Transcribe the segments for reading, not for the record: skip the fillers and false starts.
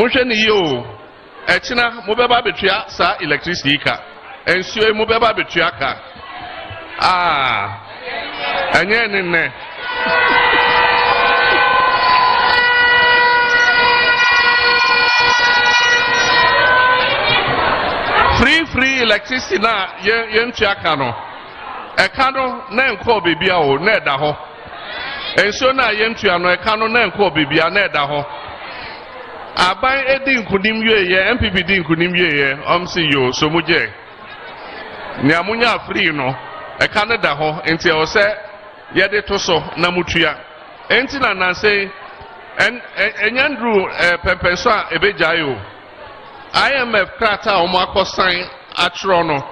Musheni yo. Echina mubeba betria sa electricity ka. Ensure mubeba betria ka. Enye nene. Free electricity na yen chiaka no. Eka no na enko bibia o na eda ho. Enso na yen tua no eka no na enko bibia na eda ho. Aban edi nkunim ye MPP di nkunim ye omsi yo so muje. Ni amunya free no eka no da ho enti o se ye de to so na mutua. Enti na nanse enyandru pempenso a ebejayo. IMF krata omako sign atrono.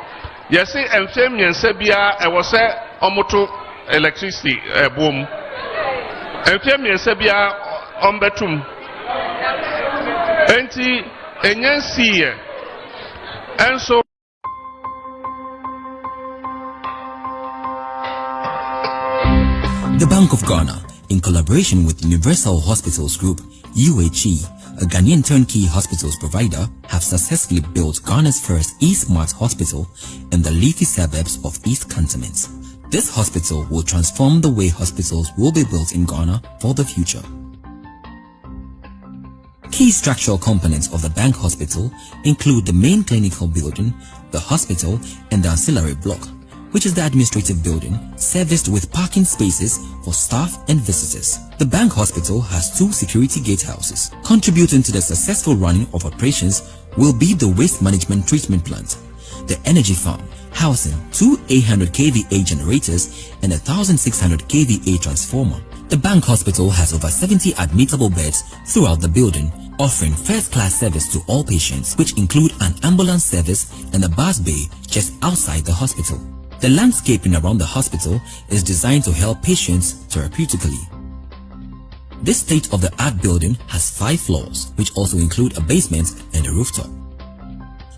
Yes, emfem yense bia e wo se omoto electricity boom. Emfem yense bia ombetum. Enti enyansi e. Enso The Bank of Ghana, in collaboration with Universal Hospitals Group, UHE, a Ghanaian turnkey hospitals provider, have successfully built Ghana's first e-smart hospital in the leafy suburbs of East Cantonment. This hospital will transform the way hospitals will be built in Ghana for the future. Key structural components of the bank hospital include the main clinical building, the hospital, and the ancillary block, which is the administrative building, serviced with parking spaces for staff and visitors. The bank hospital has 2 security gatehouses. Contributing to the successful running of operations will be the waste management treatment plant, the energy farm, housing 2 800 kVA generators and a 1600 kVA transformer. The bank hospital has over 70 admittable beds throughout the building, offering first-class service to all patients, which include an ambulance service and a bus bay just outside the hospital. The landscaping around the hospital is designed to help patients therapeutically. This state-of-the-art building has 5 floors, which also include a basement and a rooftop.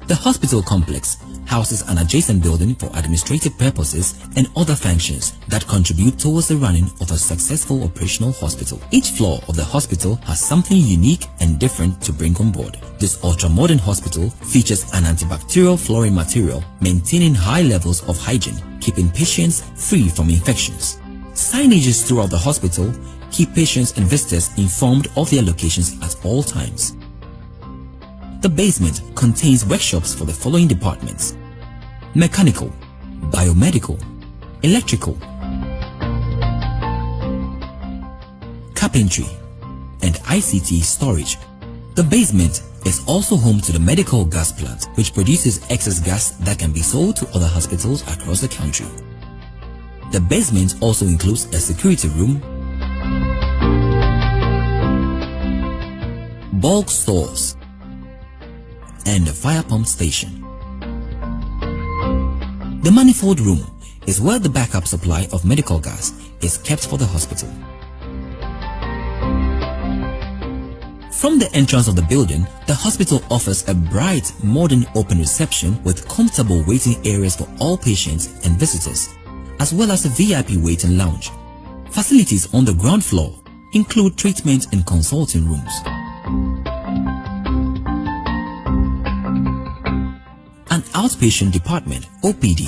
The hospital complex houses an adjacent building for administrative purposes and other functions that contribute towards the running of a successful operational hospital. Each floor of the hospital has something unique and different to bring on board. This ultra-modern hospital features an antibacterial flooring material, maintaining high levels of hygiene, keeping patients free from infections. Signages throughout the hospital keep patients and visitors informed of their locations at all times. The basement contains workshops for the following departments: mechanical, biomedical, electrical, carpentry, and ICT storage. The basement is also home to the medical gas plant, which produces excess gas that can be sold to other hospitals across the country. The basement also includes a security room, bulk stores, and a fire pump station. The manifold room is where the backup supply of medical gas is kept for the hospital. From the entrance of the building, the hospital offers a bright, modern open reception with comfortable waiting areas for all patients and visitors, as well as a VIP waiting lounge. Facilities on the ground floor include treatment and consulting rooms, an outpatient department (OPD),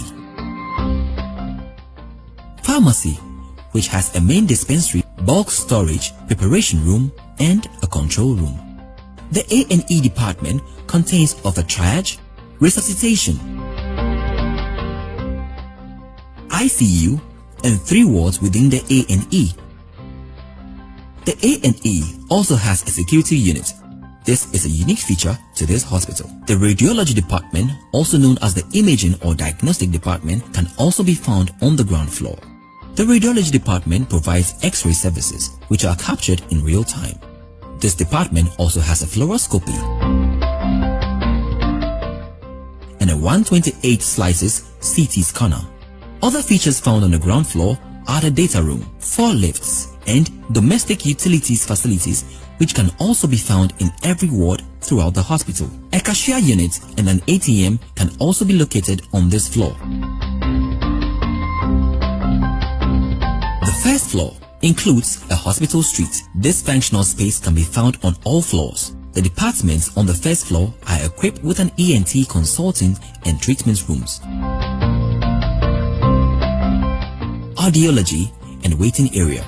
pharmacy, which has a main dispensary, bulk storage, preparation room, and a control room. The A&E department contains of a triage, resuscitation, ICU, and 3 wards within the A&E. The A&E also has a security unit. This is a unique feature to this hospital. The radiology department, also known as the imaging or diagnostic department, can also be found on the ground floor. The radiology department provides X-ray services, which are captured in real time. This department also has a fluoroscopy and a 128 slices CT scanner. Other features found on the ground floor are the data room, 4 lifts, and domestic utilities facilities, which can also be found in every ward throughout the hospital. A cashier unit and an ATM can also be located on this floor. The first floor includes a hospital suite. This functional space can be found on all floors. The departments on the first floor are equipped with an ENT consulting and treatment rooms, audiology and waiting area.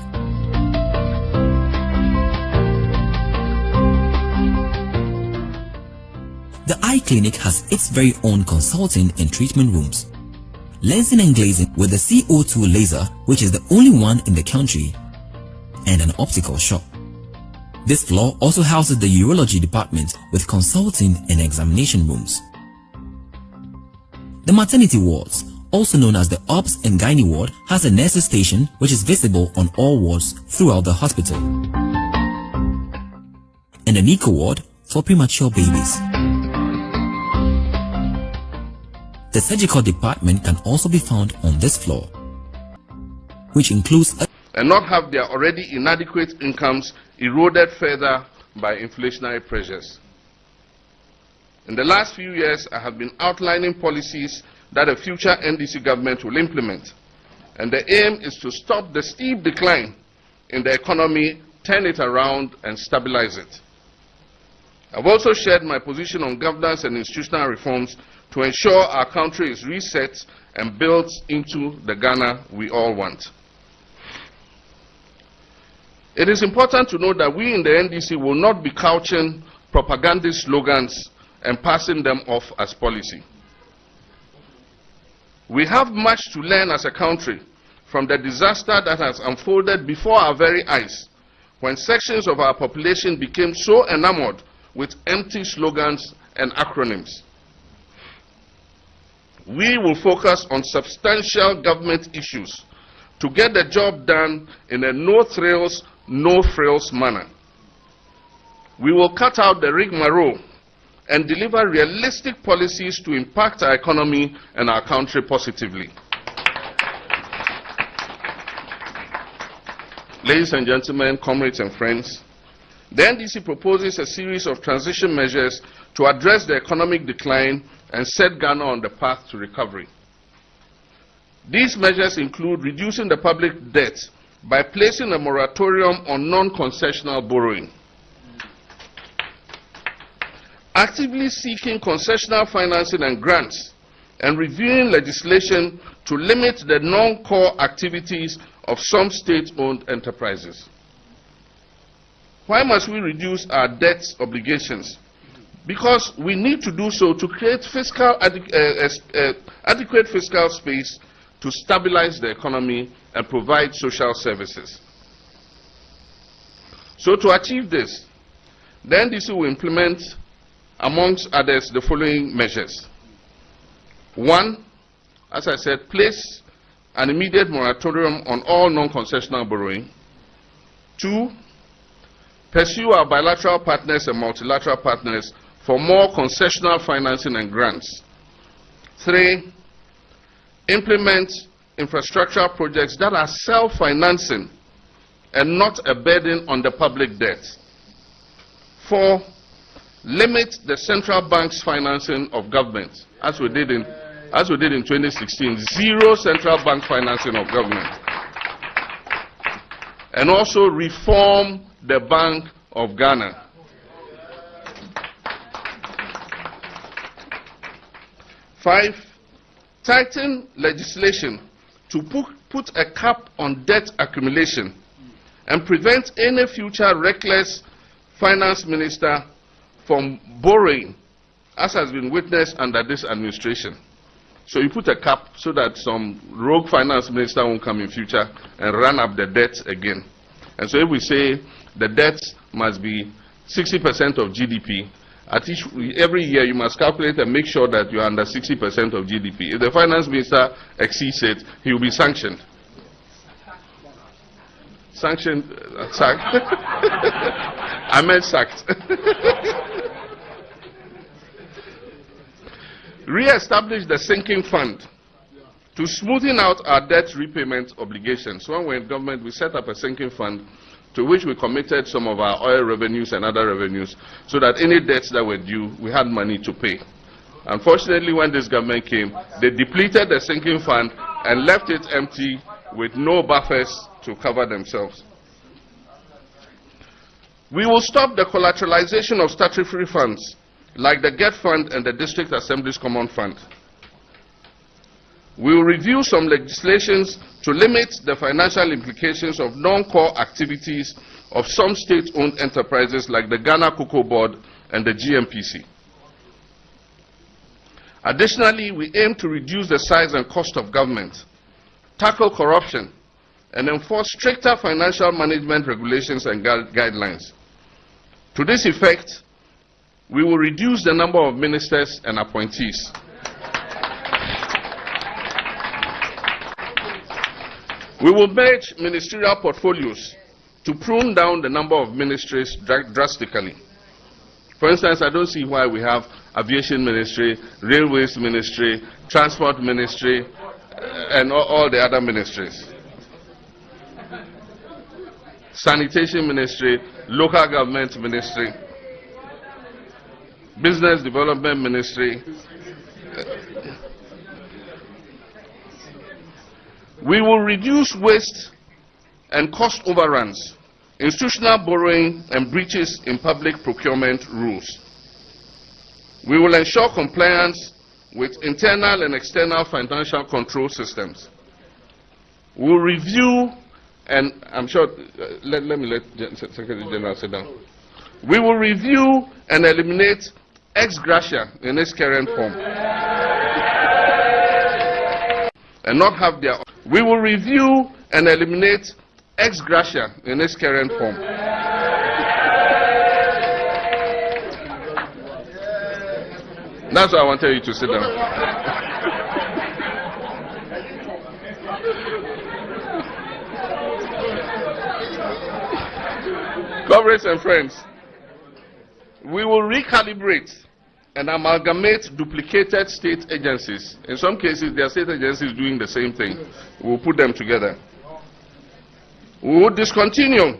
The eye clinic has its very own consulting and treatment rooms, lensing and glazing with the CO2 laser, which is the only one in the country, and an optical shop. This floor also houses the urology department with consulting and examination rooms. The maternity wards, also known as the Obs and Gynae ward, has a nurses station which is visible on all wards throughout the hospital, and a NICU ward for premature babies. The surgical department can also be found on this floor, which includes and not have their already inadequate incomes eroded further by inflationary pressures. In the last few years, I have been outlining policies that a future NDC government will implement, and the aim is to stop the steep decline in the economy, turn it around and stabilize it. I've also shared my position on governance and institutional reforms to ensure our country is reset and built into the Ghana we all want. It is important to note that we in the NDC will not be couching propagandist slogans and passing them off as policy. We have much to learn as a country from the disaster that has unfolded before our very eyes, when sections of our population became so enamored with empty slogans and acronyms. We will focus on substantial government issues to get the job done in a no-thrills, no-frills manner. We will cut out the rigmarole and deliver realistic policies to impact our economy and our country positively. Ladies and gentlemen, comrades and friends, the NDC proposes a series of transition measures to address the economic decline and set Ghana on the path to recovery. These measures include reducing the public debt by placing a moratorium on non-concessional borrowing, actively seeking concessional financing and grants, and reviewing legislation to limit the non-core activities of some state-owned enterprises. Why must we reduce our debt obligations? Because we need to do so to create adequate fiscal space to stabilize the economy and provide social services. So to achieve this, the NDC will implement, amongst others, the following measures. 1, as I said, place an immediate moratorium on all non-concessional borrowing. 2, pursue our bilateral partners and multilateral partners for more concessional financing and grants. 3, implement infrastructural projects that are self-financing and not a burden on the public debt. 4, limit the central bank's financing of government, as we did in 2016, zero central bank financing of government. And also reform the Bank of Ghana. 5, tighten legislation to put a cap on debt accumulation and prevent any future reckless finance minister from borrowing, as has been witnessed under this administration. So you put a cap so that some rogue finance minister won't come in future and run up the debt again. And so if we say the debt must be 60% of GDP, every year you must calculate and make sure that you are under 60% of GDP. If the finance minister exceeds it, he will be sanctioned. Sanctioned? Sacked? I meant sacked. Re-establish the sinking fund to smoothen out our debt repayment obligations. When we were in government, we set up a sinking fund to which we committed some of our oil revenues and other revenues so that any debts that were due, we had money to pay. Unfortunately, when this government came, they depleted the sinking fund and left it empty with no buffers to cover themselves. We will stop the collateralization of statutory funds like the GET Fund and the District Assembly's Common Fund. We will review some legislations to limit the financial implications of non-core activities of some state-owned enterprises like the Ghana Cocoa Board and the GMPC. Additionally, we aim to reduce the size and cost of government, tackle corruption, and enforce stricter financial management regulations and guidelines. To this effect, we will reduce the number of ministers and appointees. We will merge ministerial portfolios to prune down the number of ministries drastically. For instance, I don't see why we have Aviation Ministry, Railways Ministry, Transport Ministry, and all the other ministries. Sanitation Ministry, Local Government Ministry, Business Development Ministry. We will reduce waste and cost overruns, institutional borrowing, and breaches in public procurement rules. We will ensure compliance with internal and external financial control systems. We will review, and I'm sure, let Secretary General sit down. We will review and eliminate ex gratia in its current form, and not have their. We will review and eliminate ex gratia in its current form. That's why I wanted you to sit down. Comrades and friends, we will recalibrate and amalgamate duplicated state agencies. In some cases, there are state agencies doing the same thing. We will put them together. We will discontinue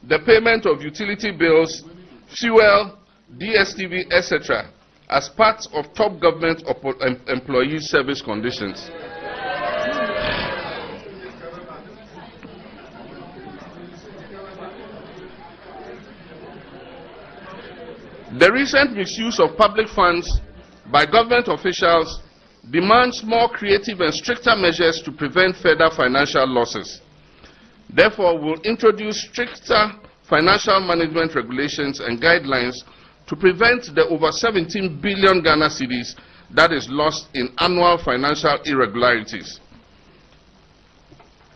the payment of utility bills, fuel, DSTV, etc. as part of top government employee service conditions. The recent misuse of public funds by government officials demands more creative and stricter measures to prevent further financial losses. Therefore, we will introduce stricter financial management regulations and guidelines to prevent the over 17 billion Ghana cedis that is lost in annual financial irregularities.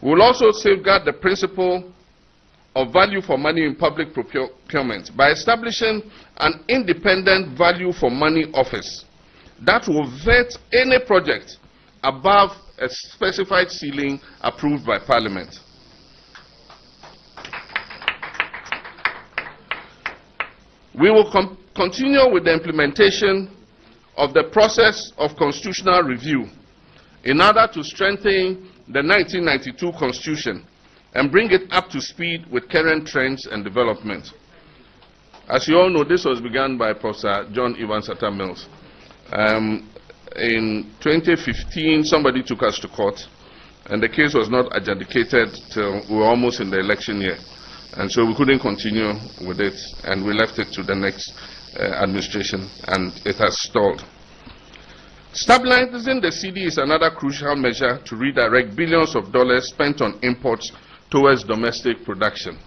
We will also safeguard the principle of value for money in public procurement by establishing an independent value for money office that will vet any project above a specified ceiling approved by Parliament. We will continue with the implementation of the process of constitutional review in order to strengthen the 1992 Constitution and bring it up to speed with current trends and developments. As you all know, this was begun by Professor John Evans Atta Mills. In 2015, somebody took us to court, and the case was not adjudicated till we were almost in the election year. And so we couldn't continue with it, and we left it to the next administration, and it has stalled. Stabilizing the cedi is another crucial measure to redirect billions of dollars spent on imports towards domestic production.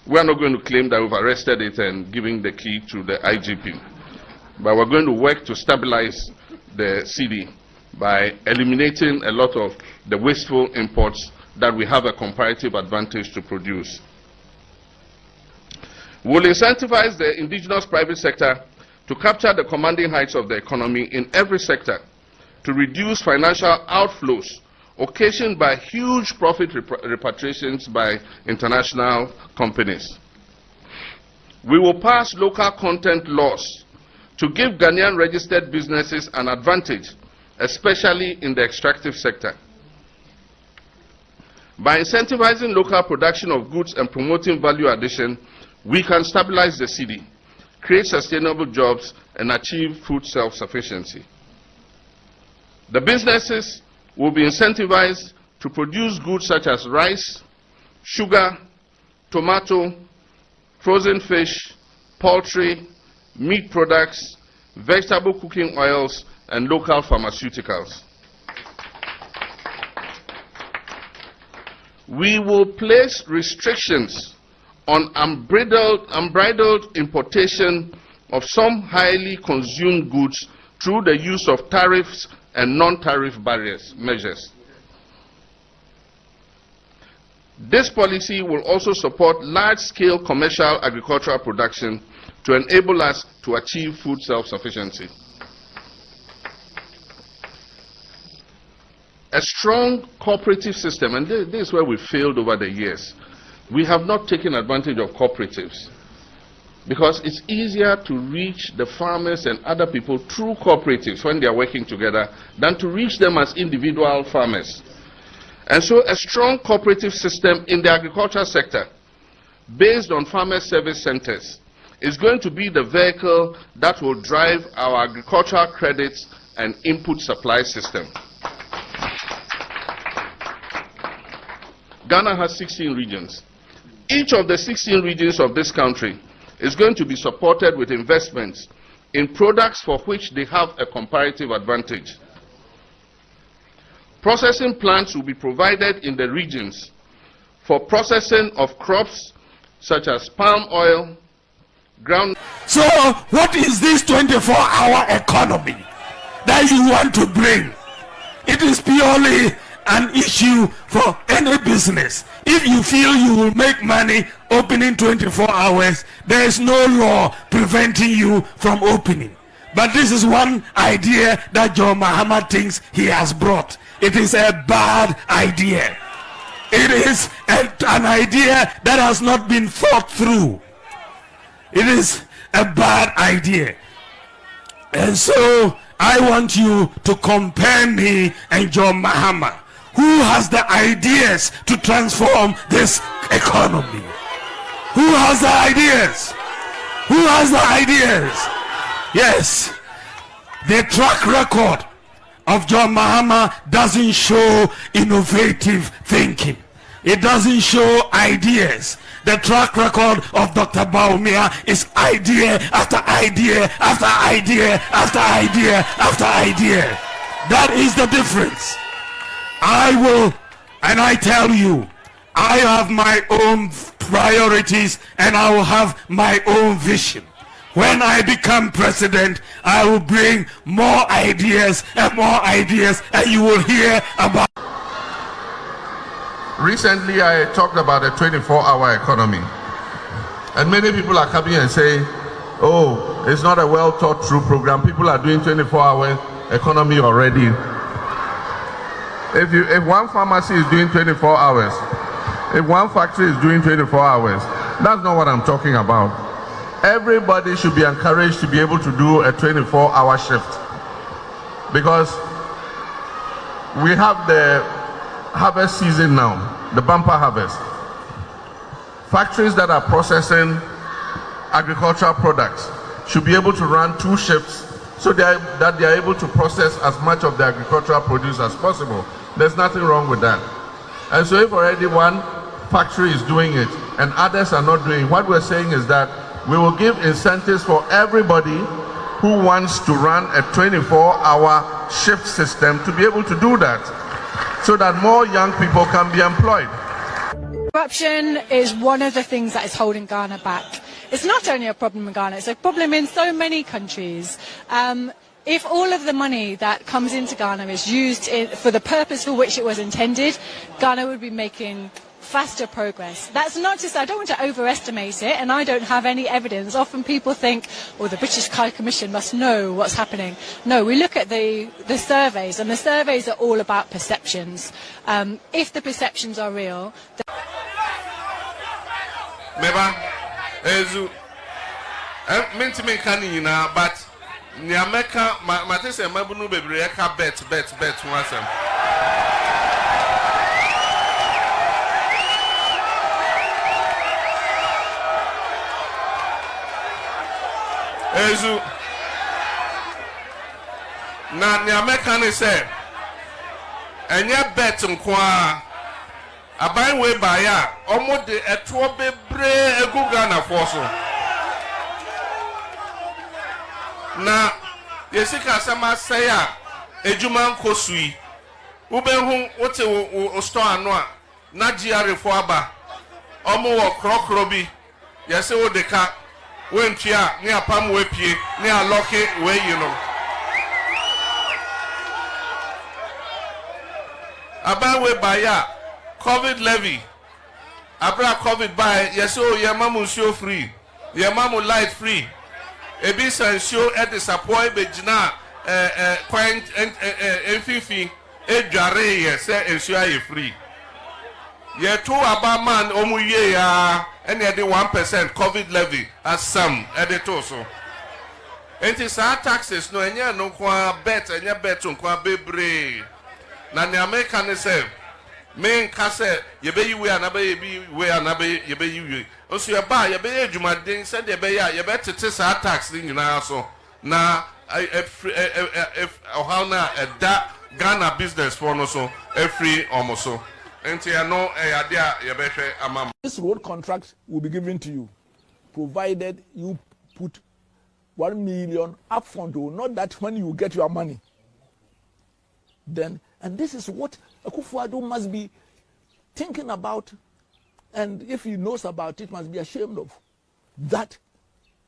We are not going to claim that we've arrested it and giving the key to the IGP, but we're going to work to stabilize the cedi by eliminating a lot of the wasteful imports that we have a comparative advantage to produce. We will incentivize the indigenous private sector to capture the commanding heights of the economy in every sector to reduce financial outflows occasioned by huge profit repatriations by international companies. We will pass local content laws to give Ghanaian registered businesses an advantage, especially in the extractive sector. By incentivizing local production of goods and promoting value addition, we can stabilize the cedi, create sustainable jobs, and achieve food self-sufficiency. The businesses will be incentivized to produce goods such as rice, sugar, tomato, frozen fish, poultry, meat products, vegetable cooking oils, and local pharmaceuticals. We will place restrictions on unbridled importation of some highly consumed goods through the use of tariffs and non-tariff measures. This policy will also support large-scale commercial agricultural production to enable us to achieve food self-sufficiency. A strong cooperative system, and this is where we failed over the years. We have not taken advantage of cooperatives because it's easier to reach the farmers and other people through cooperatives when they are working together than to reach them as individual farmers. And so a strong cooperative system in the agricultural sector based on farmer service centers is going to be the vehicle that will drive our agricultural credits and input supply system. Ghana has 16 regions. Each of the 16 regions of this country is going to be supported with investments in products for which they have a comparative advantage. Processing plants will be provided in the regions for processing of crops such as palm oil, ground. So what is this 24-hour economy that you want to bring? It is purely an issue for any business. If you feel you will make money opening 24 hours, there is no law preventing you from opening. But this is one idea that John Mahama thinks he has brought. It is a bad idea. It is an idea that has not been thought through. It is a bad idea. And so I want you to compare me and John Mahama. Who has the ideas to transform this economy? Who has the ideas? Who has the ideas? Yes, the track record of John Mahama doesn't show innovative thinking. It doesn't show ideas. The track record of Dr. Bawumia is idea after idea after idea after idea after idea. That is the difference. I will, and I tell you, I have my own priorities and I will have my own vision. When I become president, I will bring more ideas, and you will hear about. Recently, I talked about a 24-hour economy. And many people are coming and saying, oh, it's not a well thought through program. People are doing 24-hour economy already. If one pharmacy is doing 24 hours, if one factory is doing 24 hours, that's not what I'm talking about. Everybody should be encouraged to be able to do a 24-hour shift. Because we have the harvest season now, the bumper harvest. Factories that are processing agricultural products should be able to run 2 shifts so that they are able to process as much of the agricultural produce as possible. There's nothing wrong with that. And so if already one factory is doing it and others are not doing it, what we're saying is that we will give incentives for everybody who wants to run a 24-hour shift system to be able to do that, so that more young people can be employed. Corruption is one of the things that is holding Ghana back. It's not only a problem in Ghana, it's a problem in so many countries. If all of the money that comes into Ghana is used for the purpose for which it was intended, Ghana would be making faster progress. That's not to say, I don't want to overestimate it, and I don't have any evidence. Often people think, oh, the British High Commission must know what's happening. No, we look at the surveys, and the surveys are all about perceptions. If the perceptions are real... but Nyameka, Matese Mabunu Bebreka bet once. Ezu na Nyameka ne say enye bet nkwa aban we baya omo de eto bebree egu Ghana for so na yesika sama say a ejuma nkosui ubehu wote wo store ano a na GR fo aba omo wo krokro bi yese wo deka wentua ne apam wapie ne aloke we you know aba we baya COVID levy abra COVID by yese o ye mamu show free ye mamu light free ebi sansio e disappoint be gina point enfifi edware ye se ensio aye free ye to aba man omu ye ya ene de 1% COVID levy as some edito so enti sa taxes no enye no kwa bet enye bet kwa bebre na ne America ne se men ka se ye be yiwe anaba ye bi we anaba ye be yiwe oso ye ba ye be adwumaden se de be ya ye be tete sa tax ni nyina so na how na da Ghana business for no so every almost so enti no ade a ye be hwe amam. This road contract will be given to you provided you put 1 million upfront, not that when you get your money then. And this is what Akufo-Addo must be thinking about, and if he knows about it, must be ashamed of. That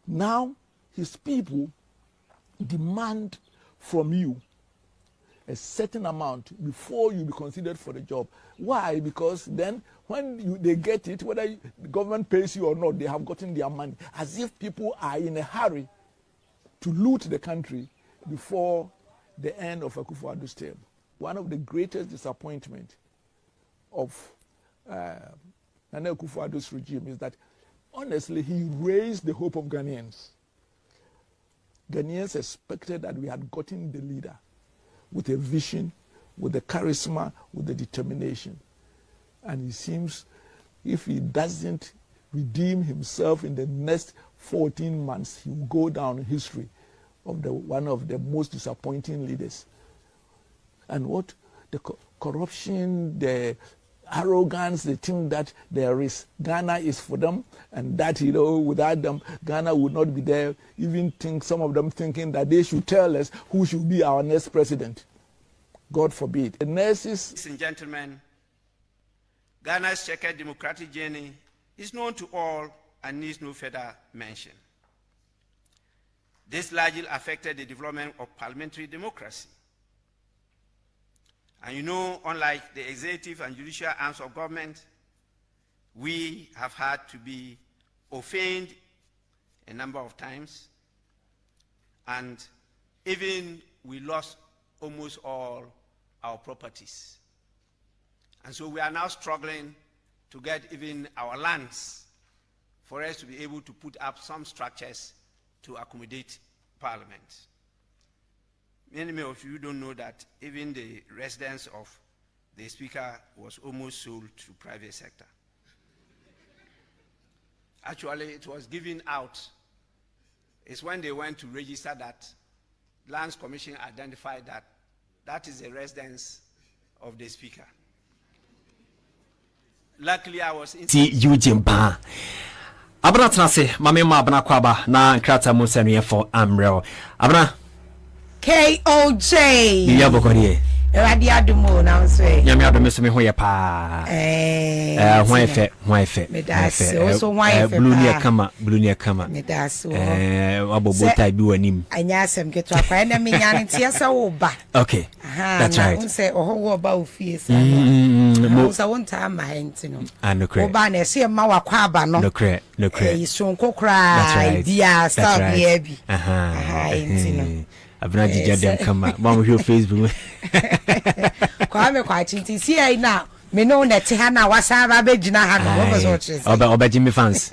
now his people demand from you a certain amount before you be considered for the job. Why? Because then when they get it, whether the government pays you or not, they have gotten their money. As if people are in a hurry to loot the country before the end of Akufo-Addo's term. One of the greatest disappointment of Nana Akufo-Addo's regime is that, honestly, he raised the hope of Ghanaians. Ghanaians expected that we had gotten the leader with a vision, with the charisma, with the determination. And it seems if he doesn't redeem himself in the next 14 months, he will go down in history of one of the most disappointing leaders. And what the corruption, the arrogance, the thing that there is, Ghana is for them, and that, you know, without them, Ghana would not be there. Even some of them thinking that they should tell us who should be our next president. God forbid. The nurses. Ladies and gentlemen, Ghana's checkered democratic journey is known to all and needs no further mention. This largely affected the development of parliamentary democracy. And you know, unlike the executive and judicial arms of government, we have had to be offended a number of times, and even we lost almost all our properties. And so we are now struggling to get even our lands for us to be able to put up some structures to accommodate Parliament. Many of you don't know that even the residence of the Speaker was almost sold to private sector. Actually, it was given out. It's when they went to register that Lands Commission identified that that is the residence of the Speaker. Luckily, I was in. See you, Jimba. Abra Trase, Mamma Abna Kwaba, na Krata Musania for Amrel. Abra KOJ. Yabokori. Radia Dumo now say. Yamia do miss me hoya pa. Wife. Also wife. Blue near kama. Medaso. Abobota bi wanim. Anya asem keto akwa na me nya ntia sa wo ba. Okay. That's right. Unse oho ba ofie sa. Mo sa wonta ama henti no. No cre. Oba na se ma wakwa aba no. No cre. Sonko kra. Bia stop here bi. Henti no. Abna jija dem kama. Mama your Facebook. Kwa me kwa chinti si ai na me no na te ha na wasa ba be gina ha no wo so chese. Oba Jimmy fans.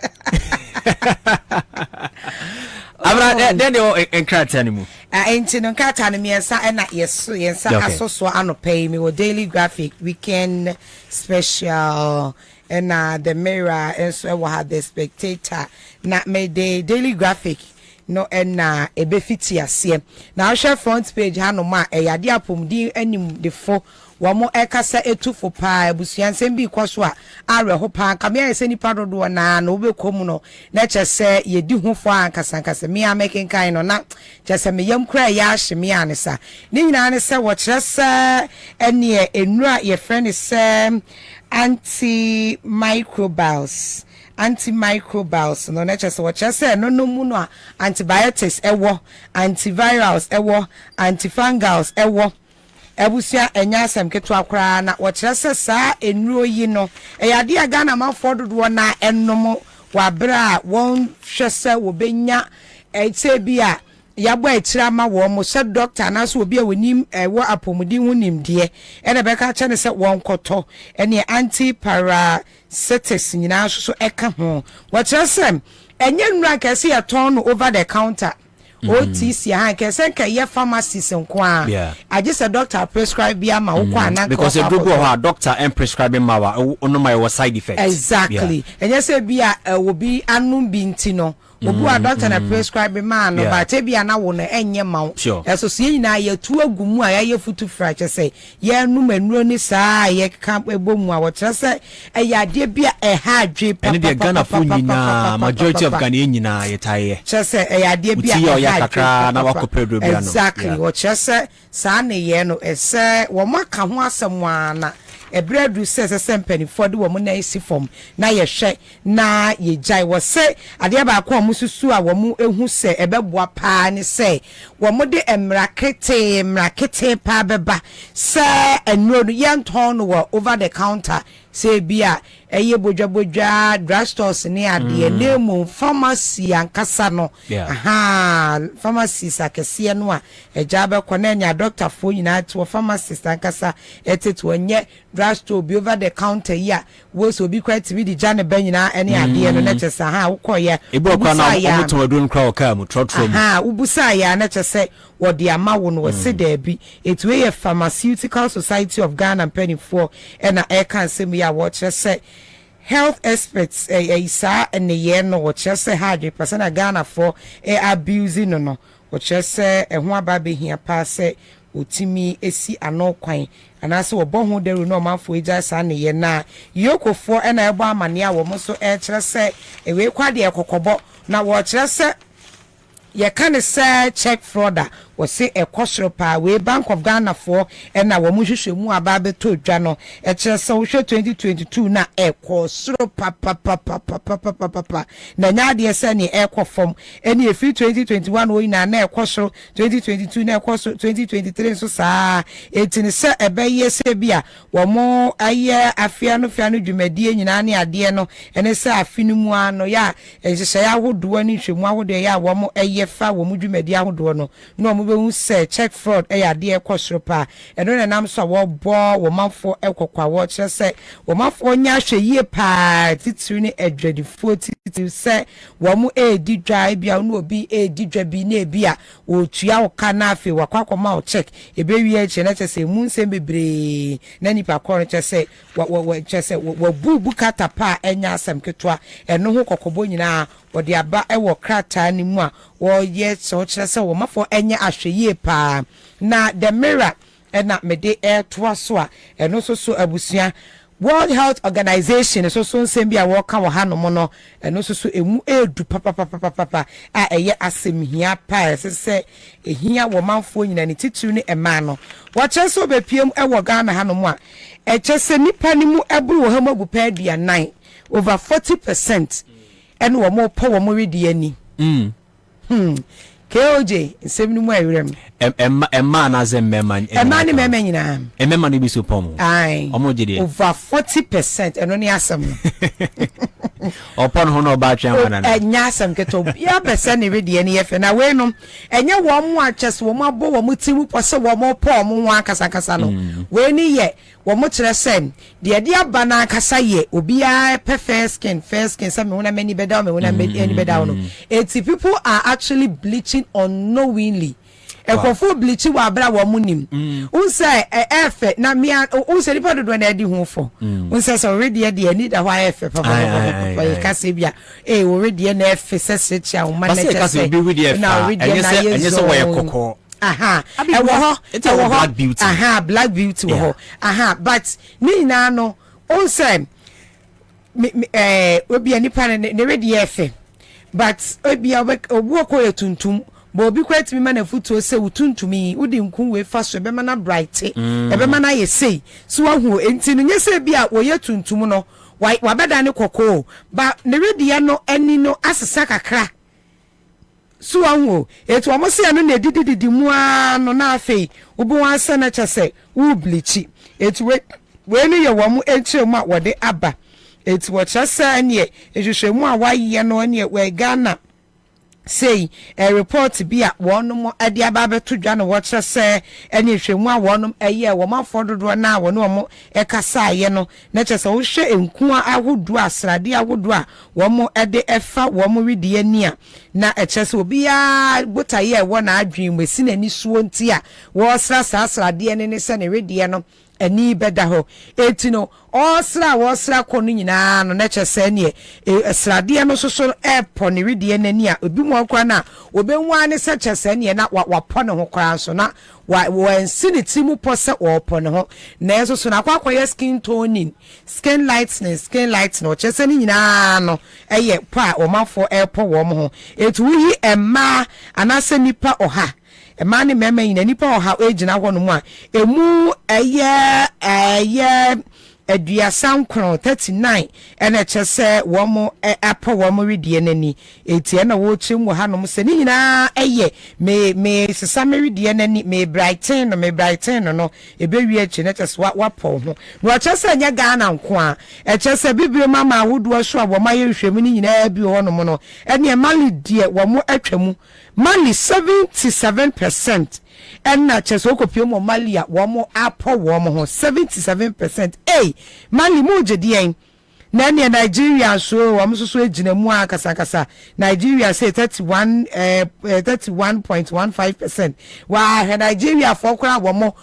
Abra then the enkrata animu. Enti no nkata no miensa na yensa asoso anopai me wo daily graphic weekend special and the mirror and so we had the spectator na me the daily graphic no ena ebefiti ase na ahwe front page ha no ma eyade apomdi anim defo wamo ekasa etufo pa abusuansem bi kwaso a areho pa ka me ese nipa dodo na obekom no na chese yedi hufo ankasa me amaking kan no na chese me yam kra ya ahye me anesa ni nyina ne se wo chese ene enura ye friend se antimicrobials no na chese wo chese no mu no antibiotics ewo antivirals ewo antifungals ewo ebusia enya asem keto akra na wo kyerese saa enuro yi no eyade aga na mafo dodo na ennom wabra won hwese wo benya etse bia yabo etira ma wo mo se doctor na so obi a wonim wo apomudi hunim de ene beka kyene se won koto ene antiparasitics nyina so eka ho wo kyerese enye nura kese ya ton over the counter OTC kesen ka ye pharmacist nko a just a doctor prescribe bia ma wo kwa na because a drug or doctor and prescribing ma no my side effects exactly and you say bia will be anum bi ntino obu a doctor na prescribe ma no ba te bia na wo no enye ma eso so nyina ye tu agumu a ye futu frache say ye num enuro ni saa ye ka ebomu a wo trese ya de bia ha adwe papa and the Ghana phone nyina majority of Ghana nyina ye taye trese ya de bia kakra na wakopedro bia no exactly wo trese saa ne ye no ese wo maka ho asemwana ebredu se mpani for de wo mo na isi form na ye hwe na ye jai wo se ade ba ko mo susu a wo mo ehu se ebeboa pa ne se wo mo de emrakete pa beba se enro ye nton wo over the counter se bia eye bojabojwa drugstores ne ade name pharmacy ankasa no pharmacy sakese no a eja be kona nya doctor fo nyina to pharmacist ankasa eteto nye drugstore bi over the counter ya wo so bi kwat bi di jane ba nyina ene ade no na chesa wo koye ebo na omuto adun kra oka mu trotro mu ubusa ya na chese wo de ama wo no wo se da bi etu ye Pharmaceutical Society of Ghana penny for ena e kan sem ya wo chese health experts isa and ye no wo chese 100% Ghana for abusing no wo chese ho aba be hia pa se otimi esi anokwan anase wo bohu deru no manfo eja sa ne ye na yokofo ena ebo amane a wo mo so kire se ewe kwade ekokobo na wo kire se ye kan se check frauder wo se ekosoro pa we Bank of Ghana for ena wo mo hwehwemu aba beto dwa no kire se wo hwe 2022 na ekosoro pa na nyaade se ne ekofom eni efi 2021 wo ina na ekosoro 2022 na ekosoro 2023 so saa etini se ebeye se bia wo mo aye afia no dwumadie nyina ne ade no ene se afinu mu ano ya ehye ya hodo ani hwemu ahodo ya wo mo eye fa wo mu dwumadie ahodo no no be say check fraud ade ekosoro pa eno na nam so wo bo wo manfo ekokwa wo kire se wo manfo nya hwe yie pa titiri ne edwadifo titiri se wo mu edi dwa bia no obi edi dwa bi na bia wo tua wo kana afi wakwakoma wo check ebewie eche na chese mu nsem bebre na nipa kro kire se wo chese wo bubu kata pa enya asem ketwa eno ho kokobo nyina wo de aba ewo krata ni mu a wo ye so kire se wo mafo enya ahweye pa na the mirror ena mede to so a eno so abusua World Health Organization so nsem bia wo ka wo hanom no eno so emu edu papa a eye asem hia pa se ehia wo manfo nyina ne titiri ne ema no wo kyese obepiem ewo Ghana hanom a kyese nipa ni mu ebru wo hamagu pa aduanan over 40% eno wo mo po wo mo wedi ani KOJ nsem ni mu awirem emma na ze memma ni memma nyina emma ni bi so pom omo gide over 40% eno ni asem opon ho no ba twan wana na enya asem keto ya bese ni redi ani yefe na we no enye wo mo akyese wo mo abo wo mo timu pose wo mo po mo ho akasa no we ni ye wo mo kire sen de aba na akasa ye obi a first skin say me wona many better me wona any better no 80 people are actually bleaching unknowingly ekofo bleach wa bra wo munim unse efe na mia unse nipa dodo na edi ho fo unse so already dey need a why efe papa e ka se bia already na efe sese chia o man na say na already na yes wo ekoko black beauty black beauty wo but ni na no unse obi nipa ne ready efe but obi obu ko etuntum bo obi kwet mi mana futuo se utuntumi udi nkun we fa so be mana bright e be mana ye sei so ahu enti no nyese bia wo ye tuntum no wa beda ne kokko ba ne redia no ani no asesa kakra so ahu etu omo se no na dididi mu ano na afei obo wan se na chese u bleach etu we ni ye wo mu enche mu a wode aba etu wo chese ane ehwehwemu a waye no ane we Ghana say a report be at one more at the ababe to John watch us say any shame one a year woman for the door now one more a cassa yeno nature so share in Kua I would do a sradi I would do one more at the effa one more with the near na a chess will be a but a year one I dream with sin any swan tia was sradi and any sunny radiano eni beda ho etino osra konu nyina no na chese ne srade no soso airport ne redie nani a obi mo akwa na obenwa ne se chese ne na wapo ne ho kra so na wa insinity mu pose opo ne ho na eso so na akwa skin toning skin lights no chese ne nyina no eye pa o mafo airport wo mo ho etu yi emma anase nipa oha emani meme ina nipa oha ejina ho no mu a emu eye aduasan kron 39 ene chese wo mo apo wo mo redie nani etie na wo chim wo hanom se ni nyina eye me sesa me redie nani me brighten no ebewi achi na chese wa po ho no chese nya Ghana nko a chese bibire mama ahodo so abo maye hwemu ni nyina bi ho no mo no ene mali die wo mo atwamu mali 77% na chese okopie mo mali a wo mo apo wo mo ho 77%. Mali mo jedien na ne Nigeria so wo mo so ejina mu akasa Nigeria say 31.15%. wa Nigeria for kra wo mo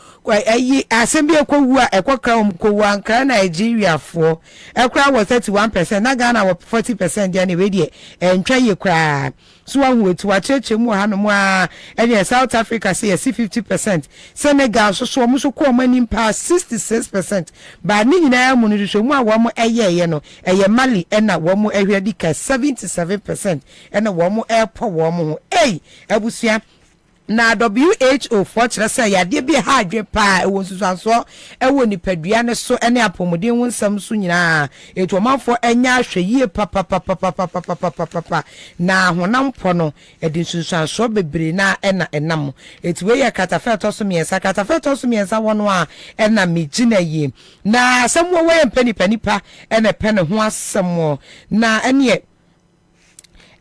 asembi ekowu a ekokra wo kowu ankra Nigeria for ekra wo 31%, na Ghana wo 40% dia ne we die entwa ye kra so ahu etu wa cheche mu ha no mu a ene South Africa say 50%, Senegal so mo so ko mani pa 66%, ba ni nyina mu no hwehwe mu a wo mo eye no eye Mali ena wo mo ehwedi ka 77%, ena wo mo airport wo mo abusua na WHO for chese ya de bi ha adwe pa ewo nsusanso ewo nipadua ne so ene apomuden wonsam so nyina eto manfo enya ahwe yie papa na honam po no edi nsusanso bebre na ena enam eto we ya katafeto so miensa wono a ena megina yie na samwo we panipa ena pene ho asem na ene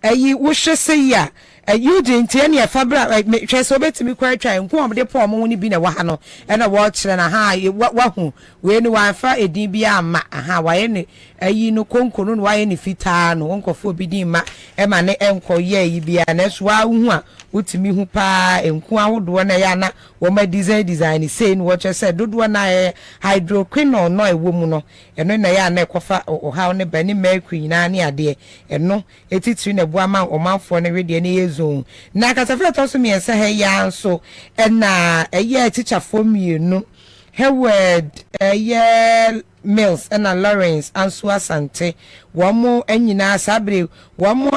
ayi wo hwese ya you didn't any fabra so betimi kwa twa nko omde po mo ni bi na wa ha no na wo kire na ha wa hu we ni wa fa edin bi ama ha wa ye ni ayi no konko no wa ye ni fitaa no wonkofo bi din ma e ma ne enko ye yi bia na so wa hu a utimi hu pa enko ahodo na ya na wo ma design say no wo che say dodo na hydroquinone no ewo mu no eno na ya na ekofa o ha ne bani mercury na ne ade eno etitiri na bu ama omanfo ne wede ne yezu na katafra to so miensa he ya so na eye teacher for mienu Heward Mills and Lawrence Ansah Asante womo anyina sabre womo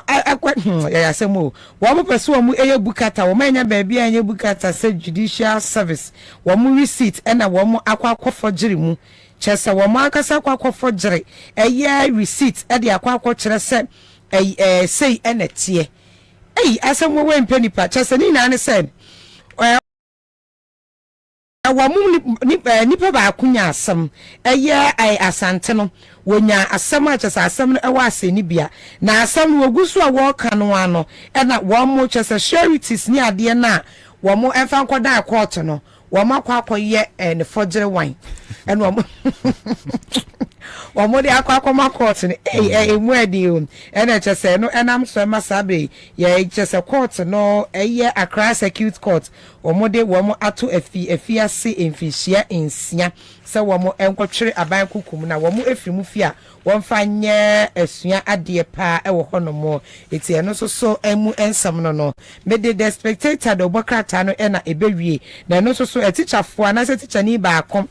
ya semo womo peso womo eye bukata womo anya baabi anya bukata se judicial service womo receipt na womo akwakofo gire mu chese womo akasa akwakofo gire eye receipt e de akwakofo kire se sei enetie asemo we mpenipa chese ni na ne se nipa ba akunya asem asante no wonya asem achesa asem no ewa aseni bia na asem no ogusu a wo ka no ano na wo mo chesa charities ni ade na wo mo enfa nkoda court no wo ma kwakoye ne forgery wine wo mo omo de akwa court ni emu adi na chese no enam so ma sabe ye chese court no Accra Circuit Court omode womo ato afiase emfihia ensia se womo enkotwere aban kukum na womo efirimu fi a wonfa nye asua ade pa e wo honomo eti eno so emu ensam no mede the spectator do bokrata no na ebewie na eno so etichafo na se teacher ni ba akom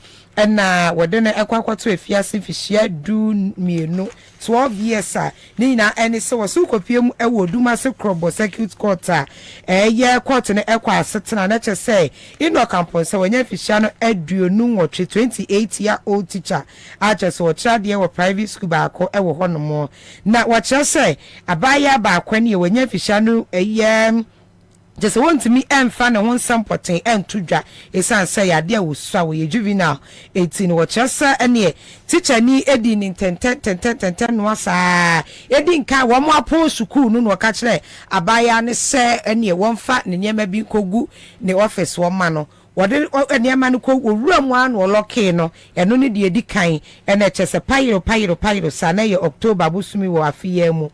na wode no ekwakoto afiase fihia du mienu 12 years a ni na ene se wo su kopiem e wo duma se krobo circuit court a ye court no ekwa asetena na che say ino campus se wonya fihia no aduonu nwotwe 28 year old teacher a che so chade wo private school ba ko e wo honomo na wo che say abaya ba kwani ye wonya fihia no just want to me and fan and one sampotin and to dra esan say ade awusu we juvenile 18 what chesa ene teacher ni edi ni 10 no asa edi nka wo mo apo school no no ka kire abaya ne se ene won fa ne nyema bi kogu ne office wo ma no wode eniema no ko owura mu an wo loke no eno ne de edi kan ene chese payiro sa na ye October busumi wo afiye mu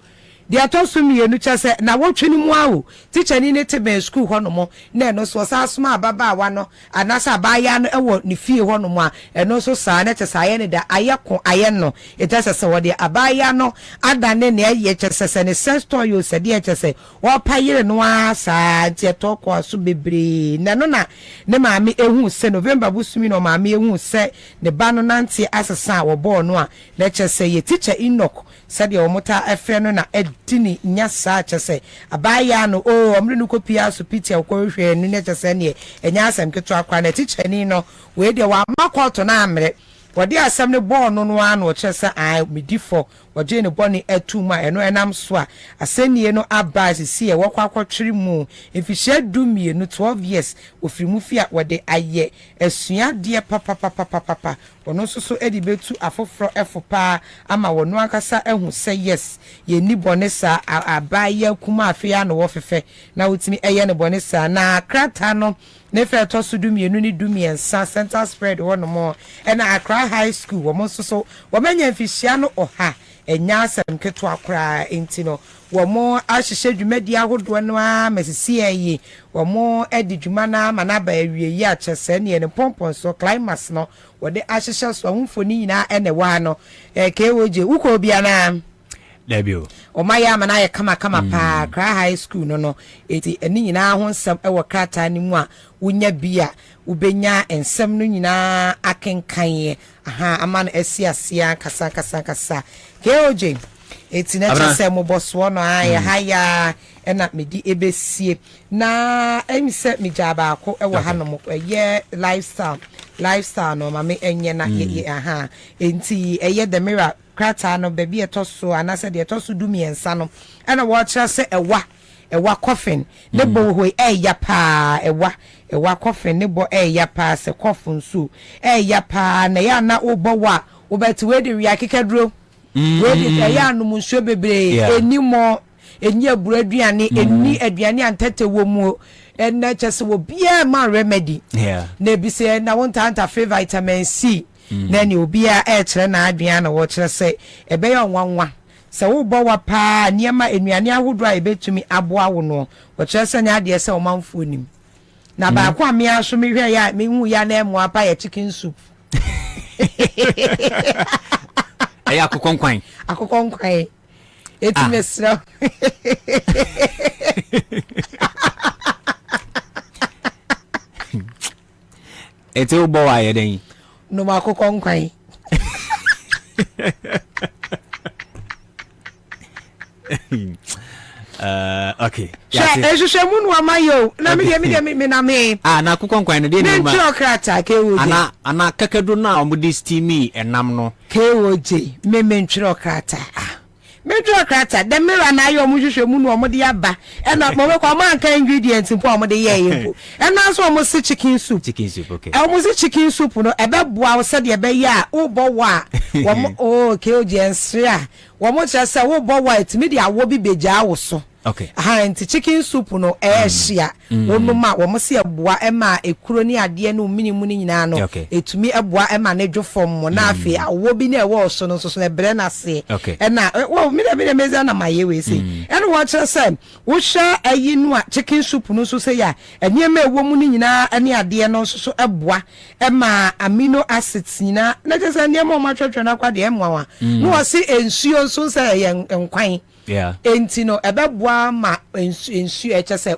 dia to sumi enu chese na wotwini mu awo teacher ni ne tebe school honomo na eno so sa asoma ababa wa no anasa abaya no ewo ne fie honomo a eno so sa na chese aye ne da ayeko aye no etase se wode abaya no adane ne aye chese se ne senstor yo se de chese wo payire no asa tie to ko aso bebre na no na ne maami ehu se November busumi no maami ehu se ne ba no nante asesa wo ball no a na chese ye teacher Enoch said your mota efre no na edini nyasa chese abaya no omre no kopia so piti akwohwe no ne chese ne enya asem keto akwa na teacher ni no we de wa makoto na amre wode asem ne ball no no an wo chese ai medifo waje ne boni atuma eno enam so a asenie no abase sie wo kwakwotwere mu efihia dumie no 12 years ofirimu fi a wode aye asua de papa ono so edi betu afofro efopa ama wono akasa ehu say yes ye ni bonesa abaya kuma afia no wo fefe na wotimi eye ne bonesa na krata no ne fe to so dumie no ni dumie nsa center spread wono mo na Accra High School wo mo so wo manya fihia no oha enya asem keto akra entino wo mo ahihye dwumadi ahodo no a mesisi ayi wo mo edi dwuma na manaba awie yi a chese ne pompon so climax no wo de ahihye so ahumfoni nyina ene wa no kewoje uko bia na Debio o maya mana ye kama pa Accra High School no eti eni nyina ho nsem e wo krata ni mu a wonya bia ubenya ensem no nyina akenkan aha ama no asiasia kasa keoje eti na chese mo boso no aya haya ena medi ebesie na emise mijaba ko e wo hanom ye lifestyle no mame enye na ye aha enti eye the mirror krata no baby etoso anase de etoso dumi ensa no ena wo kira se ewa coffin ne bo ho ya pa ewa coffin ne bo ya pa se coffin so ya pa na ya na obo wa obeti we de wi akekeduro we de ya no munsuo bebre enimo enyi abuaduane eni aduane antete wo mu ena chese wo bia ma remedy na bise na won ta free vitamin C na ni obia kire na aduane na wo kire se ebe ya nwanwa se wo bo wa pa niema enuane ahodo a ebetumi aboa wo no wo kire se nya de se o manfo nim na ba kwa me aso me hwe ya me hu ya na emu apa ya chicken soup aya akokonkwan eti mesra eti ubo wa ye den no makokonkwan okay ya ehwehwe mu no amayo na me na me na akokonkwan no de ni ma me krata kewoje ana kakadu na omudi steamy enam no kewoje me ntwiro krata Metro krata the mirror na yo muhwehwe mu no omode aba ena mo kwa man kan ingredients mpo omode ye yebo ena so omo se chicken soup okay omo se chicken soup no ebe boa wo se de ebe ya ubo wa wo okay o je nsre a wo mo che se wo bo wa etimi de awo bi beja wo so Okay. Nti chicken soup no ehia wonuma wo mo se eboa ema ekuro ni ade no minimu ni nyina no etumi eboa ema na dwofom mo na afi awo bi na ewo so no so so ebre na se na wo mi de meza na maye we se ene wo kire se wo hwa ayi no a chicken soup no so se ya eniema ewo mu ni nyina ene ade no so eboa ema amino acids nyina na je se eniema o ma twetwe na kwa de emwa no wo se ensuo so se ye nkwan. Yeah. Entino ebeboa ma ensu echese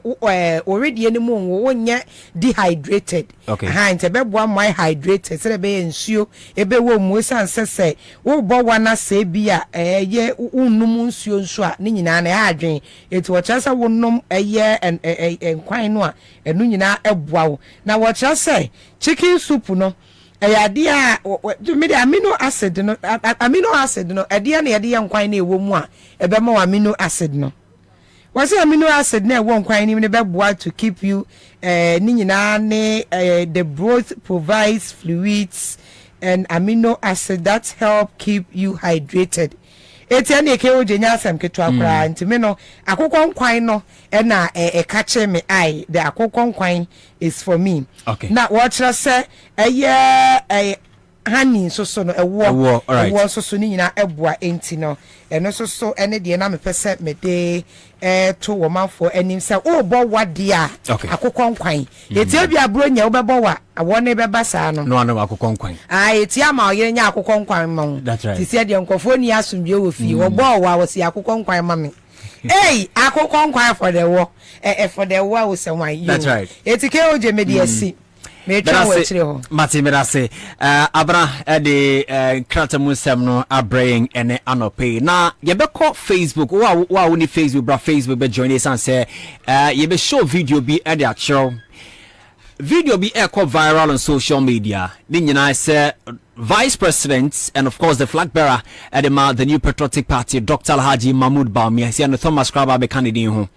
already anymore wonye dehydrated. Ente ebeboa ma hydrated se be ensu ebe wo mu sansese wo bo wana se bia ye unum nsuo nso a ne nyina na adwen eti wo chese wonnom eye enkwan no a enu nyina eboa wo na wo chese chicken soup no ayade a me de amino acid no ade na yade yankwan na ewo mu a ebema amino acid no wase amino acid na ewo nkwan ni beboa to keep you ni nyina ne the broth provides fluids and amino acid that help keep you hydrated. Eti na eke oje nya asem ketu akra nti me no akokɔ nkwan no na catch me eye the akokɔ nkwan is for me. Na watch say honey so no ewo so ni nyina eboa enti no eno so ene de na me pese me de to wo manfo anim se o bo wade a akokɔ nkwan eti abi abro nya wo bebo wa awo ne beba saa no no akokɔ nkwan eti ama o ye nya akokɔ nkwan mo ti se de nkofo ni asomdwe wo fi wo bo wa wo si akokɔ nkwan ma me hey akokɔ nkwan for the war for the war wo se wan you that's right eti ke o je me de asi Mati Mirase, Abra, the Kratamusem no Abraying and Anope. Now, Yebeko Facebook, wow, only Facebook, bra Facebook, but join us and say, Yebe show video be at the actual video be echo viral on social media. Then you know, I say, Vice President and of course the flag bearer at the new Patriotic Party, Dr. Alhaji Mahmoud Bawumia, I see and Thomas Kraba be candidate home.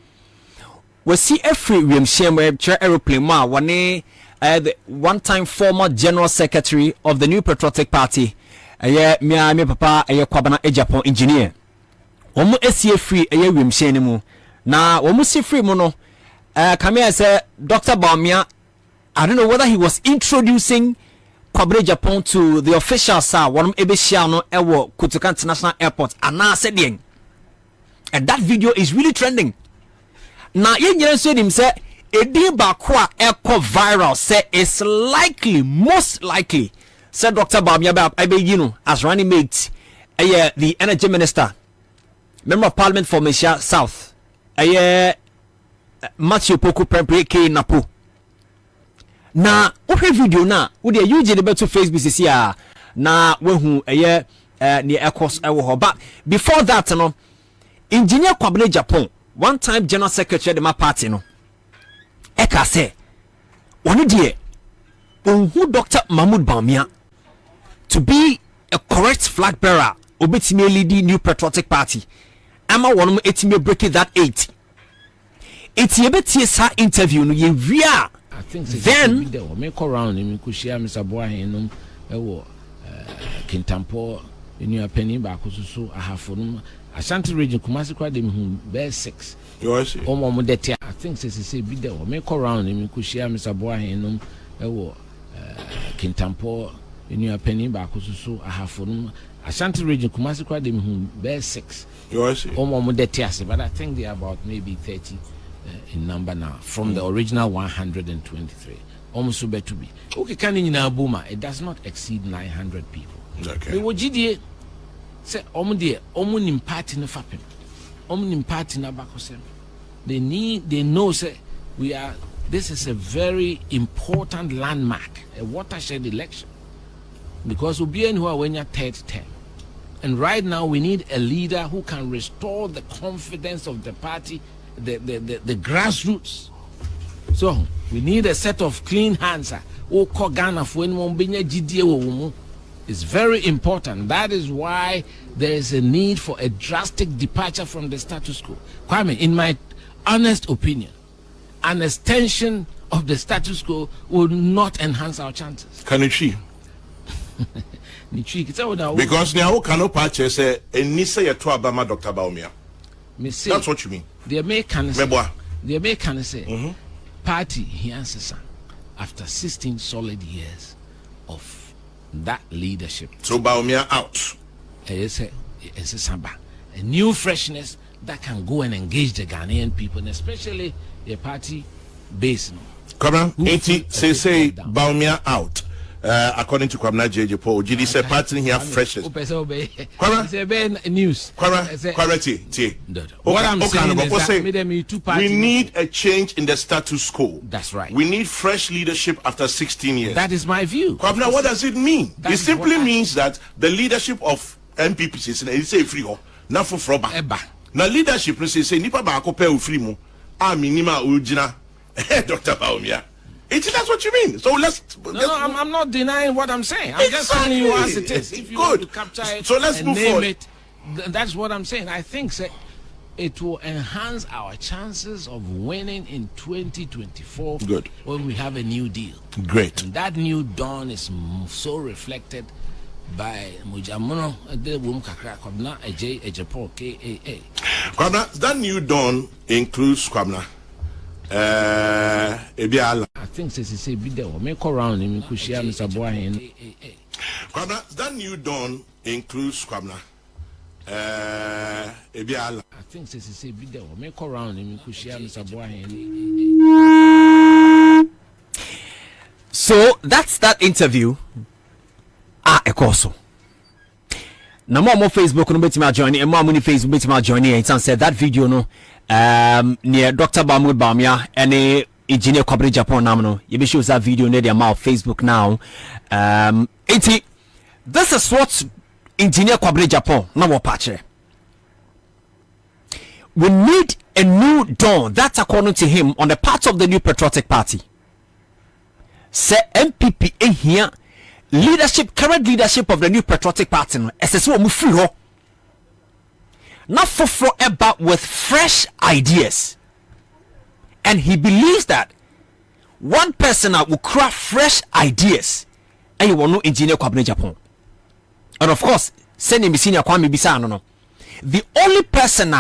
We see every room shame where aeroplane ma one. The one-time former General Secretary of the new Patriotic Party, me papa Kwabena Japan engineer. Omo esie free wim shene mu. Na omo si free mu no. Come here say Dr. Bawumia, I don't know whether he was introducing Kwabena Japan to the officials one ebe share no ewo Kutuka International Airport ana said yen. And that video is really trending. Na yen said him say Edi bakwa echo viral say it's likely, most likely, said Dr. Bawumia as running mate, the energy minister, member of parliament for Mesha South, Matthew Poku Prempre K Napo. Na okay video na would you use the better Facebook this year na wehu near echoes but before that no engineer Kwabena Japan one time general secretary of the party no Eka say, one day, who Dr. Mahmoud Bawumia to be a correct flag bearer, obetime leading new Patriotic Party. Ama one etime break that 8. It's yebeti sa interview no ye via. I think then me call round him kushia Mr. Boahenum ewo Kintampo enu apeni ba kosusu ahafonum Ashanti region Kumasi kwa dem hu be 6. Yes. I think say be there me call round him kushia Mr. Boahenum ewo Kintampo enu apeni ba kosusu ahafonum Ashanti region Kumasi kwa dem hu be 6. Yes. But I think they are about maybe 30 in number now from the original 123. Almost better to be. Okay, can in Abuma it does not exceed 900 people. Okay. The WGDA say omun party no fapping. Omun party na bakosem. They know say this is a very important landmark, a watershed election. Because we who are when you're third term. And right now we need a leader who can restore the confidence of the party, the grassroots. So we need a set of clean hands. It's very important. That is why there is a need for a drastic departure from the status quo. Kwame, in my honest opinion, an extension of the status quo will not enhance our chances. Can you see? Because now cannot purchase a Nisa Yatuabama Dr. Bawumia. That's what you mean. The American say, party here after 16 solid years of that leadership. So Bawumia out. A new freshness that can go and engage the Ghanaian people, and especially the party base. Come on, 80 say Bawumia out. According to Kwabena JJ Paul, GD said party here freshness. News. What I'm saying is that we need a change in the status quo. That's right. We need fresh leadership after 16 years. That is my view. Kwabena, what does it mean? It simply means that the leadership of MPP is a free ho, not for Froba. Now leadership is say nipa ba akope ofri mu. Minima ujina. Dr. Bawumia. That's what you mean. So I'm not denying what I'm saying. I'm just telling you as it is. If you want to capture it, so let's move forward. That's what I'm saying. I think it will enhance our chances of winning in 2024. Good. When we have a new deal. Great. And that new dawn is so reflected by Mujamuno the Wum Kakra Kwabena Ejepo KAA. Kwabena, that new dawn includes Kwabena. I think say be there. Make around him, Kushia, Mr. Boahin. Kwabena, that new dawn includes Kwabena. I think say be there. Make around him, Kushia, Mr. Boahin. So that's that interview. Ekoso. Na more Facebook no betima join and more money Facebook betima join and said that video no near Dr. Bawumia and engineer Kwabena Japan namno. You be shows that video near their mouth Facebook now. This is what engineer Kwabena Japan now patch. We need a new dawn. That's according to him on the part of the New Patriotic Party. Say MPP here. Current leadership of the New Patriotic Party not for about with fresh ideas, and he believes that one person will craft fresh ideas and you will know engineer Kwabena Japan. And of course send him senior Kwame Bisa no the only person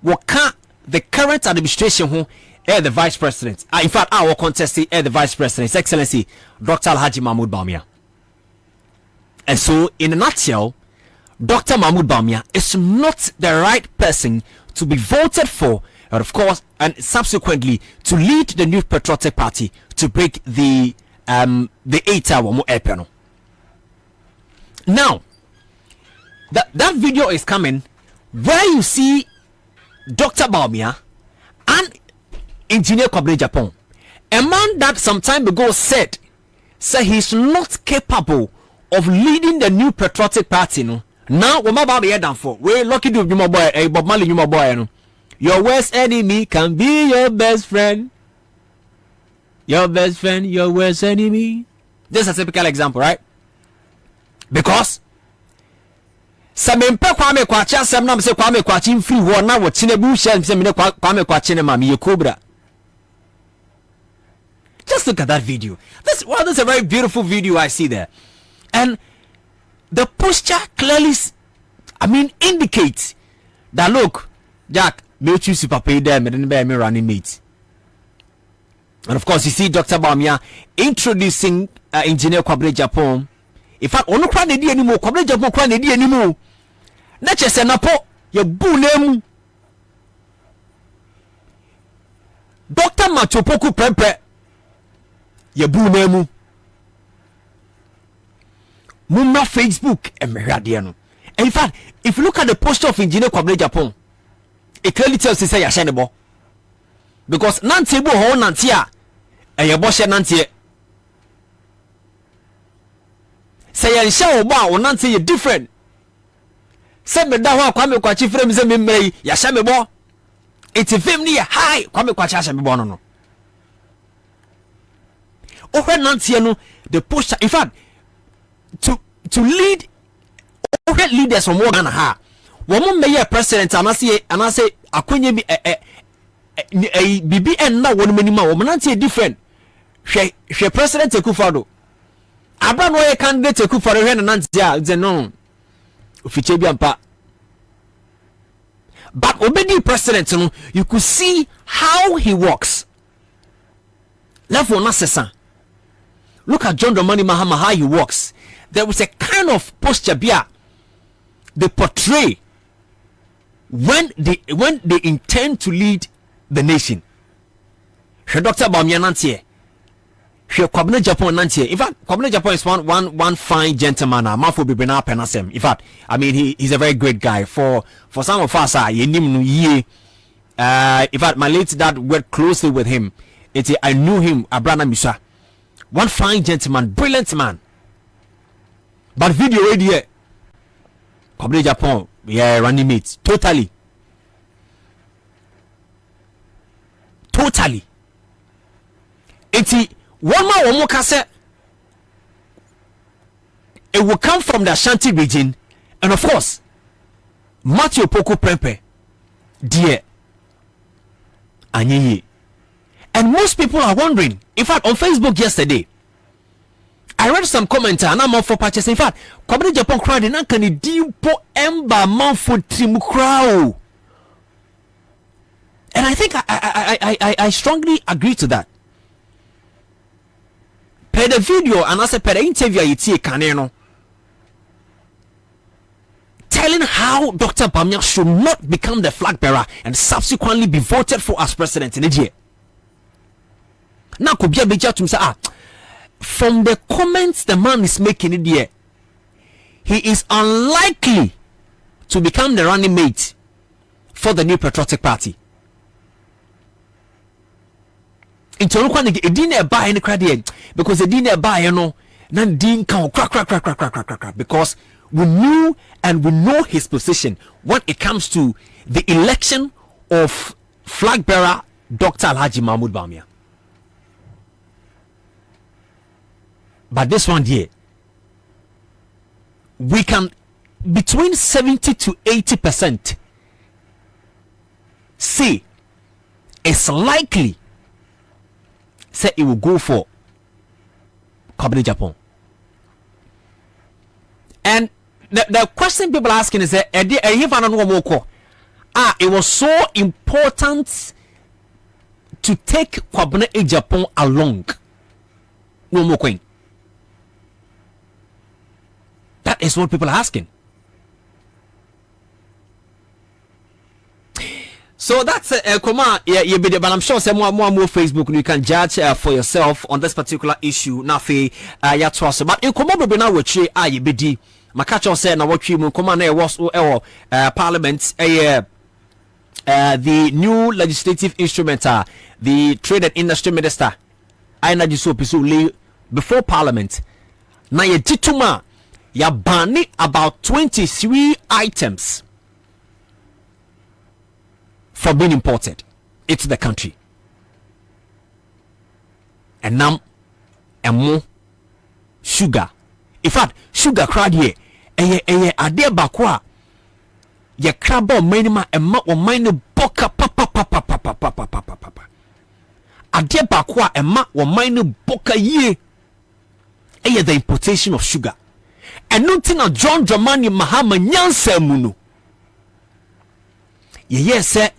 will count the current administration who the vice president, in fact our contest the vice president, His Excellency Dr. Alhaji Mahmoud Bawumia. And so, in a nutshell, Dr. Mahmoud Bawumia is not the right person to be voted for, and of course, and subsequently to lead the New Patriotic Party to break the 8-hour more panel. Now, that video is coming where you see Dr. Bawumia and engineer Kwabena Japan, a man that some time ago said he's not capable of leading the New Patriotic Party. No, now we're about the head for. We're lucky to be my boy, Bob Marley, my boy. No, your worst enemy can be your best friend. Your best friend, your worst enemy. This is a typical example, right? Because some Kwame Kwacha, some nam say Kwame Kwachin free war now. What Tinebu said, some Kwame Kwachin, mami, you cobra. Just look at that video. This is a very beautiful video I see there. And the posture clearly, indicates that look, Jack, me choose papa them and then me running mate. And of course, you see Dr. Bawumia introducing engineer Kwabena Japan. In fact, ono kwa ne di anymore, Kwabena Japan kwa ne di anymore. Na chese na po ye bu nemu. Dr. Machopoku Prempe ye bu nemu. Mumma Facebook and Meradiano. In fact, if you look at the poster of engineer Kwabena Japan, it clearly tells you say Yashanebo. Because Nancy Bo Ho Nantia and your boss Nancy say Yansha Oba or Nancy you different. Say me da Kwame Kwachi frame say me Yashamebo. It's a family high Kwame Kwachi Yashamebo no. Over Nancy no the poster, in fact, to lead leaders from Ghana ha woman mayor president and I say akwenye bi bibi and na won manima woman anti different she president Akufo-Addo abra no ye candidate Akufo-Addo hwe na nanti a ze no ofiche bi ampa But obedi president, you could see how he walks. Level Nasesa. Look at John Dramani Mahama, how he walks. There was a kind of posture they portray when they intend to lead the nation. Dr. Bobie Ansah. Kwabena Japan Nantie. In fact, Kwabena Japan is one fine gentleman. In fact, I mean he's a very great guy. For some of us, in fact, my late dad worked closely with him. I knew him, Abrana Misa. One fine gentleman, brilliant man. But video radio, Kwabena Japan, running mates, totally. One more cassette. It will come from the Ashanti region, and of course, Matthew Poko Prempe, dear Anyi. And most people are wondering. In fact, on Facebook yesterday, I read some comments and I'm all for patches. In fact, Kwabena Japan cried in Ankani Dimpo Emba Manfo Trimukrao. And I think I strongly agree to that. Per the video and also per the interview Kaneno telling how Dr. Bamia should not become the flag bearer and subsequently be voted for as president in the year. Now could be a big to say, from the comments the man is making in the year, he is unlikely to become the running mate for the New Patriotic Party. Into it didn't buy any credit because they didn't buy nan didn't count crack because we knew and we know his position when it comes to the election of flag bearer Dr. Alhaji Mahmoud Bawumia. But this one here, we can between 70 to 80% say it's likely say it will go for Kwabena Japan. And the question people are asking is that it was so important to take Kwabena Japan along. No more coin. That is what people are asking. So that's Koma, but I'm sure some more Facebook you can judge for yourself on this particular issue. Nafi Yatwas, but in Koma Bobie now which you bidi. Makacho said na what you Koma na was Parliament the new legislative instrument the Trade and Industry Minister Aina Jiso before Parliament. Na ye tituma ya bani about 23 items for being imported into the country. And now, and more sugar. In fact, sugar crowd here, ade bakwa, ye crabo minima and ma or mine boka papa. Ade bakwa and ma or mine boka ye, the importation of sugar. And nothing of John Dramani Mahama Nyansa Munu. Yes, sir.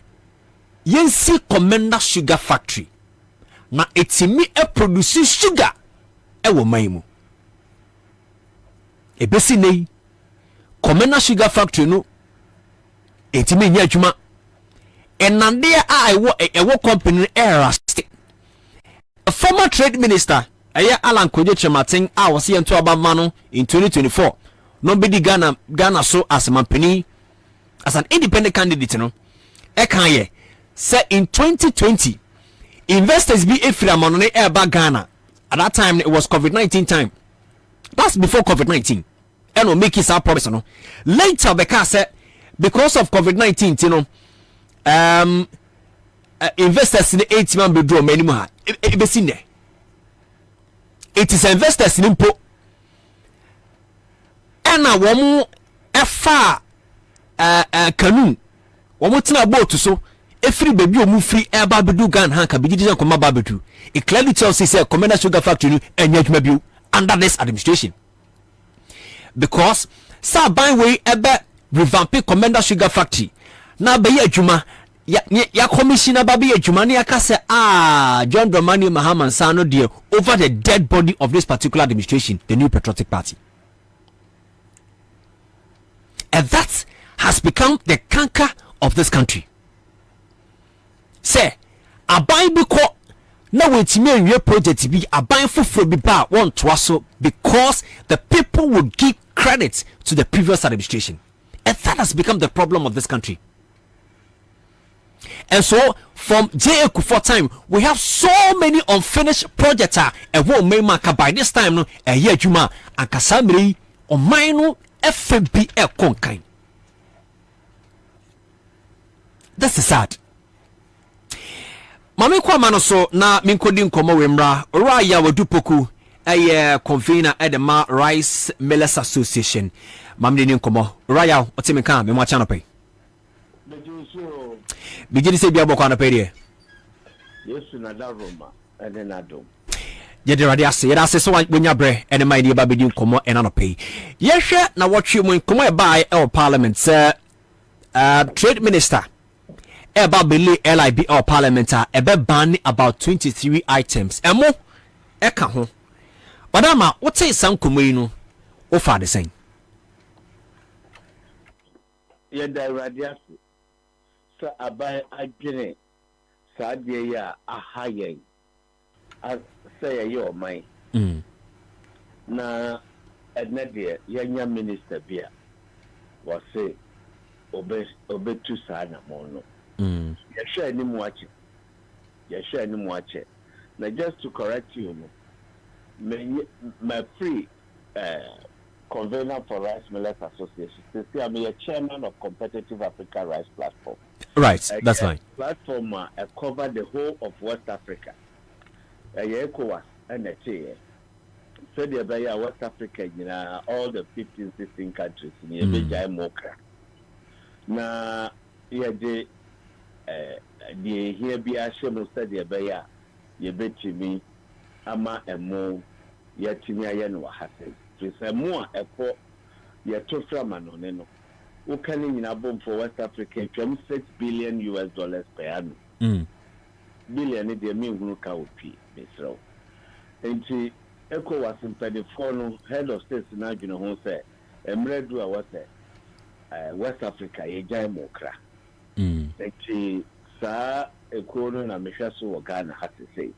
Yensi Kwabena Sugar Factory na etimi produce sugar ewo maimu ebesi nei Kwabena Sugar Factory no etimi nya adwuma enande ewo company Erasti. A former trade minister Alan Kojo Chematin was here to Abamano in 2024 no be Ghana so as mampeni as an independent candidate no ekanye. Say in 2020, investors be Eframonone Airba Ghana. At that time, it was COVID-19 time. That's before COVID-19. And we'll make it our promise. No? Later, because of COVID-19, investors in the 8-man bedroom anymore. It is investors in Impo. And now, one more canoe. One more thing about to so. Every baby or move free air babedu gun hanka bidija koma babedu. It clearly tells us Kwabena Sugar Factory and yet maybe under this administration. Because sa by way ebe revamp Kwabena Sugar Factory na be adwuma ya commissioner ba be adwuma na yaka say John Dramani Mahama Ansah no there over the dead body of this particular administration, the New Patriotic Party. And that has become the canker of this country. Say aban bi ko na wetimi anwie project bi aban foforo bi ba won toa so because the people would give credit to the previous administration, and that has become the problem of this country. And so from J.A. Kufuor time we have so many unfinished projects and what may mark by this time no a year juma and kasamri on mine FB e konkan. This is sad. Mami Kwabena no so na minkodi nkomo wemra Raya Wadupoku convener at the Rice Millers Association. Mamdi nkomo Raya otimeka me mwa chana pay. Begin say biabo kwa na pay there. Yesu na da Roma ene na dom. Yede rade ase yeda ase so wonya bre ene mai dia ba bedi nkomo ena no pay. Yehwe na watwe mu nkomo e bai e parliament trade minister about Billy LIB or parliamentar ebe ban about 23 items emo eka ho badama what say some komoyi o fa the same ye da radias sa abai adwene sa de ya ahayen say ye o mai na ednede yanya minister bia was say obe tu sa na mo no share any watch. Now just to correct you, my free convener for Rice Millers Association. See, I'm a chairman of Competitive Africa Rice Platform. Right, that's fine. Platform cover the whole of West Africa. ECOWAS and so the West Africa, all the 15, 16 countries in the Mokra. Now, the here be a shame study a ye bet me ama emo yet me ayen wa hase to say more a po ye to framan on no who can in a bomb for West Africa $6 billion per annum billion de me who ka opi misro enti echo was in the phone head of state na you who say emre do a was West Africa ye jai mokra enti sa ekono na mehwaso wo Ghana hate sei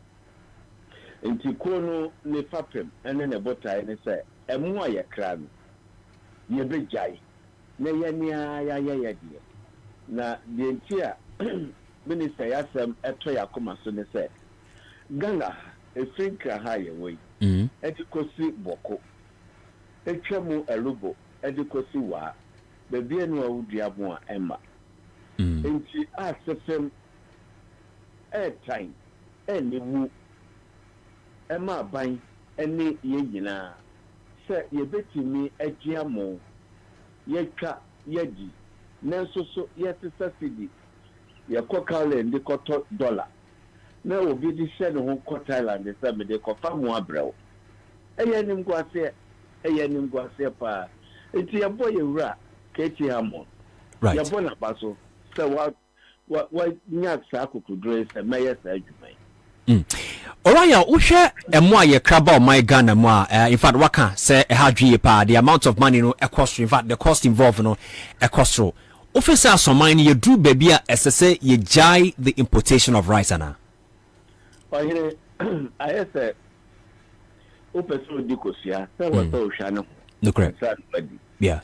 enti kono ne fapem ene ne botai ne se emu aye kra no ye bejai na ye nia ya die na de enti a minister yasem eto yakoma so ne se Ghana efrinka ha ye wei edikosi boko etwemu elubo edikosi wa bebi enu awudiabo a emma enti asefem time eni mu ema ban eni ye nyina se ye betimi agiamo ye twa yedi nanso so ye subsidy ye kokale ndi koto dollar na obi di se ne ho ko Thailand se me de ko famu abrew eye nim gwase pa enti ye boye wura kechi hamon right ye bona baso so what nyaksa kokudre se meye sa adwuma Oraya uhwe emo aye kraba o my Ghana mo in fact waka say e hadwe pa the amount of money no cost in fact the cost involved no cost ro officer asoman ye dru baby a esese ye jai the importation of rice ana here I say opeso dikosia say what o hwa no no correct yeah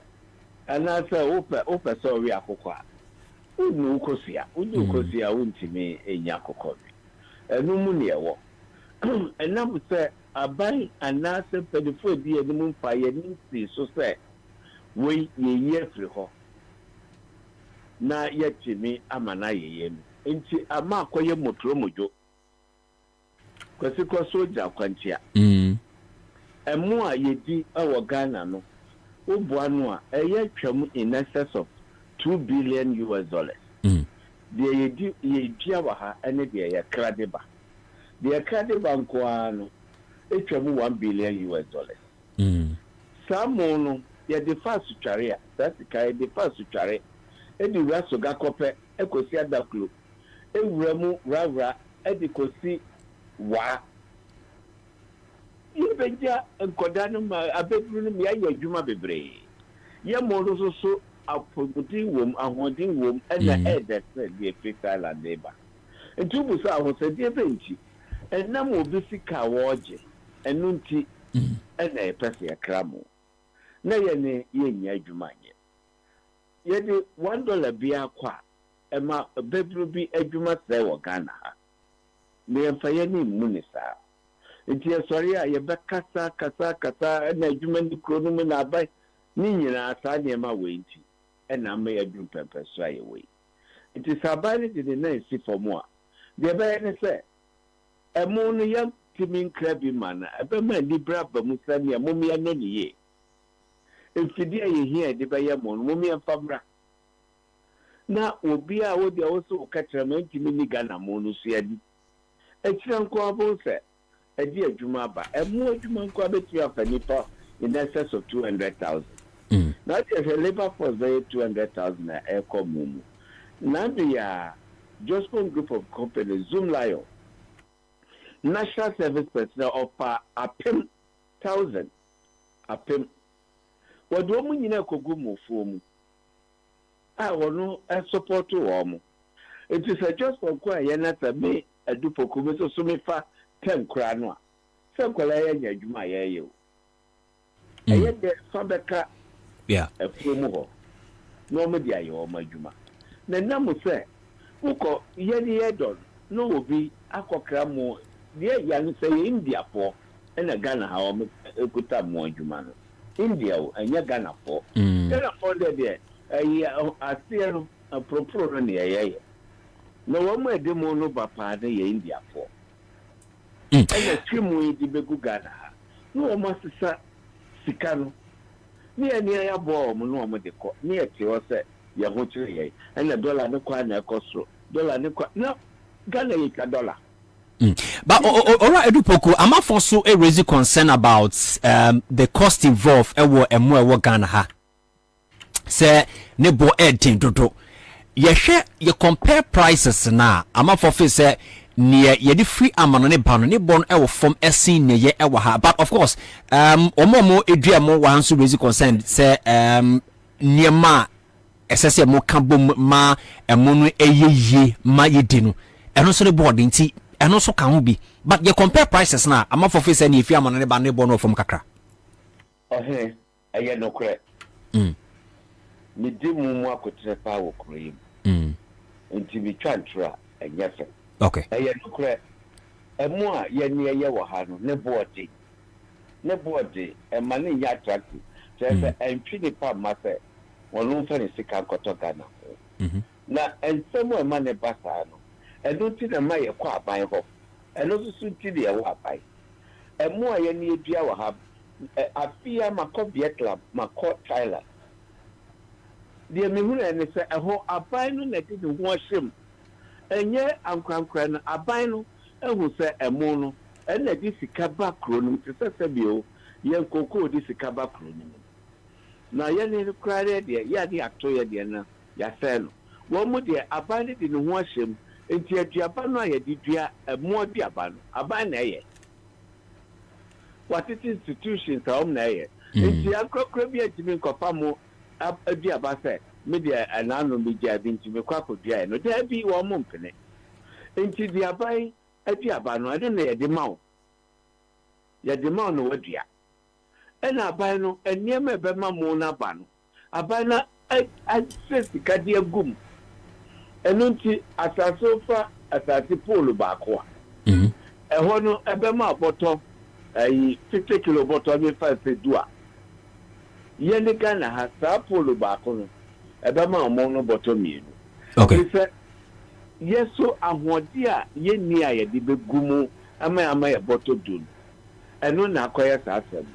and I say opeso wi akokwa unu kosia untimi enya akokwa enu mu ne ewo enam say abai anase pedifo bi enu mfa ye nti so say we ye free ho na yetimi amana ye nti ama akoye motoro mojo kwasi ko soja kwantia emu a yedi awo Ghana no oboa no a eye twam in excess of $2 billion. The ye wa ha ene de ye kradeba. The kradeba nko ano etwamu $1 billion. Samo no ye de fast tware a that's kai de fast tware edi wura soga kope ekosi adaklo ewura mu wura edi kosi wa yebeja nkoda no ma abebru no me aye adwuma bebre ye mo so apodin wom ahodin wom na ede se de freestyle and labor ntubu sa ho se de benchi enam obi sika woje enu nti na epese yakramo na ye ne ye nya adwuma nye ye de $1 bia kwa ema bebru bi adwuma se wo Ghana ha me emfa ye ni mu ni sa nti sorry a ye be kasa na adwuma ni kro no na abai ni nyina sa ne ma we nti na me adwum pempe so aye we nti sabani de na si fomo a de be ne se emu no yam timin krabi mana ebe ma libra ba musani amomi ananiye efidi aye hia de be yam no momi amfabra na obi a wo de wo so katra ma ntimi ni Ghana mo no so adi ekira nko abo se adi adwuma ba emu adwuma nko abeti afanipa in excess of 200,000. Now there's a labor force very 200,000 air commune. Now the Jospon group of companies, Zoom Lion, National Service Personnel offer a $10,000. What do you know? Kogumo form. I want no support to warm. It is a just for quite a me a dupo kumeso sumifa 10 cranoa. Some colaya Juma yo. I yet the Fabeka. Yeah. A promo. No media your majuma. The number say, Uko Yeni Edon, no will be Aquacramo, dear young say India for, and a Ghana how could have more human. India and your Ghana for. Then upon there, I see a propro near no one may demo no papa India for. And a trim way the Begu Ghana. No master Sicano. Near ya bomb no mo de ko near ti o se ya ho chire ye and $1 ne kwa na ekosro $1 ne kwa no Ghana yi ka $. But alright Edupoko am for so a raise concern about the cost involved ewo Ghana ha say ne bo edin dodo ye hwe ye compare prices na am for say near ye free amano ne ba no ne bon e wo form esin ne ye e wo ha but of course omomo edua mo wan so raise concern say niema esese mo ka bom ma emo no eyeye ma yedi no eno so ne board nti eno so ka ho bi but ye compare prices na am for face ne free amano ne ba ne bon no form kakra aye no kre mi di mu akotre pa wo kro yim nti bi twantra enyefe. Okay. Aye no kre emu a ye ne ye wo ha no ne board e ma ne ya attractive say entry ne pa ma say wonu fa ne sika koto Ghana na ensemo e ma ne basa no e do ti na ma ye kwa aban ho e no so ti de ye wo aban emu a ye ne edua wo ha afia makọ Vietnam makọ Thailand de me hu ne say e ho aban no na ti de ho ahyem enye ankrankra na aban no ehu se emu no ena di sika ba kro no ti se bio ye nkoko di sika ba kro no na ye ne krare de ya di ato ye de na ya se no wo mu de aban de ne ho ahyem enti aduaba no aye di dua emu aduaba no aban na ye what it institutions na ye enti akrokro bi atimi nkofa mo aduaba se media anano media binti me kwa kodua no da bi wo mo mpene enti di abai aduaba no ade na ye de mawo no wadua ena abai no eniema be ma mo na ba no abai na sesika de agum eno nti asasofa asasi polo ba ko a eho no ebe ma boto 50 kilo boto mi fa se dua ye ne Ghana ha sa polo ba ko no ebe ma mo no boto mienu. Okay. Yeso ahodi a ye ni a ye de begumu ama ye boto dun. Eno na akoya sa asem.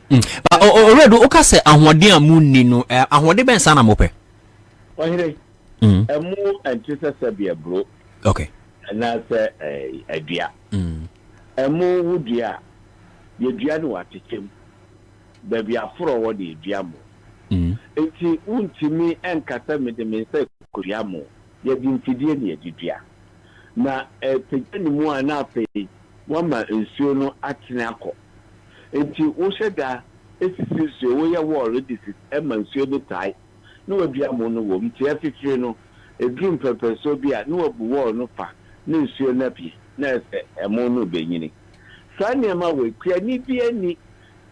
But already o ka say ahodi a mu ni no ahodi ben sa na mo pe. Ohire. Emu antisa sabia bro. Okay. Na say adua. Emu wudua ye dua no watekem. Baby afro wo de dua mo. Enti untimi enkasa me de me say kuriamo ye di mfidie ne yedidua na pejani mu ana pe wama nsuo no atene akọ enti wo hweda esisi nsuo wo ye wo already ema nsuo no tai na wadua mo no wo mti afifire no edrum pepeso bi a na wabu wo no pa na nsuo na bi na ese emo no benyini sane ma we kuani bi ani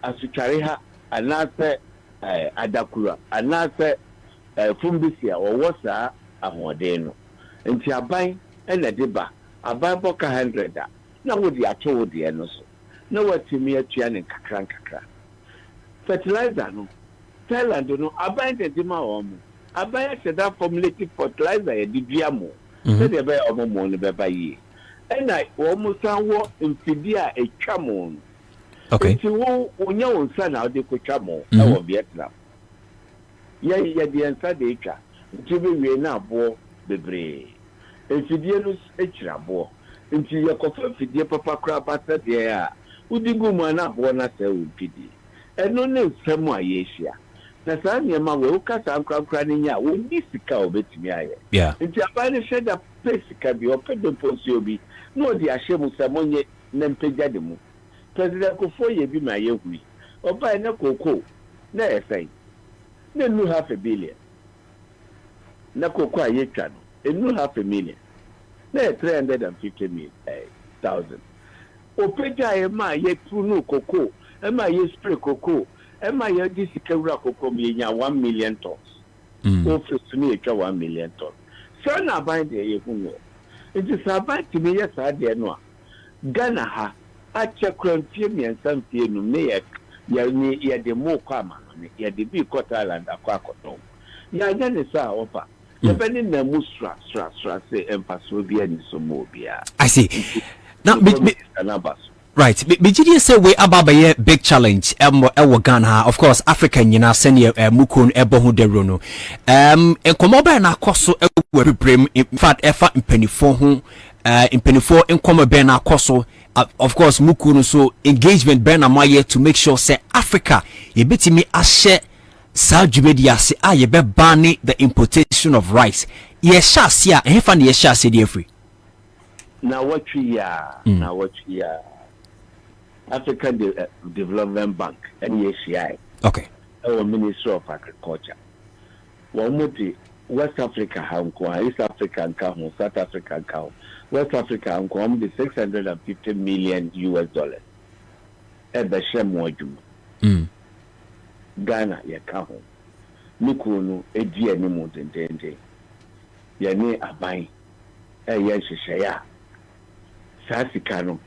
asutware ha anase adakura anase fumbisia wo saa ahode no enti aban ena deba aban boka 100 na wodi ato de no so na watimi atua ne kakra fertilizer no Thailand no aban de ma omo aban se da formulated fertilizer ye didua mo se de be omo mo ne be ba yi ena wo mo san wo mfidi a etwa mo okay ti wo onya won sa na de ko twa mo e wo Vietnam ye de ensa de etwa ti be wie na abo bebre efidie no ekira abo nti ye kofa fidie papa kra bata de ya udigu mu na abo na se wo fidie eno ne nsemu ayehia na saa niema we ukasa ankra ne nya wo ni sika obetimi aye nti abane sheda pesika bi opedo ponsi obi no di ahemu samonye na mpejade mu president Kofo ye bi ma ye hui oba na koko na efai na nu $500 million na koko ayetwa no enu $500 million na 350,000 opeja ye ma ye tunu koko e ma ye spray koko e ma ye di sikawura koko mi nya 1 million tons office mi etwa 1 million tons so na ban de ye hu nti sabati mi ye sa de no a Ghana ha a chekrantie mi ensamfie no ne ye de mo kwa ma no ne ye de bi Scotland akwa akoton ya nya ne sa ofa ye beni na musra se empaso bi ani so mo bia I see now right BGD say we ababaye big challenge ewo Ghana of course Africa nyina sene mukon ebo ho dero no enkomo ba na akoso ewo bebrem in fact efa mpanifo ho mpanifo enkomo ba na akoso of course mukun so engagement be na maye to make sure say Africa ye betimi ahye sa dwumedi ase a ye be ban the importation of rice ye sha se a hefa na ye sha se de afri na watchi ya African Development Bank NACI okay our Ministry of Agriculture Wamudi West Africa hanko East Africa hanko South Africa hanko West Africa hanko the $650 million ebe shemo adwuma Ghana ye ka ho mikunu edi ani mu dendende ye ni aban ye hyehyɛ ya saa sika no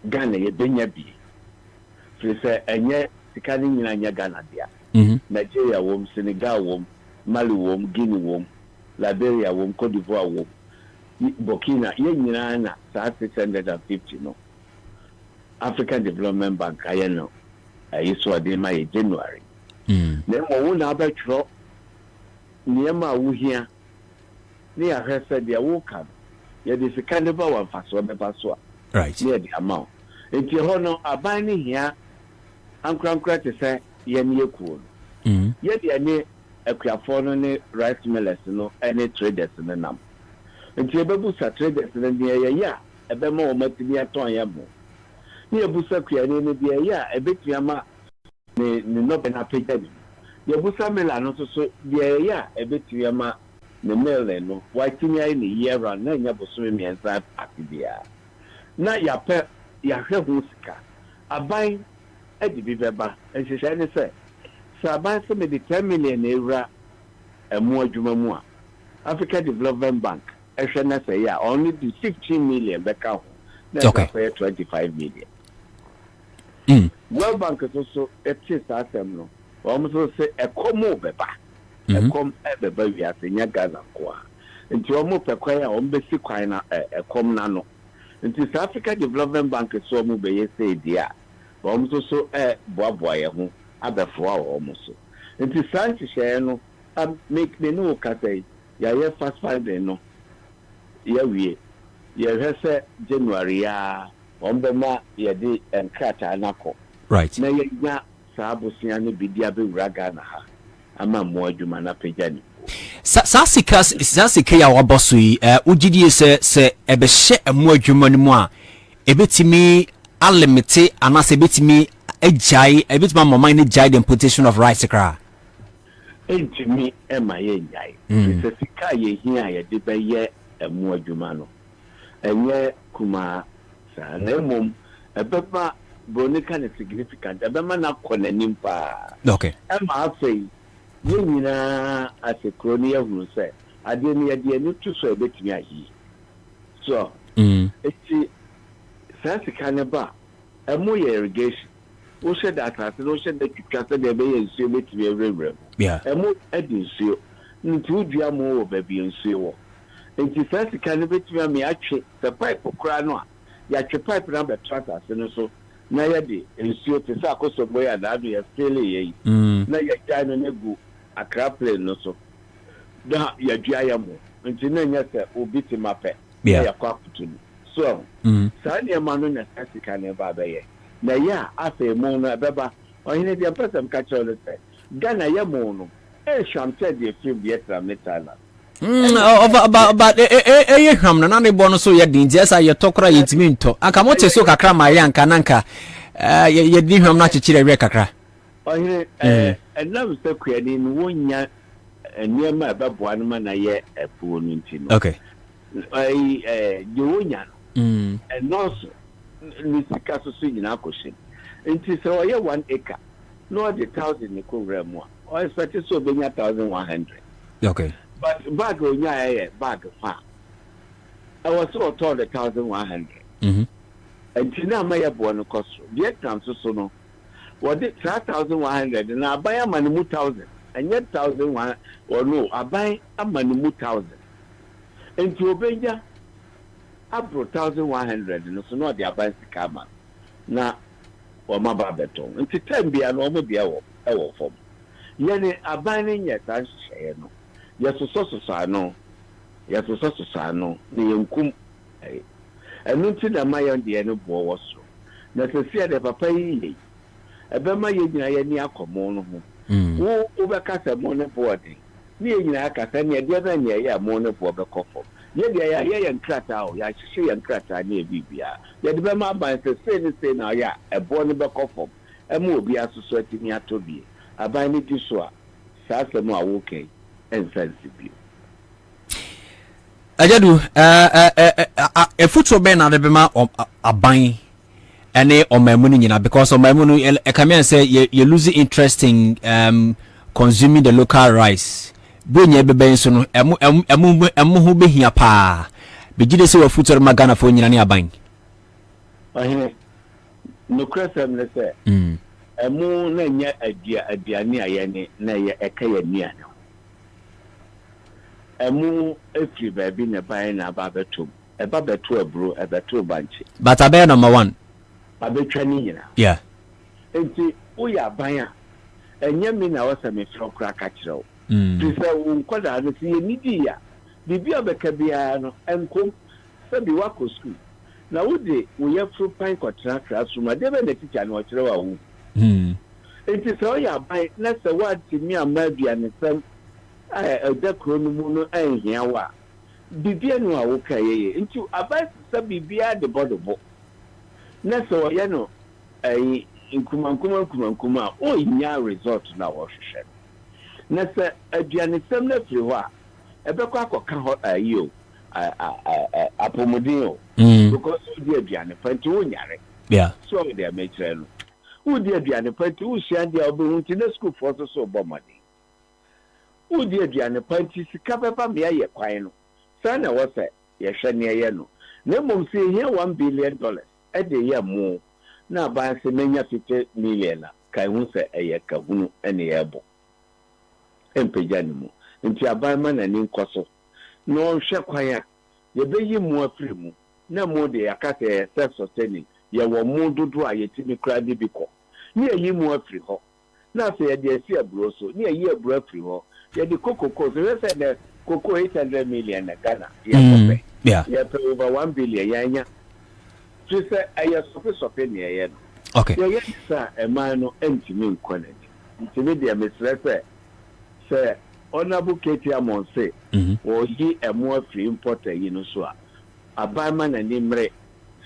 Ghana ye benya bi frese enye sika ni nyina nya Ghana dia Nigeria wom Senegal wom Mali wom Guinea wom Liberia wom Cote d'Ivoire wom Burkina ye nyina na saa 650 no African Development Bank ayeno ayiso de ma ye January na mo na abetro niema wuhia ni ahese de wo kan ye de sika ne ba wan faso be baso right yeah the amount enti ho no aban ne hia ankrankra te se ye ne ekuo ye de ane akuafo no ne rice millers no ene traders ne nam enti ebebu sa traders ne ye ya ebe ma o matimi aton ya mo ni ebusa kuane ne de ya ebetiama ne no be na pejani ye busa mela no so de ya ebetiama ne mele no watimi ai ne year na nya bosome miensa atibia na ya pe ya hwe sika aban edi bi beba ehihye ne se saban se me de 10 million eura emu adwuma mu a Africa Development Bank ehwe na se ya only the 15 million beka ho na pay 25 million World Bank so etis atem no o mo so se ekomo beba ekom beba wi asenya Gaza ko a nti o mo pekwan a o mbesi kwan na ekom na no nti South Africa Development Bank so mo be yese dia o mo so boaboa ye ho abefo a o mo so nti santi share no make me no kasai ya ye fast five no ya wie ye hwese January ya o mbe ma ye di enkrata anako right na ye nya saa bosia no bidia be wura Ghana ha ama mo adwuma na pejani sasika ya waboso yi ugidi se ebehye emu adwuma no mu a ebetimi alimite anase ebetimi ejai ebetimi mama ni jai the importation of rice kra entimi ema ye njai sasika ye hia ye de beye emu adwuma no enye kuma sa na emom ebeba bonika ne significant ebema na konanim pa okay ema afei ye nyina asekro ne yahuru se ade ne yade ne tu so ebetimi ahi so eti sasika ne ba emu ye irrigation wo she da atase no she da twitwa se de be ye nsuo ebetimi ewrewrem emu edi nsuo nti udua mo wo ba bi nsuo wo enti sasika ne betimi am ya twe se pipe kura no a ya twe pipe na be atase no so na ya de nsuo te sa akoso boya na adu ya fele yi na ya gya no ne gu akra plane no so da ya dua ya mo nti na nya se obi ti mape ya kwa putu so sa ne ma no na sasika ne ba ba ye na ya afa mo no beba ohine dia person ka chole se Ghana ya mo no shamte de film Vietnam metala but eh hwam na ne bo no so ye dinje asa ye tokora yetimi nto aka mo te so kakra ma ya nka nanka ye di hwam na chechire we kakra ohine enam se kwani no wonya niema beboa no ma na ye epuo no nti no okay de wonya no nurse ni sika so nyina akoshin nti se oye 1 acre no the 1000 ni program mo o expect so be 1100 okay but bag onya bag fa I was so told 1100 nti na ma ye bo no cost Vietnam so no what 3100 na abai amani mu 1000 and yet 1001 or no abai amani mu 1000 nti obeja abro 1100 no so no the abai sikama na o ma ba beto nti tambia no mo bia wo fom yene abai ne nyeta hye no yeso no ne yenkum enu nti na ma yon de no bo wo so na sesia de papa yi ebe ma ye nyina ye ni akomo no ho wo be kasa mo ne boarding ni ye nyina kasa ne de be ne ye mo ne bo be kofo ye de ya ye nkrata o ya hye ye nkrata ne bibia ye de be ma ban se na ya ebo ne be kofo e ma obi asoso atini atobie aban ni ti so a sa asemu awoke insensible ajadu efuto be na de be ma aban ene omamu nyina because omamu no ekame say you lose interest in consuming the local rice bonya bebe nso no emu hu behia pa begide se wafuto ma Ghana fo nyina ne aban ahine no krasam ne se emu na nya aduane ayene na ye ekaya nia no emu efri baby ne ban na babetum eba beto abro ebeto banche but abe number 1 abetwa ni nyina yeah enti uya ban a enye mi na wasa me frokra ka kirewo bisa unkoda no si enidi ya bibia beka bia no enkom sabi wako school na wode uye fru pan kotra classroom adebe na teacher no kirewa wu enti so ya ban na se wati mi amabia ne sam da krono mu no enhia wa bibia no awoka yeye enti abai sabi bia de bodobo na so ya no nkuma o nya result na wo hwehwe na se aduane sam na firi ho a ebekọ akọka ho ayo apomodin o because odi aduane panti wo nyare yeah so we dey make no odi aduane panti wo hia dia obo nti na school for so bomade odi aduane panti sika beba me aye kwan no sa na wo se ye hwe ne ye no na mom se hia $1 billion ede ye mo na ba se menya 50 million kai hu se eye ka hunu ene yebo empeja ni mu nti aban ma na ni nkoso no hwe kwaya ye beyi mu afiri mu na mo de yakate self sustaining ye wo mu dodo a yetimi kra bi biko ni eyi mu afiri ho na se ye de asi aburo so ni eyi aburo afiri ho ye de kokoko so we say the koko 800 million na Ghana ye yeah ye pay over 1 billion yanya so say aye sofe ni ye no okay ye sa e man no entimi nkwane ntimi de mesrese say Honorable Katie Amon say, or he a more free importer, you know, so a barman and Nimre,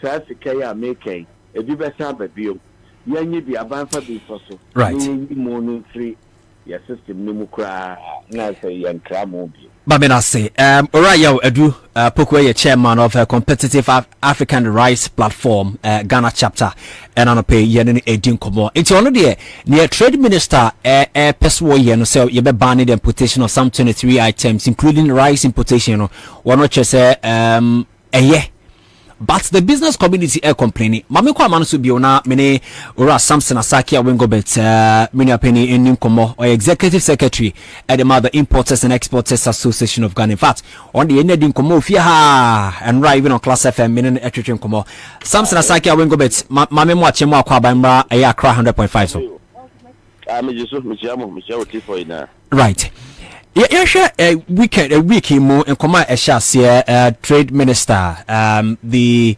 Sasikaya making a diverse bill. Yanni be a ban for the fossil. Right. Morning free, your system, Numukra, Nasa, and Kramobi. Babena say, alright, yo, Edu, Pokwe, chairman of a competitive African rice platform, Ghana chapter, and on a pay yen edin komo. It's already near trade minister, Peswo yen, so you be banning the importation of some 23 items, including rice importation, one which is yeah. But the business community are complaining. Mami kwa manu subi ona mene ora Samson Asaki awengo bet mini apeni enim komo or executive secretary at the Mother Importers and Exporters Association of Ghana. In fact, on the end din komo fia ha and right even on Class FM mini etwetwe komo. Samson Asaki awengo bet mami mo ache mo akwa bamba aya Accra 100.5 so. Right. Yeah, a week more in Koma Eshasia, trade minister, the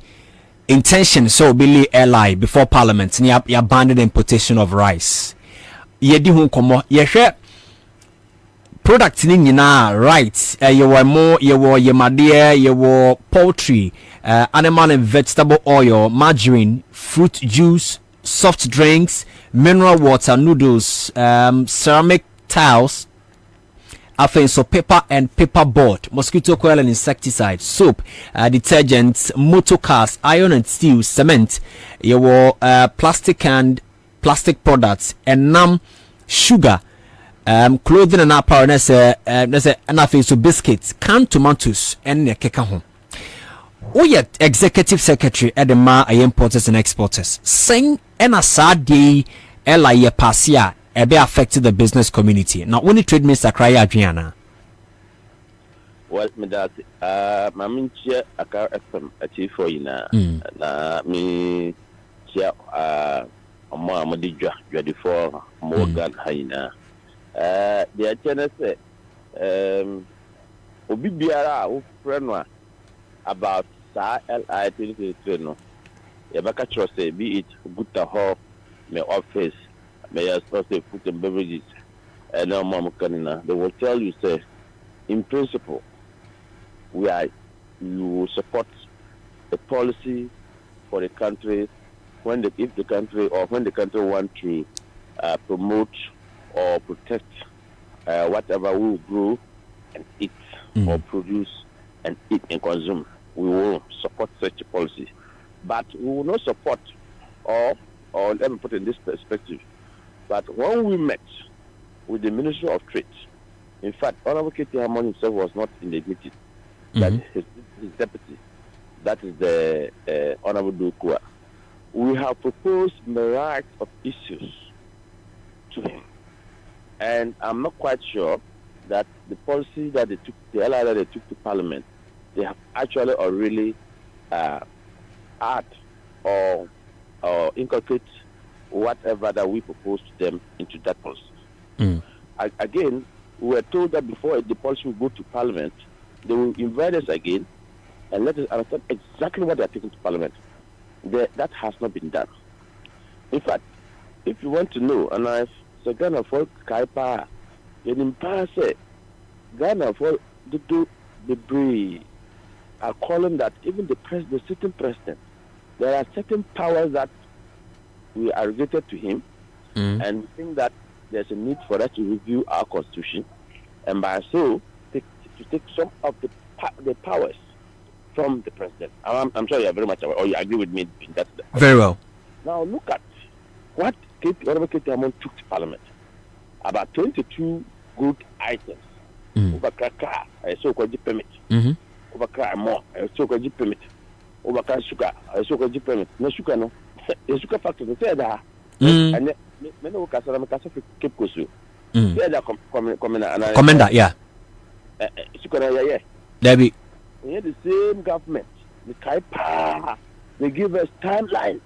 intention so Billy Eli before Parliament, near abandoned importation of rice. Ye di hun komo, ye share product na right, you were more, you were yemadia, you were poultry, animal and vegetable oil, margarine, fruit juice, soft drinks, mineral water, noodles, ceramic tiles. So paper and paper board, mosquito coil and insecticide, soap, detergents, motor cars, iron and steel, cement, your plastic and plastic products, and sugar, clothing and apparel, nothing so biscuits, canned tomatoes, and keka home. Oh yeah, executive secretary at the Ma Importers and Exporters. Sing and a sad day, Ella Passia. Be affected the business community. Now, when the trade minister cry Adriana. Well, me that my chair aka FM ati for ina na me chair omo amadi dwa for Morgan haina. The agenda say obi biara wo freno about sa LI 2023 no. E baka trust be it Buta Hall me office. May I start to food and beverages and now Mama Kanina. They will tell you, say, in principle, you support the policy for the country when the country want to promote or protect whatever we will grow and eat or produce and eat and consume. We will support such a policy. But we will not support or let me put it in this perspective. But when we met with the Ministry of Trade, in fact, Honorable Katie Hammond himself was not in the meeting. That his deputy, that is the Honorable Dukwa. We have proposed a myriad of issues to him. And I'm not quite sure that the policy that they took, the LI that they took to Parliament, they have actually or really add or inculcate whatever that we propose to them into that policy. Again, we were told that before the policy will go to Parliament, they will invite us again and let us understand exactly what they are taking to Parliament. That has not been done. In fact, if you want to know, and I say Ghana for Kaipa, in past Ghana for the brave are calling that even the sitting president, there are certain powers that we arrogated to him, and we think that there's a need for us to review our constitution, and by so to take some of the powers from the president. I'm sure you are very much aware, or you agree with me in that. Very well. Now look at what Honorable Katie Hammond took to Parliament. About 22 good items. Over Kaka, I saw a permit. Over Kaka more, I saw a permit. Over Kaka sugar, I saw a permit. No sugar, no. The sugar factory they said that and many workers are keep kosu. Yeah, Commander, yeah. Yeah. Debbie. We had the same government. The Kaipa, they give us timeline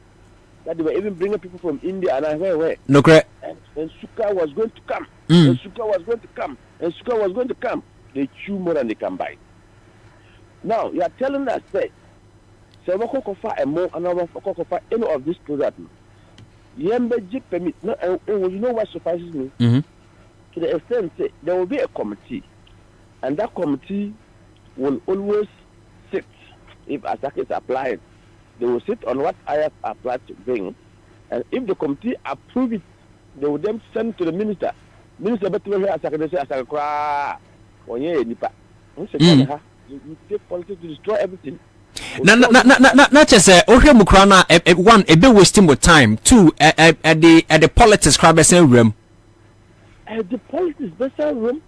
that they were even bringing people from India and where. No correct. And sugar was going to come. And sugar was going to come. And sugar was going to come. They chew more than they can buy. Now you are telling us that. So we can offer a more and offer any of this product. Yembe permit. No, you know what surprises me? to the extent that there will be a committee, and that committee will always sit, if Asaka is applied, they will sit on what I have applied to bring, and if the committee approve it, they will then send it to the minister. Minister, but Asaka say Asaka cry, or yeah, nipa. You take politics to destroy everything. Not just one a bit wasting with time. Two at the politics crowd room. At the politics room,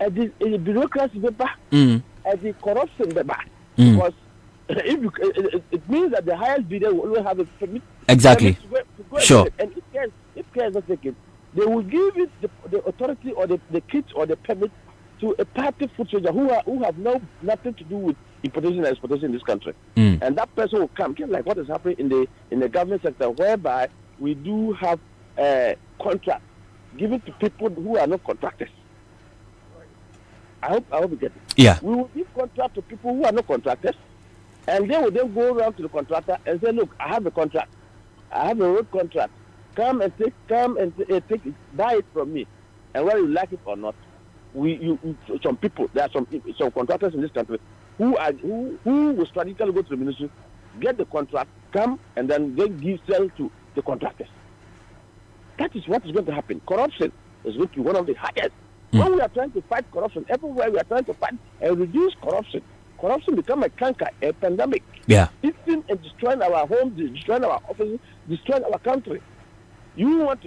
at the bureaucracy at the corruption because if you, it means that the highest bidder will always have a permit. Exactly. To sure. And if care is not taken, they will give it the authority or the kit or the permit to a party food soldier who have nothing to do with importation and exportation in this country. And that person will come, just like what is happening in the government sector, whereby we do have a contract given to people who are not contractors. I hope you get it. Yeah. We will give contract to people who are not contractors, and they will then go around to the contractor and say, look, I have a contract. I have a road contract. Come and take it, buy it from me. And whether you like it or not, some people, there are some contractors in this country who will strategically go to the ministry, get the contract, come, and then sell to the contractors. That is what is going to happen. Corruption is going to be one of the highest. When we are trying to fight corruption, everywhere we are trying to fight and reduce corruption. Corruption become a canker, a pandemic. Yeah. Eating and destroying our homes, destroying our offices, destroying our country. You want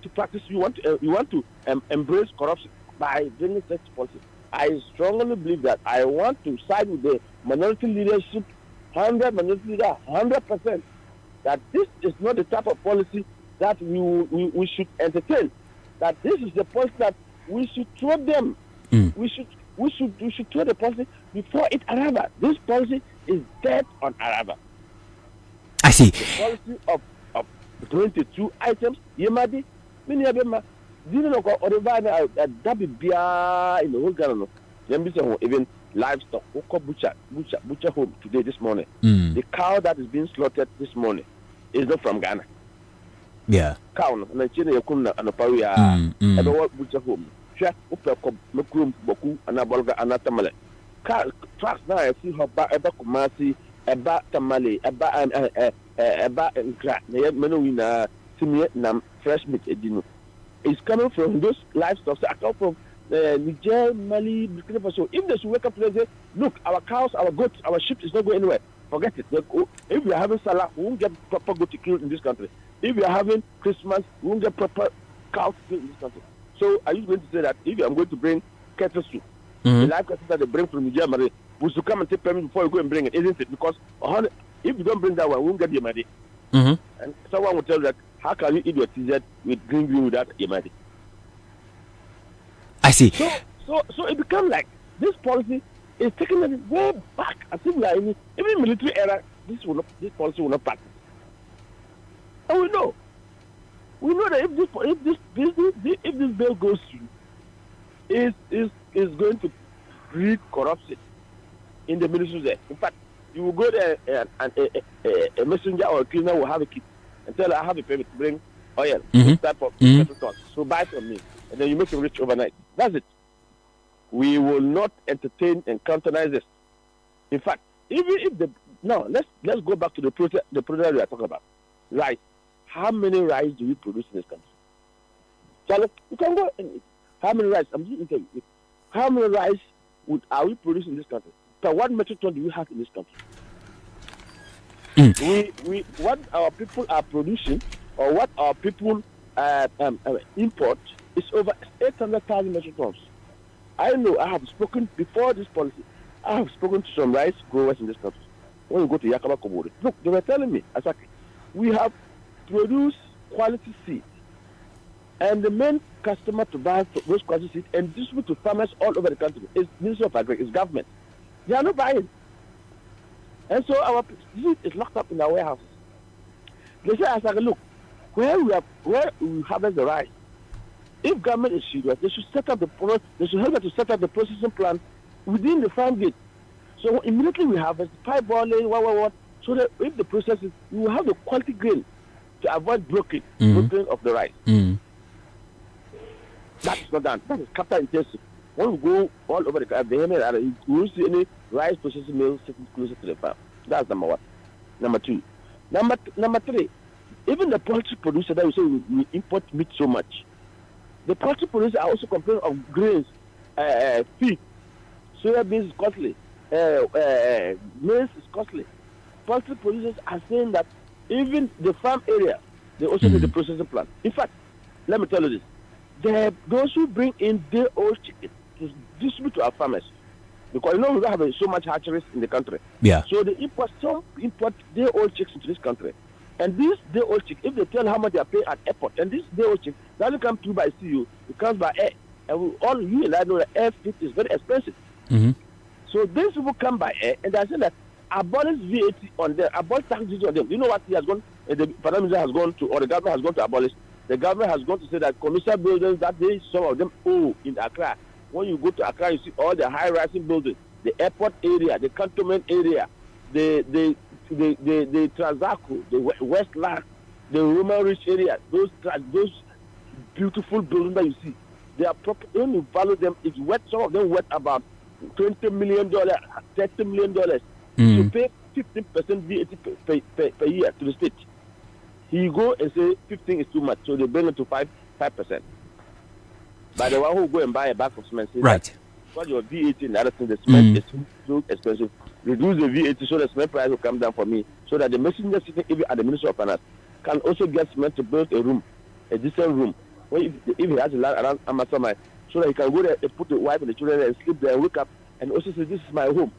to practice. You want to embrace corruption by bringing such policy. I strongly believe that I want to side with the minority leadership, 100%. That this is not the type of policy that we should entertain. That this is the policy that we should throw them. We should throw the policy before it arrives. This policy is dead on arrival. I see. The policy of 22 items. Yemadi, many of them. Didn't know or that be in the whole Ghana. Even livestock. Butcher home today this morning. The cow that is being slaughtered this morning is not from Ghana. Yeah. Cow na China yakuna anaparia. Ebe butcher home. Share upe mekrum boku anabolga anatamale. Tracks now I see her eba kumasi eba tamale eba nkra. Na menowina timie na fresh meat edino. It's coming from those livestock. So I come from Niger, Mali, Burkina Faso. If they should wake up today and say, look, our cows, our goats, our sheep is not going anywhere, forget it. If we are having Salah, we won't get proper goat killed in this country. If we are having Christmas, we won't get proper cows killed in this country. So are you going to say that if I'm going to bring cattle soup, the live cattle that they bring from Niger, Mali, we should come and take permit before you go and bring it, isn't it? Because if you don't bring that one, we won't get the money. And someone will tell you that, how can you eat your TZ with green without Yemadi? I see. So it becomes like this policy is taking us way back. I think we are in even military era. This policy will not pass. And we know that if this bill goes through, is going to breed corruption in the ministry there. In fact, you will go there and a messenger or a cleaner will have a kit and tell her, I have a permit to bring oil, type of petrol. So buy from me. And then you make him rich overnight. That's it. We will not entertain and countenance this. In fact, even if let's go back to the product we are talking about. Rice. How many rice do we produce in this country? Charlie, you can go and how many rice? I'm just telling you. How many rice are we producing in this country? Per 1 metric ton do we have in this country? We what our people are producing or what our people import is over 800,000 metric tons. I know I have spoken before this policy. I have spoken to some rice growers in this country. When you go to Yakaba Komori, look, they were telling me, Asaki, we have produced quality seed, and the main customer to buy those quality seed and distribute to farmers all over the country is Ministry of Agriculture, is government. They are not buying. And so our seed is locked up in our warehouses. They say, Asaki, look, where we harvest the rice, if government is serious, they should help us to set up the processing plant within the farm gate. So immediately we harvest, pipe boiling, so that if the process is, we will have the quality grain to avoid blocking of the rice. That's not done. That is capital intensive. When we go all over the country, you won't see any rice processing mills sitting closer to the farm. That's number one. Number two. Number three, even the poultry producer that we say we import meat so much, the poultry producer are also complaining of grains, feed, soya beans is costly, maize is costly. Poultry producers are saying that even the farm area, they also need the processing plant. In fact, let me tell you this. Those who bring in day-old chicken to distribute to our farmers, because we don't have so much hatcheries in the country. Yeah. So they import day-old chicks into this country. And these day-old chicks, if they tell how much they are paying at airport, and this day-old chick doesn't come through by CU, it comes by air. And all you and I know that air freight is very expensive. Mm-hmm. So these people come by air, and they are saying that abolish VAT on them, abolish taxes on them. You know what he has gone, the Prime Minister has gone to, or the government has gone to abolish? The government has gone to say that commercial buildings that some of them owe in Accra. When you go to Accra, you see all the high-rising buildings, the airport area, the cantonment area, the Transaco, the Westland, the Roman Rich area, those beautiful buildings that you see, they are when you value them, it's worth, some of them worth about $20 million, $30 million. You pay 15% VAT per year to the state. He go and say 15 is too much, so they bring it to 5%. But the one who go and buy a bag of cement, right? Because your VAT and other things, the cement is too expensive. Reduce the VAT so the cement price will come down for me, so that the messenger sitting even at the Ministry of Finance can also get cement to build a room, a decent room. Well, if he has a land around Amasama, so that he can go there and put the wife and the children there and sleep there and wake up and also say, this is my home.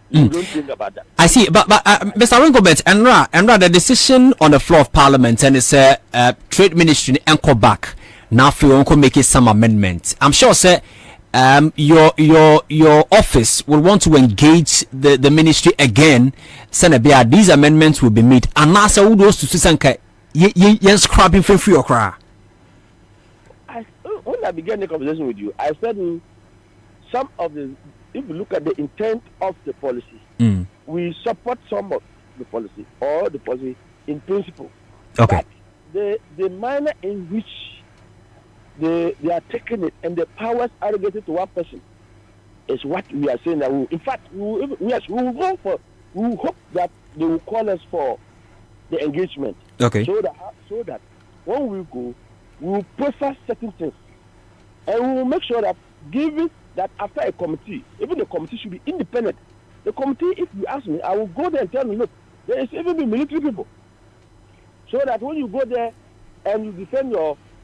You don't think about that. I see, but Mr. Winklebeck, and the decision on the floor of Parliament and it's Trade Ministry and go back now for you make some amendments. I'm sure, sir, your office will want to engage the ministry again. Senator, these amendments will be made. And now, sir, who goes to Susanka? Yen scrapping for free or cry. When I began the conversation with you, I said some of the. If you look at the intent of the policy, we support some of the policy or the policy in principle. Okay. But the manner in which they are taking it and the powers allocated to one person is what we are saying that in fact, we will hope that they will call us for the engagement. Okay. So that when we go, we will process certain things and we will make sure that given that after a committee, even the committee should be independent. The committee, if you ask me, I will go there and tell them, look, there is even the military people. So that when you go there and you defend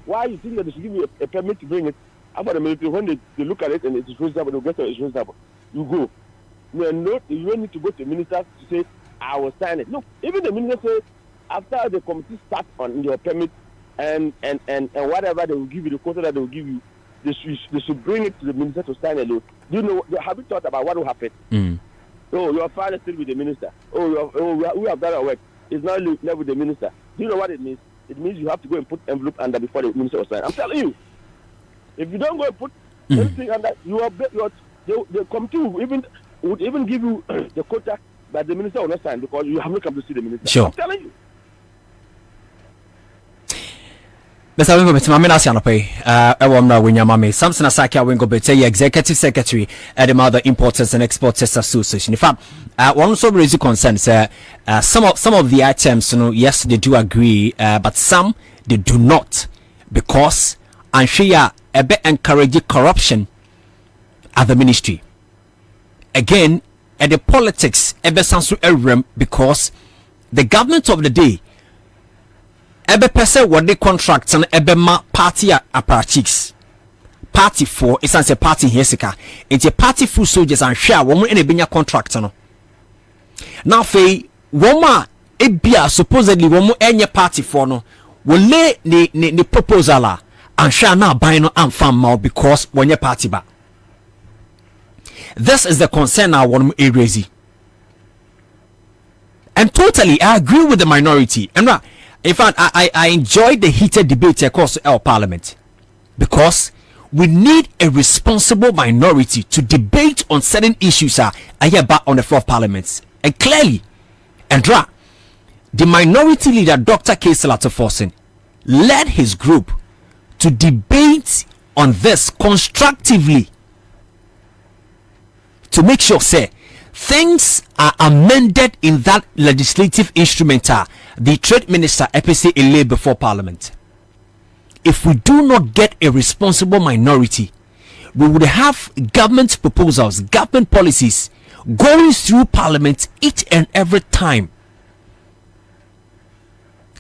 why you think that they should give you a permit to bring it, after the military, when they look at it and it is reasonable, they'll get it reasonable. You go. You don't need to go to the minister to say, I will sign it. Look, even the minister says, after the committee starts on your permit and whatever they will give you, the quota that they will give you, they should bring it to the minister to sign a law. Do you know? Have you thought about what will happen? Oh, your father still with the minister. We have done our work. It's not left with the minister. Do you know what it means? It means you have to go and put envelope under before the minister will sign. I'm telling you. If you don't go and put anything under, the committee would even give you the quota, but the minister will not sign because you have not come to see the minister. Sure. I'm telling you. Mr. Winklebeck, my name is Yanope. Ewamna Winyamame. Samson Asaki Winklebeck, Executive Secretary at the Mother Importers and Exporters Association. In fact, one also raised concerns. Some of the items, yes, they do agree, but some they do not, because Anshiya ebe encourage corruption at the ministry. Again, at the politics ebe sansu erem, because the government of the day ebe pese what the contracts and ebe ma party apparatchiks party for it's a party hesika it's a party full soldiers and share woman in a binya contract no now fe woman ebia supposedly woman enye party for no will lay the proposal and share now buy no and farm mal because when your party ba. This is the concern I want to raise. And totally I agree with the minority. And in fact, I enjoyed the heated debate across our parliament, because we need a responsible minority to debate on certain issues I hear back on the floor of parliament. And clearly, Andra, the minority leader, Dr. K. Selatoforsen, led his group to debate on this constructively to make sure, say, things are amended in that legislative instrument the trade minister EPC lay before parliament. If we do not get a responsible minority, we would have government proposals, government policies going through parliament each and every time.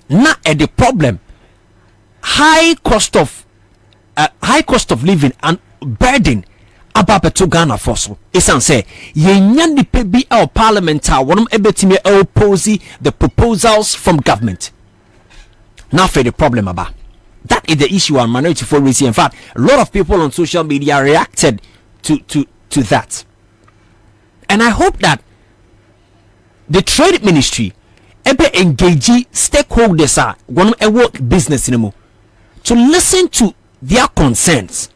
Now at the problem, high cost of living and burden about to Ghana for so. Isan say ye nyandi pebi our parliament wonum ebetimi oppose the proposals from government. Now for the problem about that is the issue on minority for reason. In fact, a lot of people on social media reacted to that. And I hope that the trade ministry ebe engage stakeholders wonum work business anymore to listen to their concerns.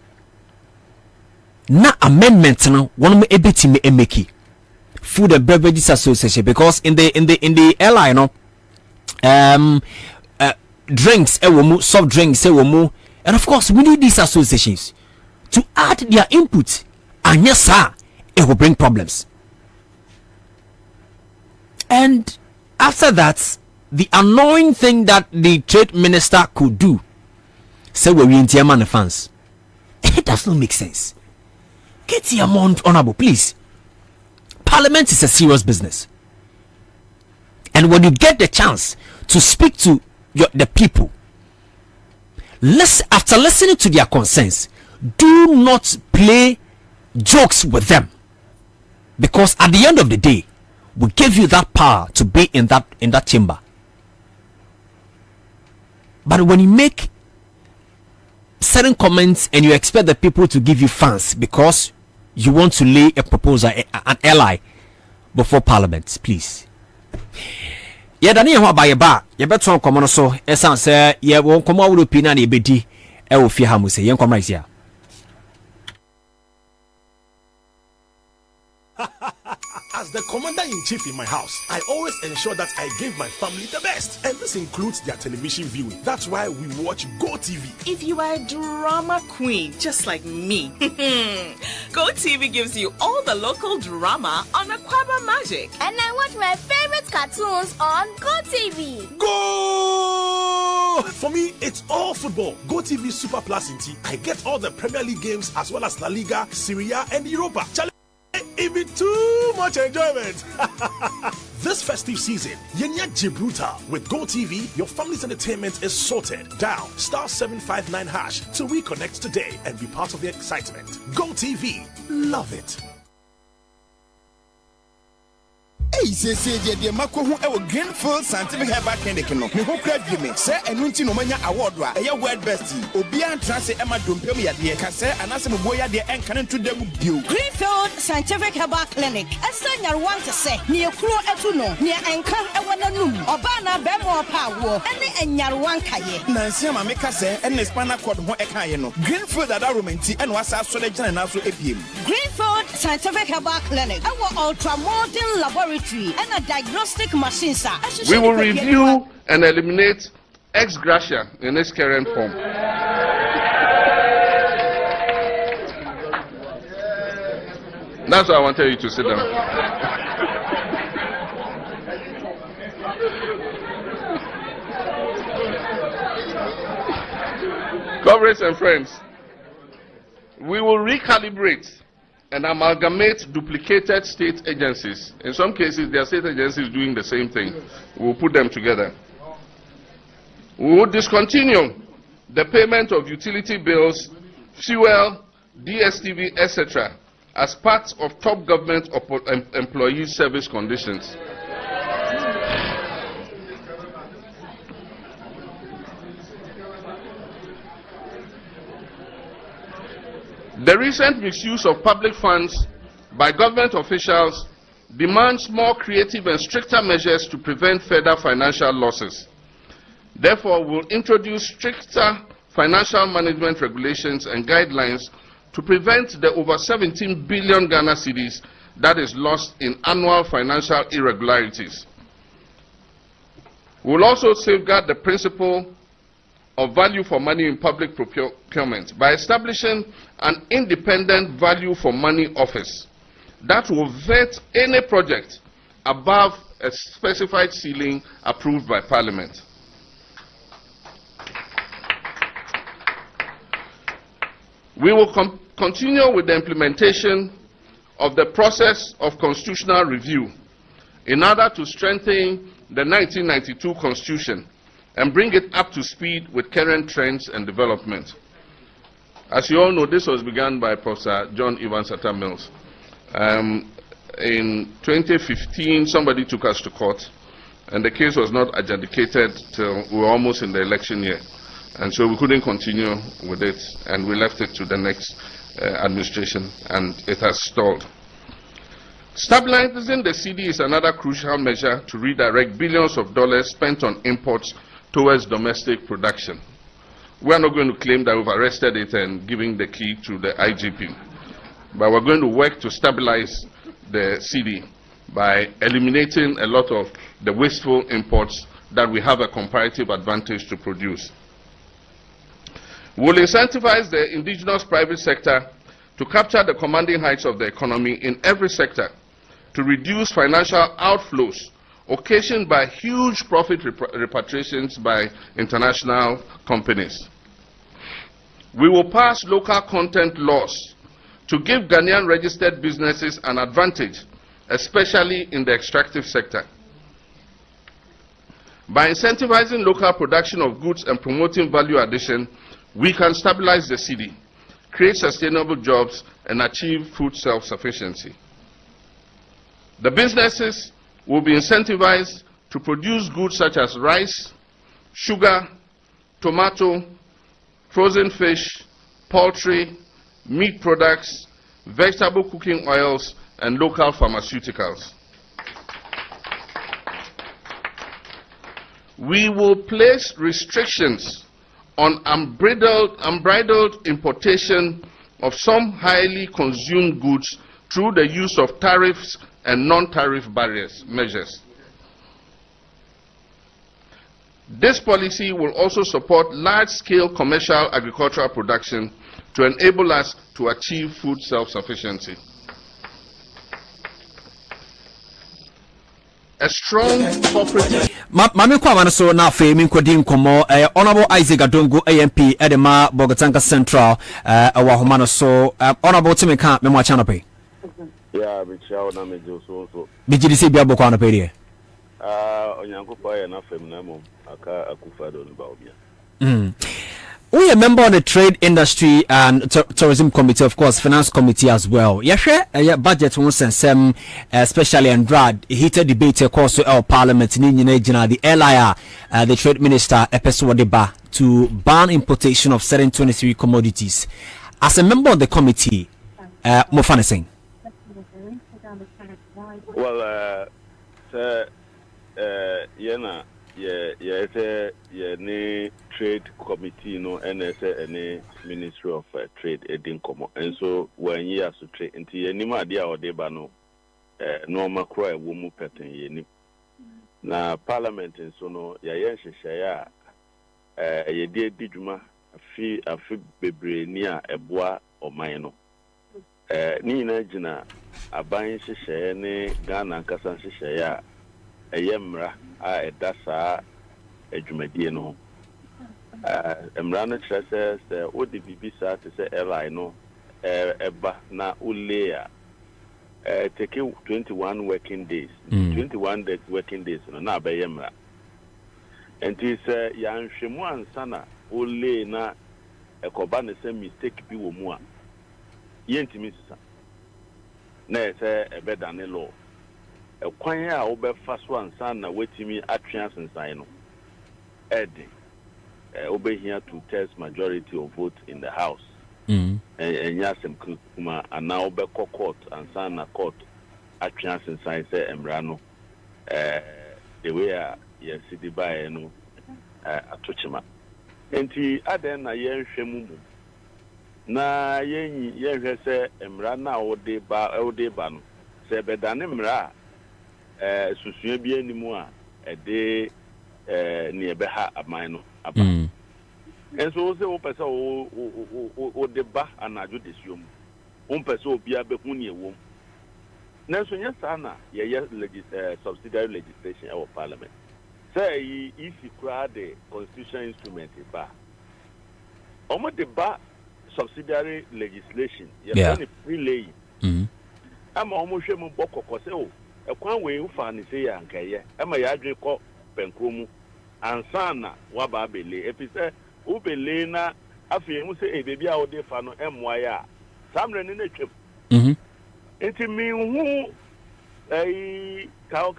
Na amendment no one me ebetimi emeki Food and Beverages Association, because in the airline no drinks ewomu, soft drinks ewomu, and of course we need these associations to add their input, and yes sir, it will bring problems. And after that, the annoying thing that the trade minister could do, say we in Tiaman fans, it does not make sense. Get your amount honorable, please. Parliament is a serious business, and when you get the chance to speak to the people, after listening to their concerns, do not play jokes with them, because at the end of the day, we give you that power to be in that chamber. But when you make certain comments and you expect the people to give you fans because you want to lay a proposal, an ally before parliament, please. Yeah, Daniel, what by a bar? You better on common so. Esan say, yeah, won't come out with opinion. You bedi. I will fear Hamuse. You come right here. As the commander-in-chief in my house, I always ensure that I give my family the best. And this includes their television viewing. That's why we watch GoTV. If you are a drama queen, just like me, GoTV gives you all the local drama on Aquaba Magic. And I watch my favorite cartoons on GoTV. Go! For me, it's all football. GoTV Super Plus in T. I get all the Premier League games as well as La Liga, Serie A, and Europa. Even too much enjoyment. This festive season, Yenya Gibraltar with GoTV, your family's entertainment is sorted. Dial *759# to reconnect today and be part of the excitement. GoTV, love it. Hey, say the Mako who our Greenfield Scientific Herbal Clinic no. Me who crave you me. Say enunti no manya award wa. Eya word best. Obian transe Emma Dumpem ya de. Ka say anase mo boya de enkan to dem bio. Greenfield Scientific Herbal Clinic. Esa nyarwan te se. Ne ekuro etu no. Ne enkan ewo nanum. Oba na be mo pa wo. Ene enyarwan kaye. Nansi ma me ka say ene spinal cord ho ekaye no. Greenfield ada romanti ene wasa so le gina na so ebiem. Greenfield Scientific Herbal Clinic. Our ultra modern laboratory and a diagnostic machine, sir. We will review and eliminate ex gratia in its current form. That's why I wanted you to sit down. Comrades and friends, we will recalibrate and amalgamate duplicated state agencies. In some cases, there are state agencies doing the same thing. We will put them together. We will discontinue the payment of utility bills, fuel, DSTV, etc. as part of top government employee service conditions. The recent misuse of public funds by government officials demands more creative and stricter measures to prevent further financial losses. Therefore, we will introduce stricter financial management regulations and guidelines to prevent the over 17 billion Ghana cedis that is lost in annual financial irregularities. We will also safeguard the principle of value for money in public procurement by establishing an independent value for money office that will vet any project above a specified ceiling approved by Parliament. We will continue with the implementation of the process of constitutional review in order to strengthen the 1992 Constitution and bring it up to speed with current trends and development. As you all know, this was begun by Professor John Evans Atta Mills. In 2015, somebody took us to court, and the case was not adjudicated till we were almost in the election year. And so we couldn't continue with it, and we left it to the next administration, and it has stalled. Stabilizing the CD is another crucial measure to redirect billions of dollars spent on imports towards domestic production. We are not going to claim that we've arrested it and giving the key to the IGP, but we're going to work to stabilize the CD by eliminating a lot of the wasteful imports that we have a comparative advantage to produce. We'll incentivize the indigenous private sector to capture the commanding heights of the economy in every sector to reduce financial outflows occasioned by huge profit repatriations by international companies. We will pass local content laws to give Ghanaian registered businesses an advantage, especially in the extractive sector. By incentivizing local production of goods and promoting value addition, we can stabilize the city, create sustainable jobs, and achieve food self-sufficiency. The businesses will be incentivized to produce goods such as rice, sugar, tomato, frozen fish, poultry, meat products, vegetable cooking oils, and local pharmaceuticals. We will place restrictions on unbridled importation of some highly consumed goods through the use of tariffs and non-tariff measures. This policy will also support large-scale commercial agricultural production to enable us to achieve food self-sufficiency. A strong corporate... Mami Kwabena so na fe mi nkodi nkomo Honorable Isaac Adongo AMP Edema Bogotanka Central awahoma no so Honorable Timika me mo acha no pe. Yeah, me chawo na me jo so. Bijiri se bia bokwa no pe de. Onyankopa ye na fem na mom aka akufa do no ba obia. We are a member of the Trade Industry and Tourism Committee, of course, Finance Committee as well. Yeah, budget once and some, especially and Brad, heated debate across our Parliament in the LIR, the Trade Minister, Epeswadeba, to ban importation of certain 23 commodities. As a member of the committee, Mofana Singh. Well, sir, ni trade committee no NSA any Ministry of Trade edin komo and so when years to trade into anima dia odeba no normal crow e wo mu peten ye na parliament so no ya hyehyɛ a ye die didwuma afi bebre ni a eboa oman no ni na gina aban hyehyɛ ne Ghana nkasa hyehyɛ a eyemra a edasa adwumadie no emra no kyerɛ sɛ odi bibisa te sɛ airline no eba na ulea take 21 working days 21 working days no na abayemra enti sɛ yanhwemu ansa na ule na ekoba ne sɛ mistake bi wɔ mu a yentimi sisa na sɛ ebedane law ekwan a obefa so ansa na wetimi atwea sensan no Eddie, obehia to test majority of vote in the House. And yasem kuma and now be court and sana court at chance and science embrano. The way yes city by no atochima. Enti aden na yen hwemu na yen hwe se emrana ode ba no. Se bedane mra susua bi animu a ede ni ebeha aman no aba And so say o pese o deba anajo desium. O pese obi abehuni ewom. Na so nya sana ye subsidiary legislation our parliament. Say if you cry the constitutional instrument ba. Omo deba subsidiary legislation ye can relay. Ama omo hwe mu bokoko se o ekwan we ufa ni se ya nkaye ama ya adwe ko penkromu ansana waba abele epise ubele na afie mu se bebi a ode fa no emwa ya samre ni na twem enti mi hu ka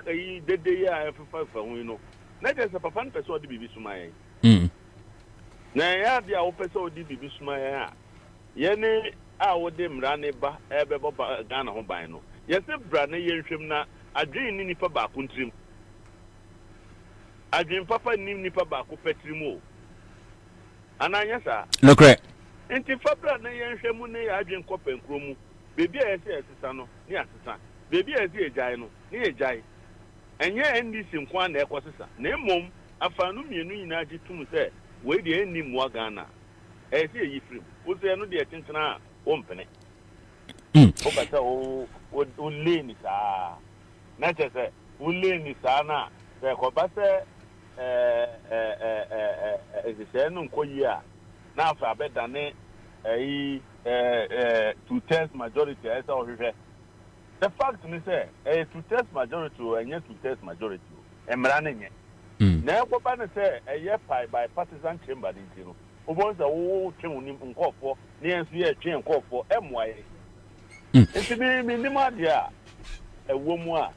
dede ya fa hu no na je se papa npese ode bibi suma yen na ya dia wo pese ode bibi suma yen a ye ni a ode mra ne ba ebe bo Ghana ho ban no ye se bra ne ye nhwem na adwen ni nipa ba ko ntrim adwen papa ni nipa ba ko petrim o ananya sa no correct enti fabra na ye nhwem ne ya adwen ko penkro mu bebi a ye se esesa no ni asesa bebi a ye se ejai no ni ejai enye ndc nkwa na ekosesa na emom afanu mienu nyina agitum se we de enni mu Ghana e se yi frim o se no de tentena o mpene o bata o leni sa na chese o leni sa na se ko ba se se no nkoyi a na afa bedane two-thirds majority esa o hwehwe the fact ni say two-thirds majority o enye two-thirds majority emra na nye na ko ba ne say eye by partisan chamber di ntino o bon say wo twem ni nkofo ni enso ye twen nkofo emwaye enti mi ma dia ewo mu a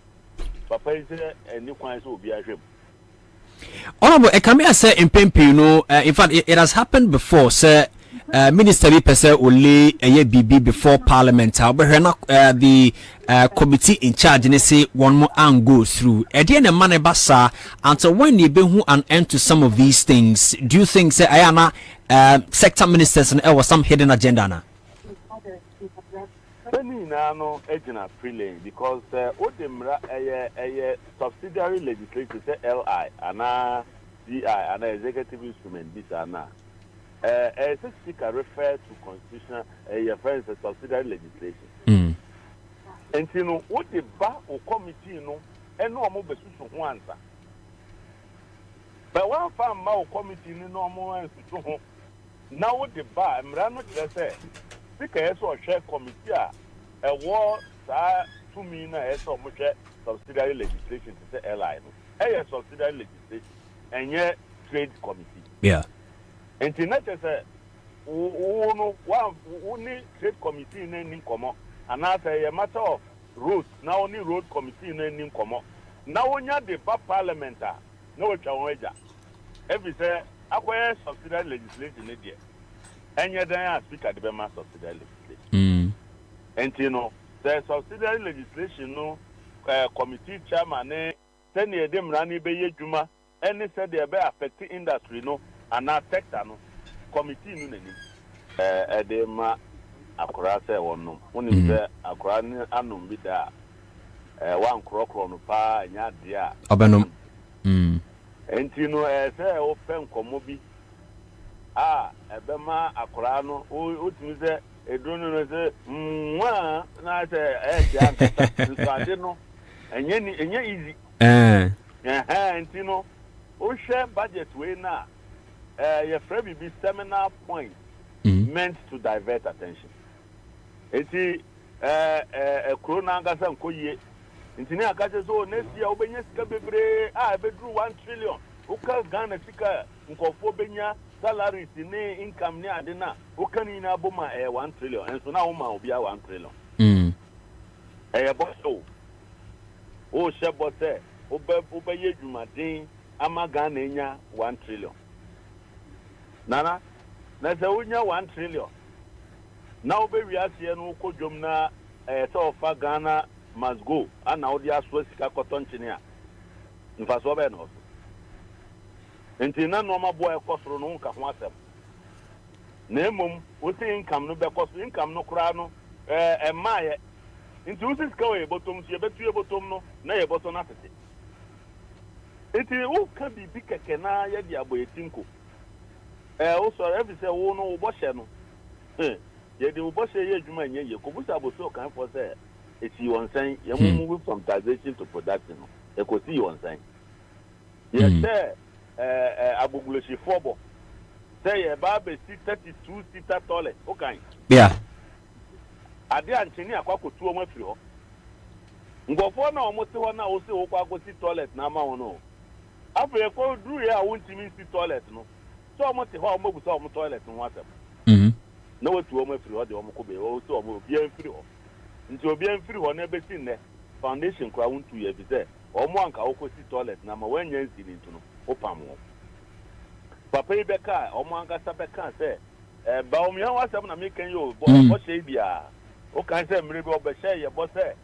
papa ise eni kwan so obi ahwem. Honorable, can me say in Pempi, in fact, it has happened before, sir. Minister Pese Ole BB before Parliament, the committee in charge and say one more and go through. Again, a man basa until when you be who an end to some of these things. Do you think say Ayana sector ministers and was some hidden agenda na? No agent freely because Odemra a subsidiary legislature say LI and DI and executive instrument this and that. As a speaker refer to constitutional friends subsidiary legislation. And you know what the bar or committee and no more besusu ho answer. But one farm ma committee no more answer to home. Now what the bar mrano say speaker so share committee a war to me na so much subsidiary legislation to say LI no. A subsidiary legislation and yet trade committee. Yeah. And tonight say no one trade committee in any common and now say a matter of roads now only road committee in any common. Now when you the parliament no chawaja. Every say acquire subsidiary legislation there. And yet then speaker the Bema subsidiary legislation. And you know, the subsidiary legislation no committee chairman send them rani be juma and said they be affecting industry no and our sector no committee no nani edema akora say one no oni be akora ni anum bi da one krokro no pa nya dia obenum and you know say open komo bi ebema akora no o timi say edrono no say nwa na say ja nkata so no enye easy and you know o share budget we na your friend be seminar point meant to divert attention eti corona ngasa nkoyie ntini akaje so next year obenya sika bebre bedru 1 trillion uka Ghana sika nkofo benya salaries ni income ni adena ukani na boma 1 trillion and so now ma obi 1 trillion boso o she bote obeye dwumadin ama Ghana enya 1 trillion nana na se unya 1 trillion na obewi asie no kodwom na so fa Ghana must go ana odi aso sika cotton chine a mfaso be no enti na no ma boy ekosoro no nka ho asem na emom wosi income no be koso income no kura no maaye enti wosi sika we botom si ebetu e botom no na ye boto na tete enti wo ka bibi keke na ye di aboyetinko Also every say wo no bo hye no ye de bo hye ye adwuma nye ye ko busa bo so kan for say it's you say ye move from taxation to production no e ko see you say ye say agbogloshi fobo say ye ba be 32 seater toilet okay yeah ade ancheni akwakotu o mafiri ho ngofo na omote ho na o se wo kwakosi toilet na ma ho no afa ko duru ya wontimi si toilet no so omote ho omobu so omote toilet no asem na wotu o mafiri ho de omko be o so omo bi amfiri ho nti obi amfiri ho na be sin ne foundation kwa wontu ye bi se omo anka wo kosi toilet na ma wanya nsiri ntu no opam ho papa ibeka omo anka sabeka se ba omia wasem na meken yo bo she bia o kan se mire bi obehye ye bo se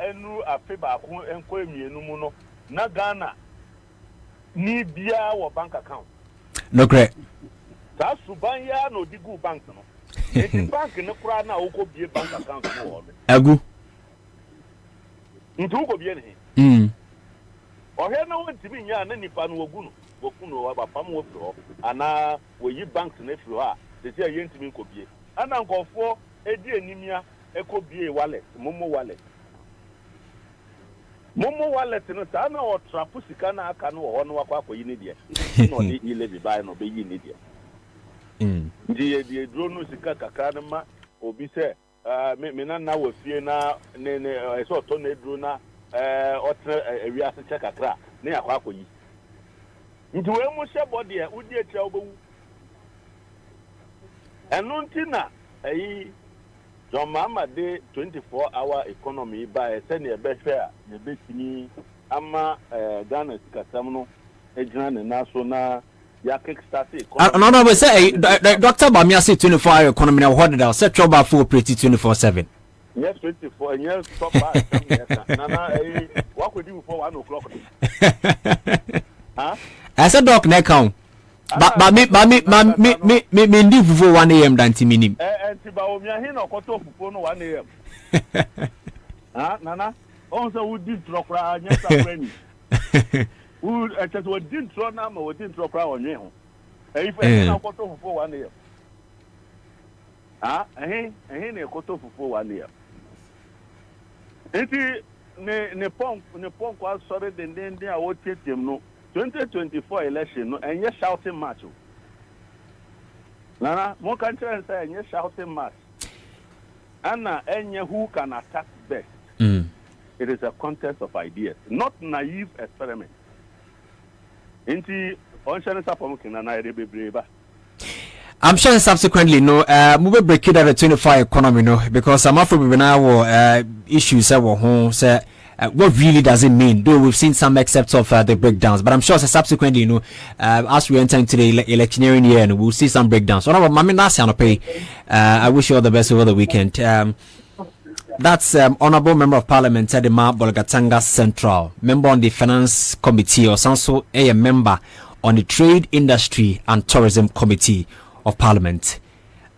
enu afi ba ko enko emienu mu no na Ghana ni bia wo bank account no great ta suban ya no digu bank no eti bank ne kura na wo ko bie bank account no ho agu ntu ko bie ne ohe na wontimi nya na nipa no wogu no wokuno wa ba pam wo fro ana wo yi bank na fro ha se se yentimi ko bie ana nkofo edi enimia ekobie wallet momo wallet no sa na o trapu sika na aka no ho no akwa akoyi ne de no de ile bi bai no be yi ne de ndi dro no sika kakra na ma obi se me na wo fie na ne so to na dro na otre ewia se che kakra ne akwa akoyi ndi we mu hye body e udi etia obewu enu ntina ayi John Mama de 24-hour economy by send a best fair, the betini ama Ghana sikasam no ejina ne national ya kickstart economy. No, we say Dr. Bamia say 24-hour economy now what did I say trouble for pretty 24/7. Yes, 24 yes stop by. Nana what could you for 1 o'clock? Huh? I said doc neck count. But me ndi fufu 1 a.m. danti minim. Ba omia hin okoto fufu no 1 a.m. Nana on so we did trokra anya sabrani. We just we did tro na ma we did trokra onye ho. If na okoto fufu 1 a.m. Na okoto fufu 1 a.m. Enti ne pon kwa sorry den a wo tietem no 2024 election no enye shouting match. Nana, more country and say enye shouting match. Anna enye who can attack best. It is a contest of ideas, not naive experiment. Inti on channel support kinana ebe breba. I'm sure subsequently, no, we will break it at the 24 economy, no, because I'm afraid we now issues home say. What really does it mean? Though we've seen some excerpts of the breakdowns, but I'm sure subsequently, you know, as we enter into the electioneering year, we'll see some breakdowns. I wish you all the best over the weekend. That's Honorable Member of Parliament Tedema Bolgatanga Central, member on the Finance Committee, or also a member on the Trade, Industry and Tourism Committee of Parliament.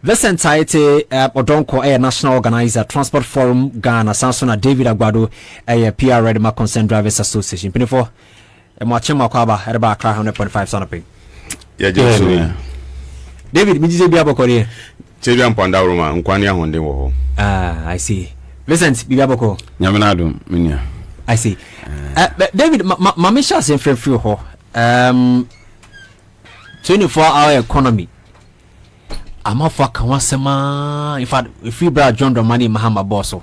This entirety Odonko a national organizer Transport Forum Ghana Sansona David Agbado a PR Redema Concerned Drivers Association. Pinifo Mwachema Kwaba Erba Accra 100.5 Sonope. Yeah, David Mijije Biaboko here. Chebian Panda Roma Nkwani Honde wo. I see. Vincent Biaboko. Nyaminado minya. I see. David Mamisha se free ho. 24-hour economy. I'm off for Kawasema. In fact, if you brought John Domani Mahama Bosso,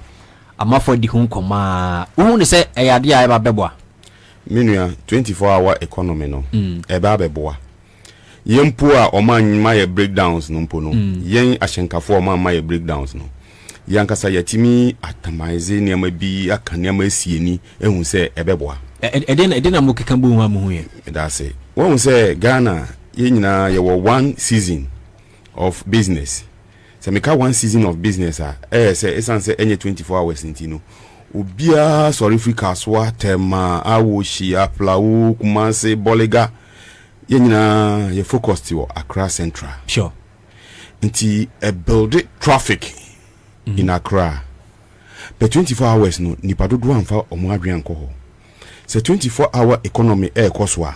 I'm off for the Hunkoma. Who say a idea about Beboa? Minua 24-hour economy no. Eba Beboa. Yen poor or man my breakdowns no pono. Yen ashenka for man my breakdowns no. Yankasa yatimi atamize near be a kanyama sieni and who say Ebeboa. Then I'm looking Kambu. That's it. One say Ghana, yena you were 1 season of business. So make 1 season of business say say any 24 hours intino. Ubia sorry free kaswa tema awoshi aplawu kumase bolega yena ye focus to Accra Central. Sure. Nti build traffic in Accra. But 24 hours no nipa dodo amfa omo adwen ko ho. So 24-hour economy koswa.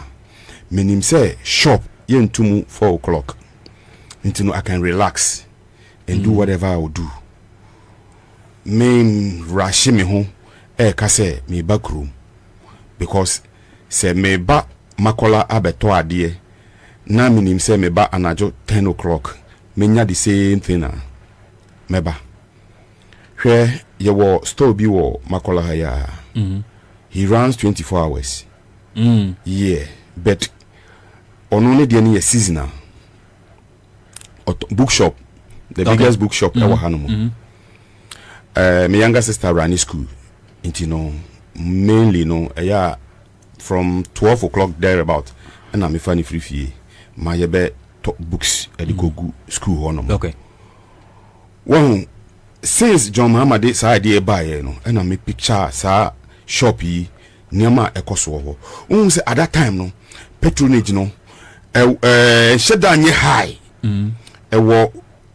Menim say shop yentumu 4 o'clock. Into I can relax and do whatever I will do. Me rush me home. Kase me back room because se me ba makola abeto adie na minim se me ba anajo 10 o'clock menya the same thing me ba hwe ye wo store bi wo makola ha ya he runs 24 hours yeah but ono ne de ne seasonal bookshop the biggest bookshop ever hanumu my younger sister ran school into mainly from 12 o'clock thereabout and I'm funny free fee my top books at the go school on okay well since John Muhammad sa idea buy and I'm a picture sa shop yi near ekoso ho say at that time no patronage no sheda nye high wo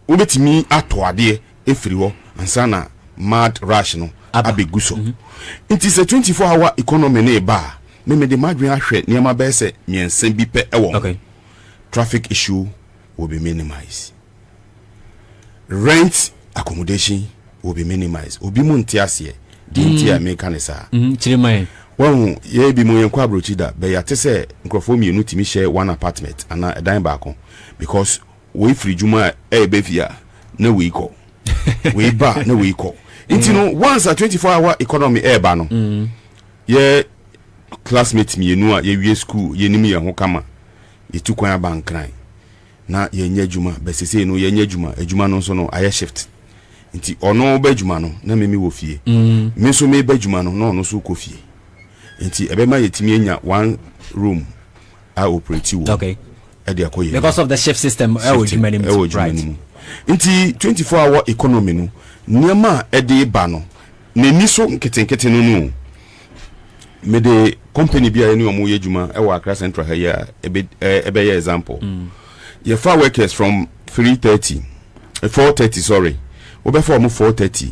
ubetimi ato ade efiri ho ansana mad rush no abeguso it is a 24-hour economy na ba me de madwen ahwe niam ba se miensen bi pe ewo okay traffic issue will be minimized, rent accommodation will be minimized obi mu ntiase di ntia me kanesa chiriman well ye bi mu yenkwa brochi da be ya tese nkrofo mienu timi share one apartment ana edan baako because we free juma e be fia na we ko we ba na we ko you know once a 24-hour economy eba no ye classmates mienu a ye wie school ye nim ye ho kama ye tukwan abankran na ye nya juma besese no ye nya juma no so no aye shift nti ono ba juma no na memi wo fie me so me ba juma no no so ko fie nti ebe ma yetimi enya one room a operate wo okay e de akoye because of the shift system right nti 24-hour economy no niema ede ba no nani so nketenkete no me de company bia eni omo ye juma e wa Accra Central ha ya ebe ye example ye far workers from 4:30 sorry obefa omo 4:30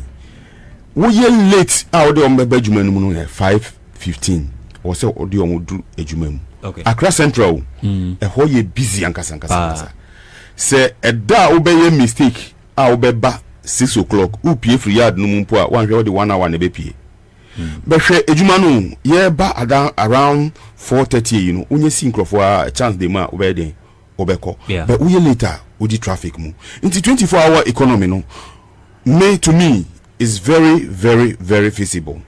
wo ye late a ode omo be juma no mu no 5:15 o se ode omo du ejuma mu okay Accra Central e ho ye busy ankasa se eda obeye mistake a obeba 6 o'clock upie free yard no mumpo a wan hwe the 1 hour na be pie behwe ejuma no ye ba around 4:30 you know onye si nkrofo a chance dey ma obede obeko but we later odi traffic mu into 24-hour economy no me to me is very very very feasible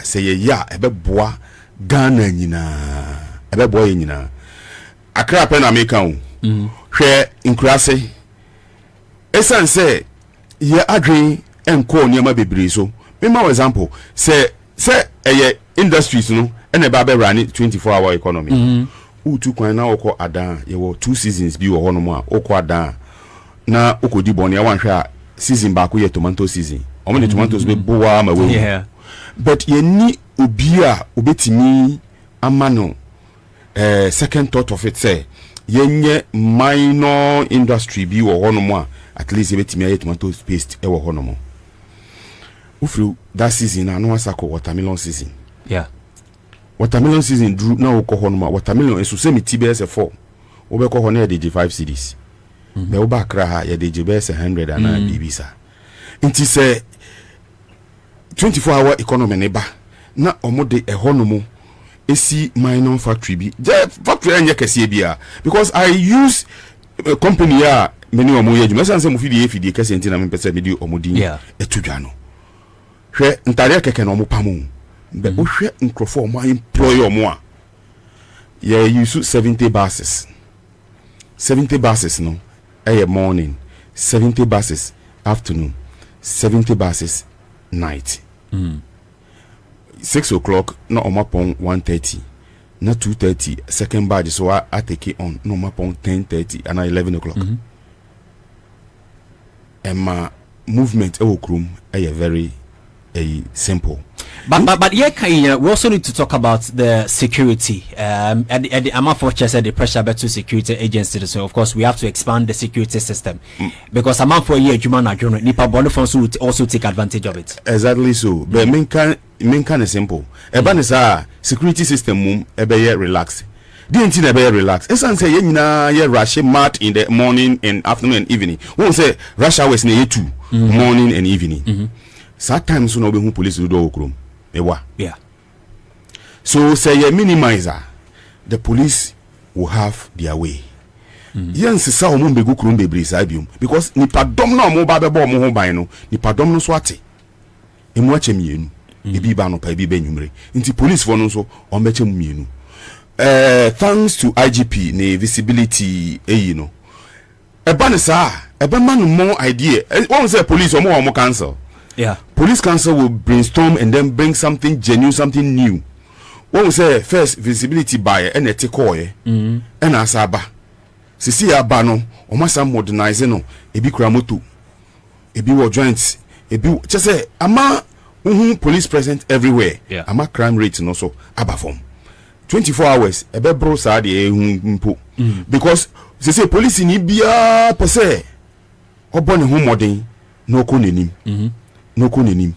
say ya ebe boa Ghana nyina ebe boa nyina Accra pe na make am hwe nkurase esan say ye adwen enko niam bebre so me ma example say industries no ene ba be run 24-hour economy utu kwan na okọ adan ye wo 2 seasons bi wo hono a okọ adan na okodi boni ya wan hwe a season ba ko ye tomato season omo the tomatoes be boa ma we but ye ni obi a obetimi amano second thought of it say yenye minor industry bi wo hono mo at least ebetimi aye tomato paste e wo hono mo ufru that season na no asako watermelon season watermelon season drew na wo ko hono mo watermelon eso se miti be se 4 wo be ko hono e de 5 cedis be wo ba kra ha ye de be se 100 ana bibisa nti se 24-hour economy ne ba na omode e hono mo esi minor factory bi factory anya kese bia because I use a company ya many omo ye juma sanse mo fidie kese ntina me pese me di omodin etudwa no hwe ntare keke no mo pamo be o hwe nkrofo omo employ omo a ye use 70 buses no morning 70 buses afternoon 70 buses night 6 o'clock na omapon 1:30 na 2:30 second badge so I take it on no omapon 10:30 and 11 o'clock and my movement okrum very simple but yeah, we also need to talk about the security and the amount of said the pressure back to security agencies. So of course we have to expand the security system because amount for a year human agreement nipa bond funds would also take advantage of it. Exactly so but main kind of simple eba ne sa security system mum ebe ye relax didn't never relax. It's say you know you rush mad in the morning and afternoon and evening. Won't say rush hours near 2 morning and evening. Sometimes you know who police do okrom. Yeah. So say you minimizer, the police will have their way. Yes, sa omo be go krom be brace ibium because nipa dom na omo ba be bo omo ho ban no nipa dom no so ate. Emu ache mienu. Ebi ba no pa ebi be nwumre. Nti police for no so on be che mienu. Thanks to IGP ne visibility you know. Eba sa eba man more idea. One say police omo council. Yeah. Police council will brainstorm and then bring something genuine, something new. One say first visibility by and eti koye. And asaba. Sisi aba no omasa modernize no ebi kura moto. Ebi wo joints. Ebi just say ama police present everywhere. Yeah. Ama crime rate no so aba form. 24 hours ebe bro sa de mpo because say police ni bia pese obone ho modern no ko nenim no ko nenim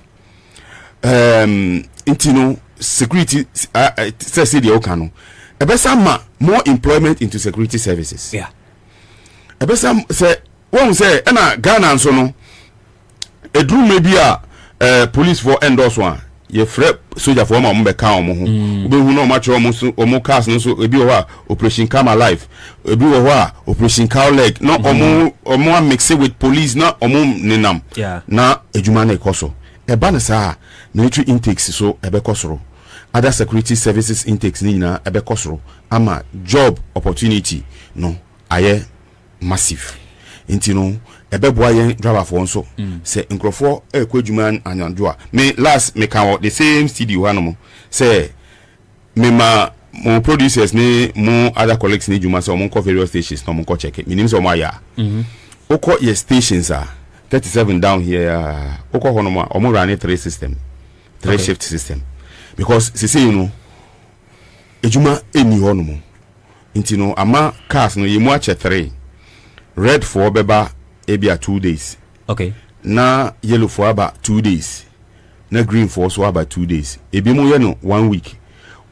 intino security say the okano ebe sama more employment into security services. Yeah. Ebe sam say won say na Ghana nso no edru maybe police for endorse one ye frep soldier for ma be ka omo ho obe hu no ma che omo cars no so ebi ho operation Come Alive ebi ho operation Cow Leg no omo mix with police na omo nenam na ejuma na ekoso e ba na sa military intakes so ebe kosoro other security services intakes ni na ebe kosoro ama job opportunity no aye massive intino ebe boa yen driver for nso say nkrofo ekwadwuma anyandoa me last me can the same studio hanom say me ma mo producers ni mo other colleagues ni dwuma say mo ko various stations no mo ko check me nim say mo aya oko your stations are 37 down here oko hono mo mo run 3 shift system because say you know ejuma eni hono mo intino ama cars no yemu ache 3 red for beba ebia 2 days. Okay. Na yellow for about 2 days. Na green for so about 2 days. Ebi mo ye no 1 week.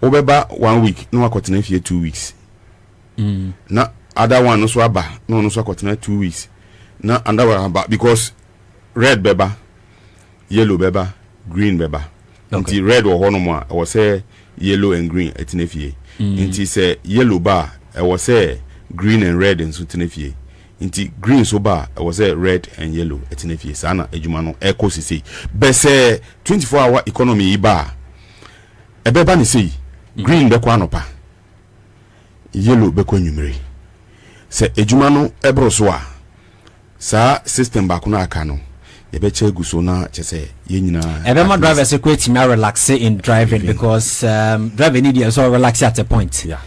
Obeba 1 week no akotena fie 2 weeks. Na other one no so aba no so akotena 2 weeks. Na under one about because red beba, yellow beba, green beba. Until red or hono I was say yellow and green etena fie. Until say yellow bar I was say green and red and so etena fie. Inti green so bar I was say red and yellow etinefie sana ejuma no echo sisi be say 24-hour economy iba ebeba ni sei green be kwa nopa yellow be kwa nyumre se ejuma no ebro so a sa system ba kuna aka no ye be che guso na che se ye nyina ebe ma driver security na relax in driving because driving need you so relax at a point. Yeah,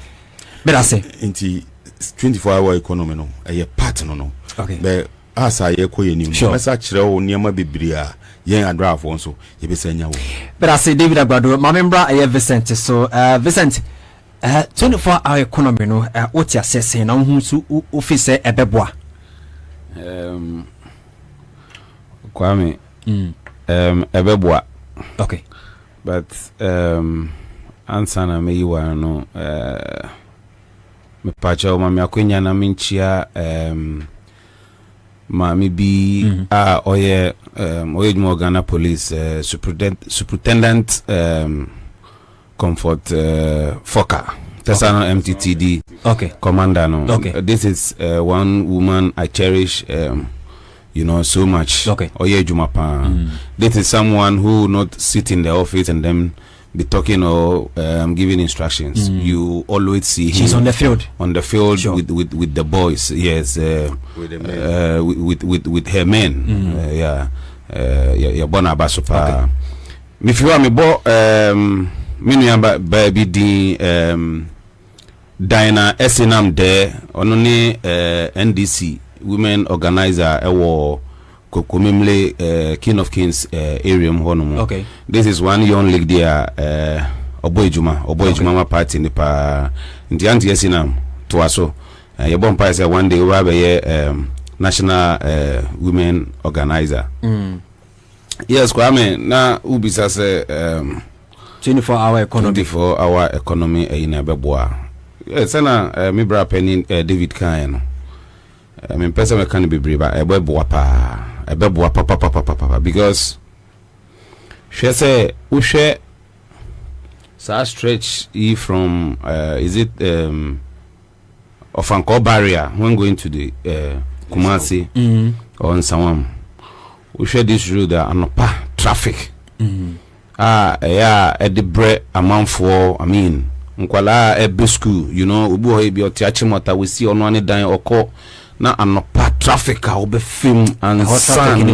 but I say inti 24-hour economy no a part no okay be asa ye koye ni mesa kire wo niam bebria yen adrafo nso ye be sanya wo but I say David Agbado my member I Vincent so Vincent 24-hour economy no what you say na hu su office ebeboa Kwame ebeboa okay but answer na me you are no me pacha o mami akwenya na minchia mami bi oye Ghana Police superintendent Comfort Foka Tesano MTTD okay commander no okay this is one woman I cherish you know so much okay oye jumapa this is someone who not sit in the office and then be talking or giving instructions. You always see him. She's on the field. Sure. with the boys. Yes, with her men. Yeah, bona basopa. Me feel me bo me no baby di Diana SNM there only NDC women organizer ewo Kokomimle King of Kings area honomo. Okay. This is one young lady there Oboijuma ma party ni pa ndi anti yesinam to aso. Ye bon pa say one day we have national women organizer. Yes, Kwame na ubisa say 24-hour economy. 24-hour economy in Abeboa. Sana me bra penny David Kane. I mean, person I can't be brave. I be papa because she say we share so stretch e from is it Ofanko barrier when going to the Kumasi or Nsawam. We share this road that anopa traffic. Yeah, at the bread amount for I mean nkwala ebe school, you know, obu ho bi otiachimota we see ono ane dan oko na anopa traffic a obe film and sun.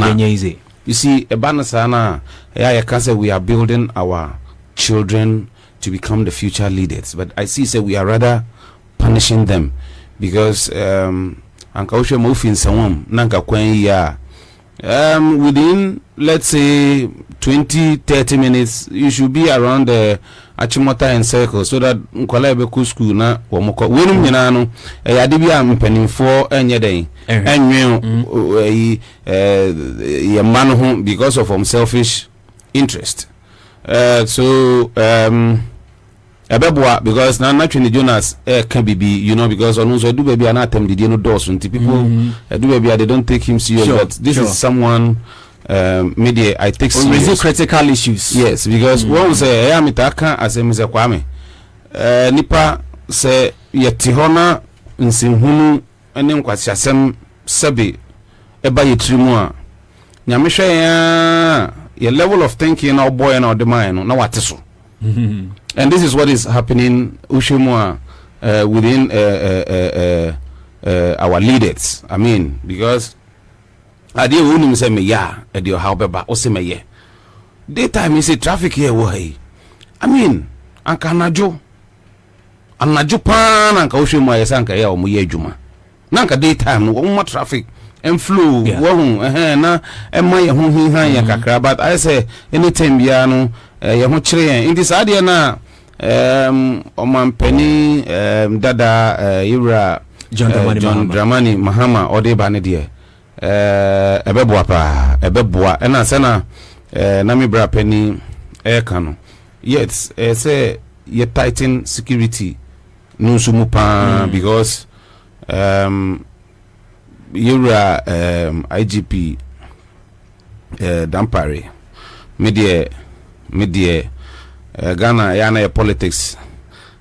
You see, ebana sana ya can say we are building our children to become the future leaders, but I see say we are rather punishing them because anka ushe mufin sawam nanka kwen ya within let's say 20-30 minutes you should be around the Achimota and circle so that nkwala ebe ku school na womoko wenum nyina no ade bia mpanimfo enye den enwe ye man ho because of selfish interest so ebeboa because na Twini Jonas can be you know because on so do baby na atem didi no doors until people do baby they don't take him serious but this is someone media I take serious critical issues. Yes, because one say I mitaka as Mr. Kwame nipa say yeti hona nsinhunu ene nkwasiasem sebe eba yetrimu a nyamehwe ya level of thinking na boy na odemai no na wateso. And this is what is happening ushimwa within our leaders. I mean, because I did unim say me ya e dey how beba o say me ye daytime is a traffic here why I mean anka anajo pan anka ushimwa ya sanka ya omu ye adwuma nanka daytime no mo traffic and flow wo na e ma ye ho hihan ya kakra but I say anytime bia no ye ho kire in this area na omampani dada Yura John Dramani Mahama odeba ne de ebeboa ena sana na me bra pani kanu yet say ye tighten security no sumu pa because Yura IGP Dampare media Ghana yana ya politics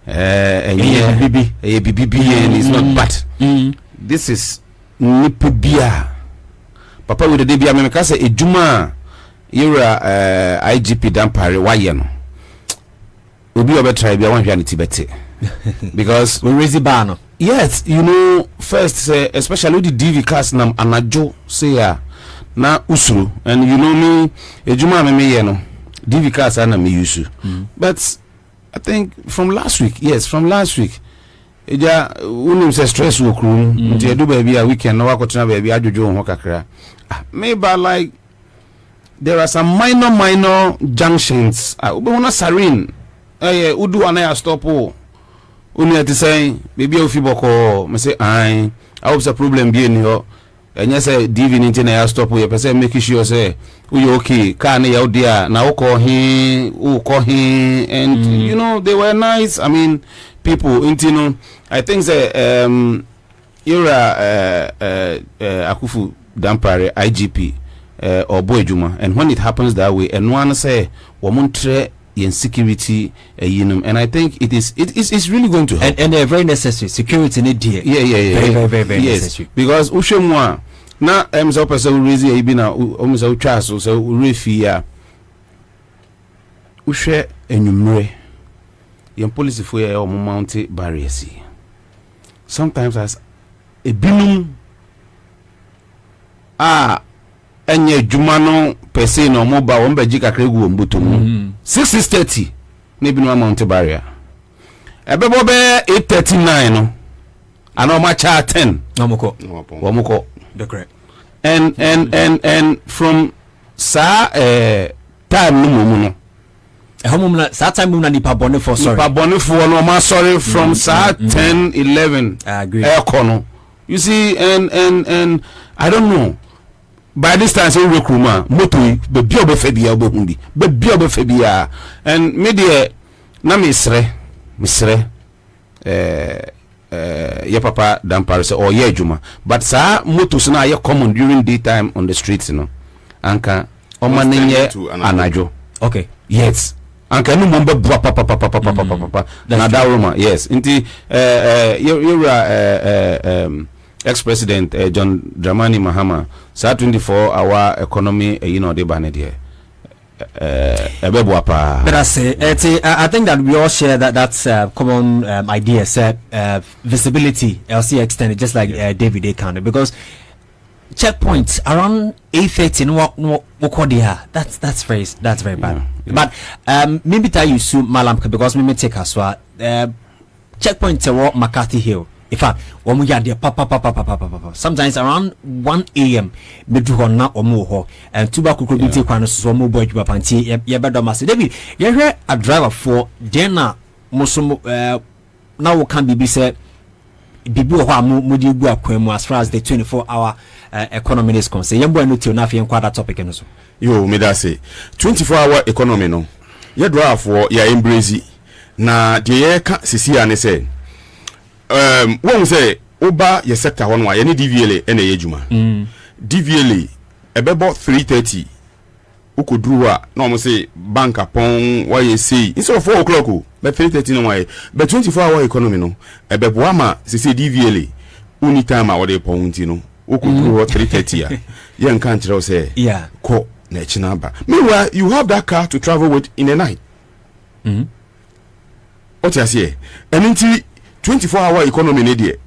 and it's not bad. This is nipubia papa with the debia me ka say ejuma Yura IGP Dampare waye no obi obetry bia wan hwa ne tibete because we raise the bar no. Yes, you know, first say especially the DV cast nam anajo say ya na usuru and you know me ejuma me ye no DV cast na me use but I think from last week eja unim say stress wo krum nti edu ba bia weekend na wakotena ba bia adwojo ho kakra maybe like there are some minor junctions ubona sarin udu ana ya stop uni ati say baby ofi boko me say I hope the problem be ni ho enya say DV nti na ya stop you person make sure say you okay car na ya dia na uko he and you know they were nice. I mean people you know I think say Yura Akufu Dampare IGP or Boyjuma and when it happens that way and one say womontre insecurity and I think it's really going to help and they're very necessary security need dear very necessary because ushemwa na so person raise e bi na so twa so refi ya uhwe enumre yen police for ya o mount barriers sometimes as a binum enye djuma no person no mo ba won ba ji kakra gu omboto mu 6:30 na binum mount barrier ebebo be 8:39 no ana ma cha 10 womoko the correct and from sa time no mu no sa time mu na nipa bone for no ma sorry from sa 10-11 I agree no you see and I don't know by this time say rekruma moto be bi obefa bia obehun bi and media na mesre your papa dan Paris or ye juma, but sa motos na ye common during daytime on the streets, anka omanenye anajo. Okay, yes, anka no mombe bua papa na da roma. Yes, inti ex-president John Dramani Mahama sa 24-hour economy de banede. But I say, I think that we all share that's common idea, visibility, LC extended, just like David A. County, because checkpoints around 8:30, that's very bad. But maybe tell you soon, Malam, because maybe take us checkpoint to McCarthy Hill. In fact, when we are there, sometimes around 1 a.m. we do not or more, and tobacco could be taken as one more boy. David, you hear a driver for dinner. Muslim now can be said. As far as the 24-hour economy is concerned, you boy to nothing quite that topic. Yo, me that say 24-hour economy no. You drive for your embrace. Na the year sisi ane say. When we say oba your sector one way, any DVLA any ejuma. DVLA about 3:30. Uko druwa no mo say bank upon why you say instead of 4 o'clock, but 3:30 no why. But 24-hour economy no. Ebe boama say DVLA uni time a wode ponti no. Uko druwa 3:30 ya. Yen kan tell say yeah. Ko na chinaba. Meanwhile, you have that car to travel with in the night. What you say? And until 24-hour economy ne de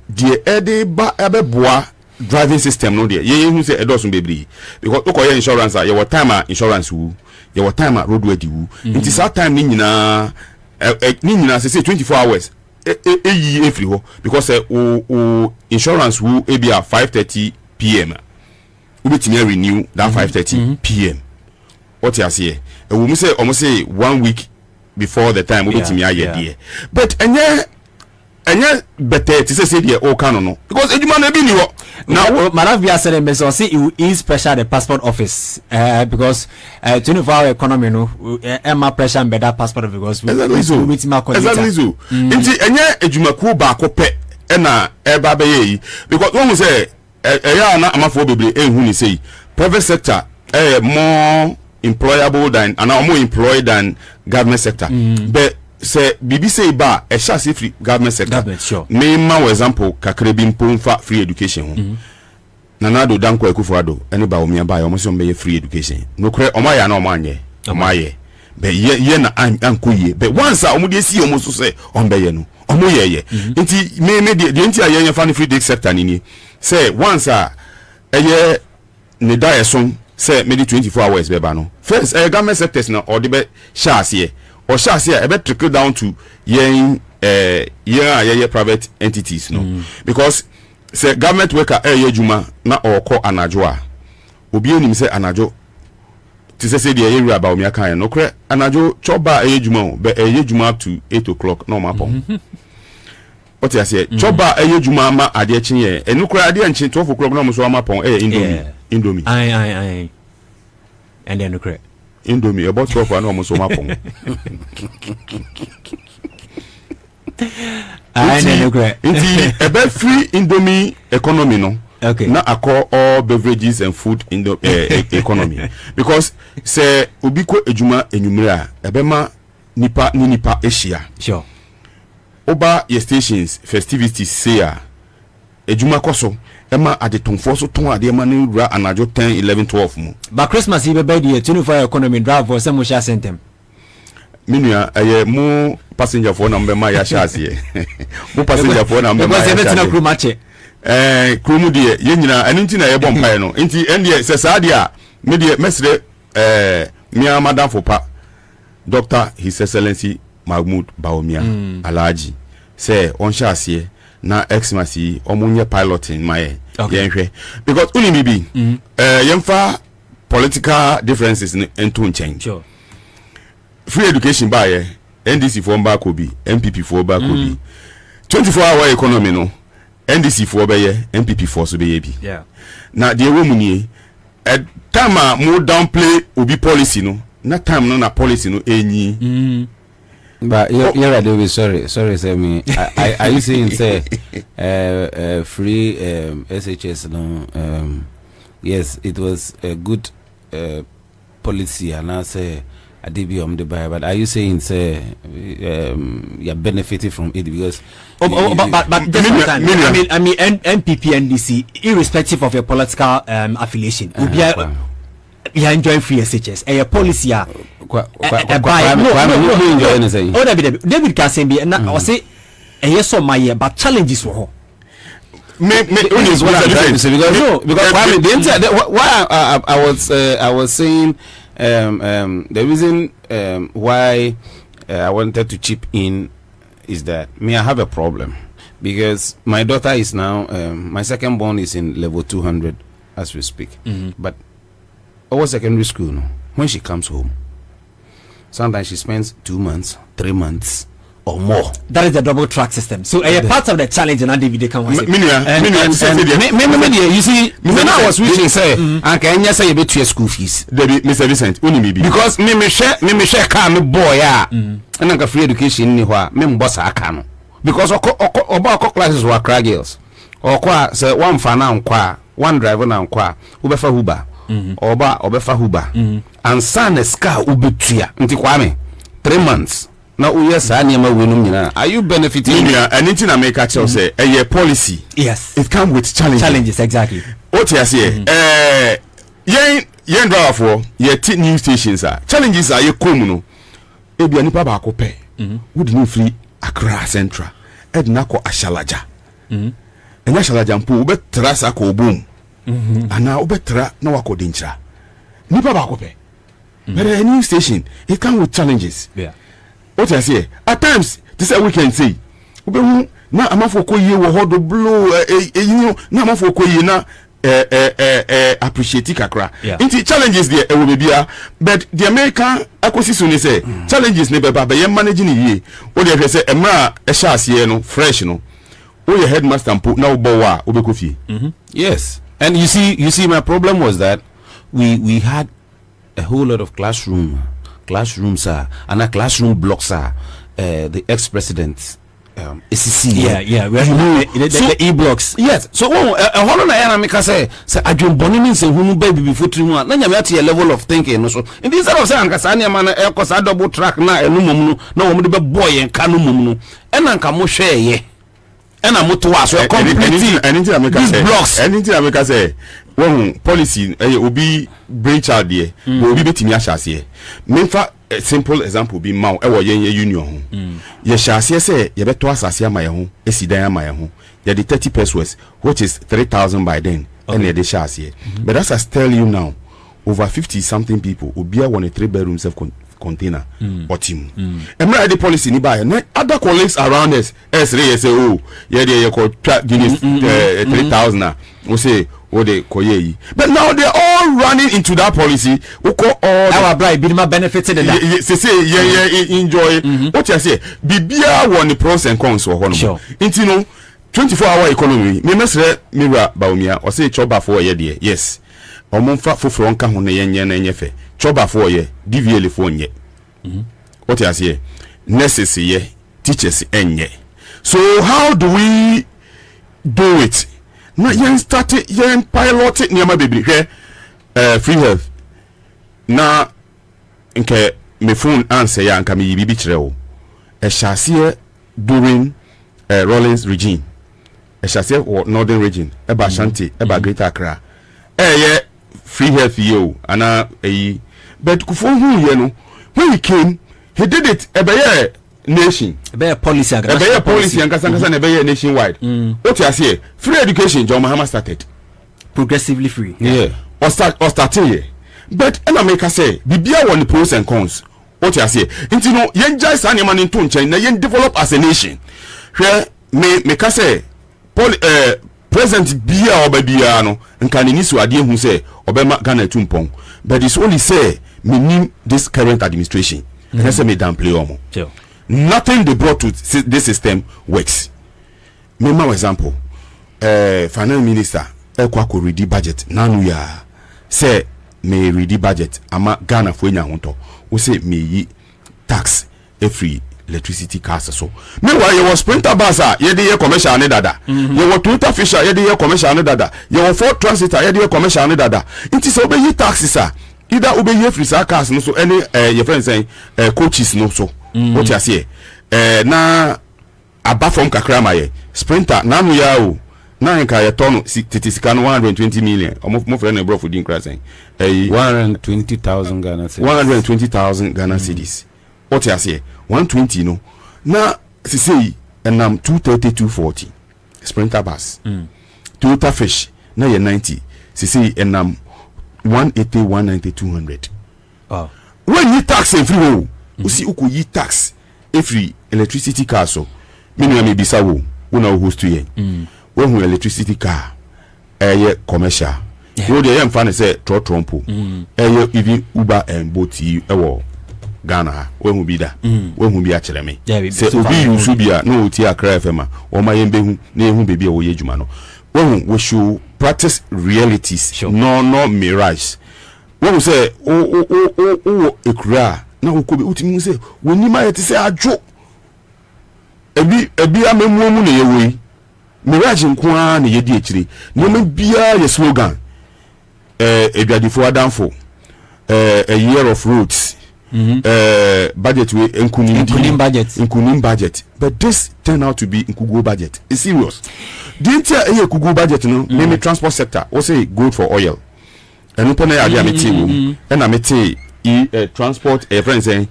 ede ba ebeboa driving system no de ye hu say edosun bebre because okoye insurance your time insurance wu your time road worthy wu until that time ni nyina say 24 hours yi every ho because o insurance wu e bia 5:30 p.m. we betimi renew that 5:30 p.m. What you say? E wo say almost say 1 week before the time we betimi aye there but enye better to say there all can no because ejuma na bi ni wo now madam via said me so say you is pressure the passport office because 24-hour economy no emma pressure be that passport because we meet ma call exactly so nti enye ejuma ku ba ko pe na eba be yi because when we say eya na amafo bebre ehun ni say private sector more employable than and more employed than government sector but say BBC ba a chassis free government sector. Sure. Me ma example kakrebi mpomfa free education. Nanado danko ekufuado eni ba omi aba omo so be free education. No kre omo ya na omo anye. Omo ye. Be ye na anko ye. Be once omo de si omo so say ombe ye no. Omo ye. Nti me de nti aye fan free day sector ni. Say once eye ne da son say me 24 hours be ba no. First government sectors na or de be chassis or chassis e be trickle down to yen private entities no because say government worker juma na oko anajo a obi onim say anajo ti say the area about me kan no kre anajo choba juma be juma up to 8 o'clock no ma pon what you say choba juma ma ade chinye enu kre ade nchi 12 o'clock no mo so ma pon indomie ai and then kre indomie about 12 and almost so ma pon Inti ebe free indomie economy no. Okay. Na akọ all beverages and food in the economy because say obi ko ejuma enyumire a ebe ma nipa Asia. Sure. Oba your stations festivities say a ejuma koso ema adetonfo so ton ade ma ne wura anajo 10 11 12 mu. But Christmas e be the 24 economy drive for some share sentem. Minua mu passenger for number ma ya shase mu passenger for number ma ya shase crew match crew mu de ye nyina enu nti na ye bom pae no nti ende se saade a me de mesre mia madam fopa Dr. His Excellency Mahmoud Bawumia Alhaji say on shase na Xmas omunye piloting my yenhwe because uni bibi yemfa political differences into change. Sure. Free education by NDC for Mbakobi, MPP for Bakobi. 24-hour economy no. NDC for Baye, MPP for Subeyebi. Yeah. Now the woman at time more downplay will be policy no. Na time no na policy no any. But you're right, sorry, say me. I you saying say free SHS no yes, it was a good policy, and I say I did be the buy, but are you saying say you're benefiting from it because but just I mean NPP NDC, irrespective of your political affiliation, you are enjoying free SHS. A policy no. David can say be na or say yes so my year, but challenges for her. Is what I'm trying to say because why I was saying the reason why I wanted to chip in is that I have a problem because my daughter is now my second born is in level 200 as we speak, but over secondary school no, when she comes home sometimes she spends 2 months, 3 months or more. That is the double track system. So a part of the challenge and David can say. You see, when I was wishing say, I can just say you bet your school fees. Mr. Vincent, only maybe because me share car me boy and I got free education ni wa me boss akano because oba classes were cry girls or kwa say one fan na kwa one driver na kwa ubefa Uber obefa Uber and son car ubetua nti kwa me 3 months. Now yes, are you benefiting? Anything I make a choice say a policy. Yes, it comes with challenges. Exactly. What you say? Yen driver for your new stations are challenges are you come ebi ani pa ba ko pe would no free Accra Central edna ko Ashalaja enya Ashalaja mpo wo betra sa ko bom ana wo betra na wa ko dinchira ni pa ba ko pe but a new station it comes with challenges. Yeah. What I say at times this we can say na amafo koye wo hodo blow na amafo koye na appreciate kakra into challenges there e will be but the American ecosystem say challenges ne be managing ye o dey say emra e sha ase no fresh no o your headmaster mpo na wo wa obekofie. Yes, and you see my problem was that we had a whole lot of classrooms and a classroom blocks the ex-president ACC. Yeah, we the e-blocks. Yes, so a whole lot of make say I don't believe say who baby before 3 months. Na nyame at your level of thinking so in this sort of say anka sanya man e kosa double track na enu mum no wo mo de be boy en kanu mum no e na nka mo hwe ye e na mo to aso complete anything I make say when policy obi breach out there obi betimi ahase memfa a simple example be maw e wo yen union ho ye hyase say ye beto asase amaye ho esidan amaye ho ye the 30 pesos which is 3,000 by then and ye de hyase but as I tell you now over 50 something people obia want a 3-bedroom self container or team emra the policy ni buy other colleagues around us say oh ye call Guinness 3,000 we say what they koye, but now they're all running into that policy. We call all our bribe, be benefited in that. Say enjoy. What you say? Bibia won the pros and cons for one. Sure. Into no 24-hour economy. Me mesre mira baumia or say choba for a year. Yes. Omonfa fufronka hone yenye na nyefe. Choba for a year. DVL for ye. What you say? Necessary teachers enye. So how do we do it? Na yen start yen pilot niama bebre hwe free health na nke me phone answer ya nka me bibi kire wo e hyase during Rawlings regime e hyase northern region e ba Ashanti e ba Greater Accra ye free health yo ana but kufo hu ye no when he came he did it e be nation be policy and kasa be nationwide what you say free education John Mahama started progressively free or starting here but and make say bibia won the pros and cons what you say into no yen jai san man into nchen na yen develop as a nation where me ka say president bia obabia no nka ni so ade hu say obema Ghana tumpon but it's only say me this current administration and say me downplay omo nothing they brought to this system works. Member example, finance minister ekwa ready budget nanu ya say me ready budget ama Ghana for nya honto we say me yi tax free electricity cars so meanwhile you was Sprinter bus ye dey commercial ne dada you was Toyota Fisher ye dey commercial ne dada you was Ford Transit ye dey commercial ne dada nti so obeyi taxes either obeyi free cars no so any your friend saying coaches no so what you say na aba from kakra ma ye Sprinter na no ya o na nka ye ton titisika no 120 million mo friend na bro for din kra saying 120,000 Ghana cedis 120,000 Ghana cedis what you say 120 no na say enam 230 240 Sprinter bus Toyota Fish na ye 90 say enam 180 190 200 when you tax every wo you see uko yi tax every electricity car so me be sawo una host yen when we electricity car commercial you dey am fan say trompo even Uber and Bolt ewo Ghana when we be da when we be akere me say obi use bia no oti akra fm o ma yen behu na ehu bebi e wo ye djuma no when we should practice realities no mirage when we say o ekura na okobi utimi say woni ma yete say adwo ebi amemu mu na yewe mirage nko na yedi ekire no bia ye slogan edwadifo adamfo a year of roads budget we nkunim budget but this turned out to be nkugo budget. It's serious. Didn't you nkugo budget no maybe transport sector or say good for oil and open area and I transport friends saying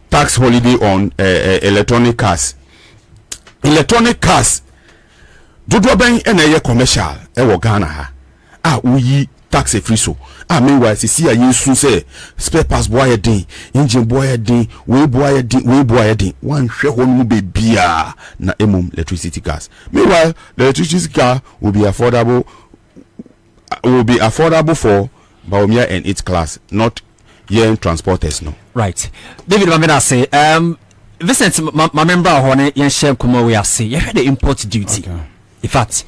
tax holiday on electronic cars dodo ben na commercial e Ghana ha uyi tax free so meanwhile see yesu say spare parts boy din engine boy din we boy din one hwe ho no be bia na emum electricity cars. Meanwhile the electricity car will be affordable for Baumia and its class, not young transporters no. Right. David Mameda say Vincent my member hone yen share komo we say you heard the import duty. Okay. In fact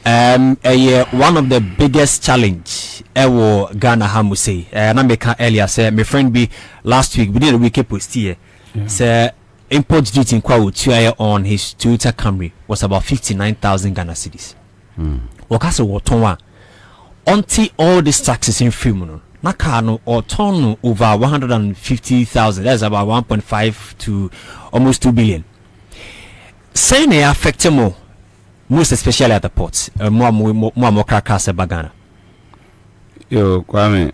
one of the biggest challenge ewo Ghana hamu say na meka earlier say my friend be last week within a week post here say import duty in kwa on his Toyota Camry was about 59,000 Ghana cedis. Wakase wotonwa until all these taxes in free no na car no or turn over 150,000, that's about 1.5 to almost 2 billion. Saying they affect more, most especially at the ports, more cars Bagana. Yo, Kwame,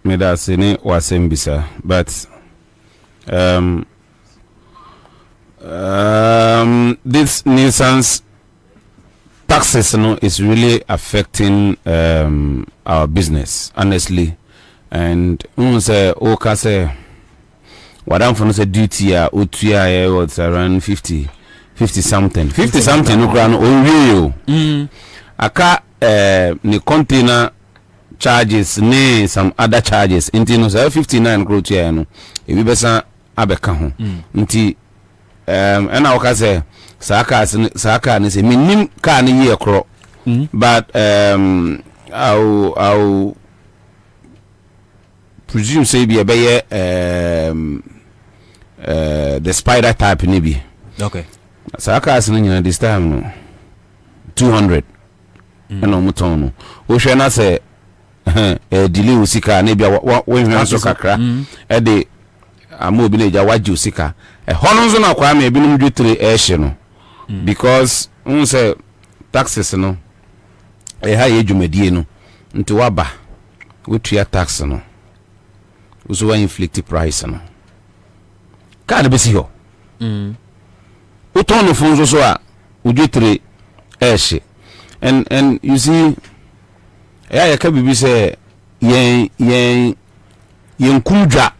me da sene wasembisa, but this nuisance taxes is really affecting our business honestly, and say say what I'm from say duty otua was around 50 something no grand o aka ni container charges ne some other charges into no say 59 grow tua no e bi besa abeka ho nti and I can say Saka ni say minim car ni ye kro but I'll presume say be the spider type ni bi. Okay. Saka as ni this time no 200 and omuton no wo hwe na say delay usika na bia wo hwe so kakra e de amobi na ja waji usika hono nzo na kwa ma ebinum dwetire ehye no because say taxes no ha ye dwumadie no nti waba wetua tax no uso wa inflict price no ka de besi ho uton no funzo so a udwetire ehye and you see ya ka bibi say yen kudwa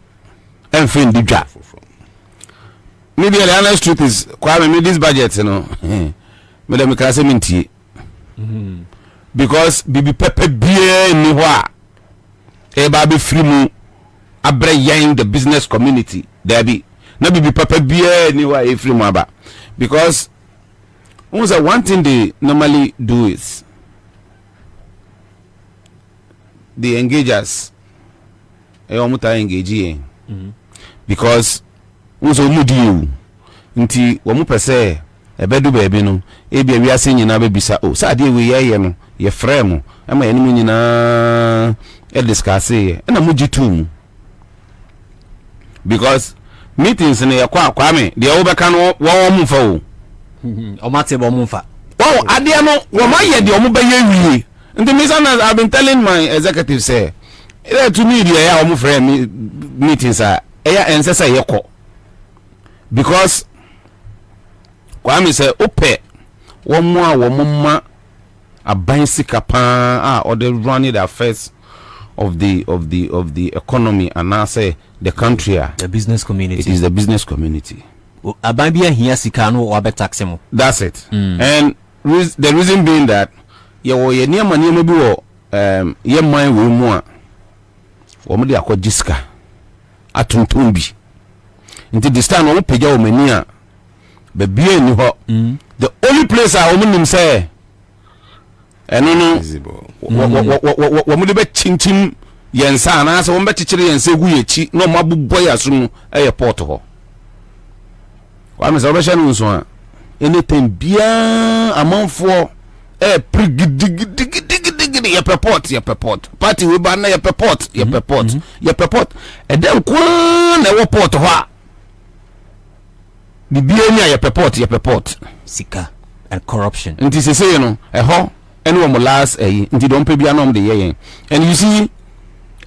enfin didwa. Maybe the honest truth is Kwame this budget me dem can say mintie because bibi pepe bie ni ho a e ba be free mu abre yan the business community there be na bibi pepe bie ni ho a e free mu aba because one thing they normally do is they engage us omuta engage because Unso mudi you. Nti wamu pese ebedu baby no. Ebi wi ase nyina bebisa o. Sa de we ye no ye frɛ mo. Ama ye no nyina e discuss e. Na mu jitu. Because meetings ne yakwa kwame de wo beka no wo mu fa o. O mate bo mu fa. Wow, ade no wo ma ye de o mu be ye wie. Nti me son I've been telling my executive say to me the ya o mu frɛ meetings a eya ensesa ye kɔ. Because kwame say ope wo mu a wo ma aban sika pa or the running the affairs of the economy and now say the country, the business community. It is the business community. Aban bia hia sika no or be tax mo. That's it. And the reason being that ye near money bi wo ye man we mu a wo mo de akɔgye sika atonton bi. Nti this time wo pagya wo mani a be bia ni ho. The only place I wo nim say eno no wo mo de be chinchim yensa na se wo be chichire yensa gu yechi no mabuboy asum port ho. Wa me se wo be hye no nso a anything bia amanfo prigidi ye peport party we ba na ye peport e den kwa na wo port ho a bibia ni ye peport sika and corruption. Nti se say no ho ene wo last nti don pe bia no de ye and you see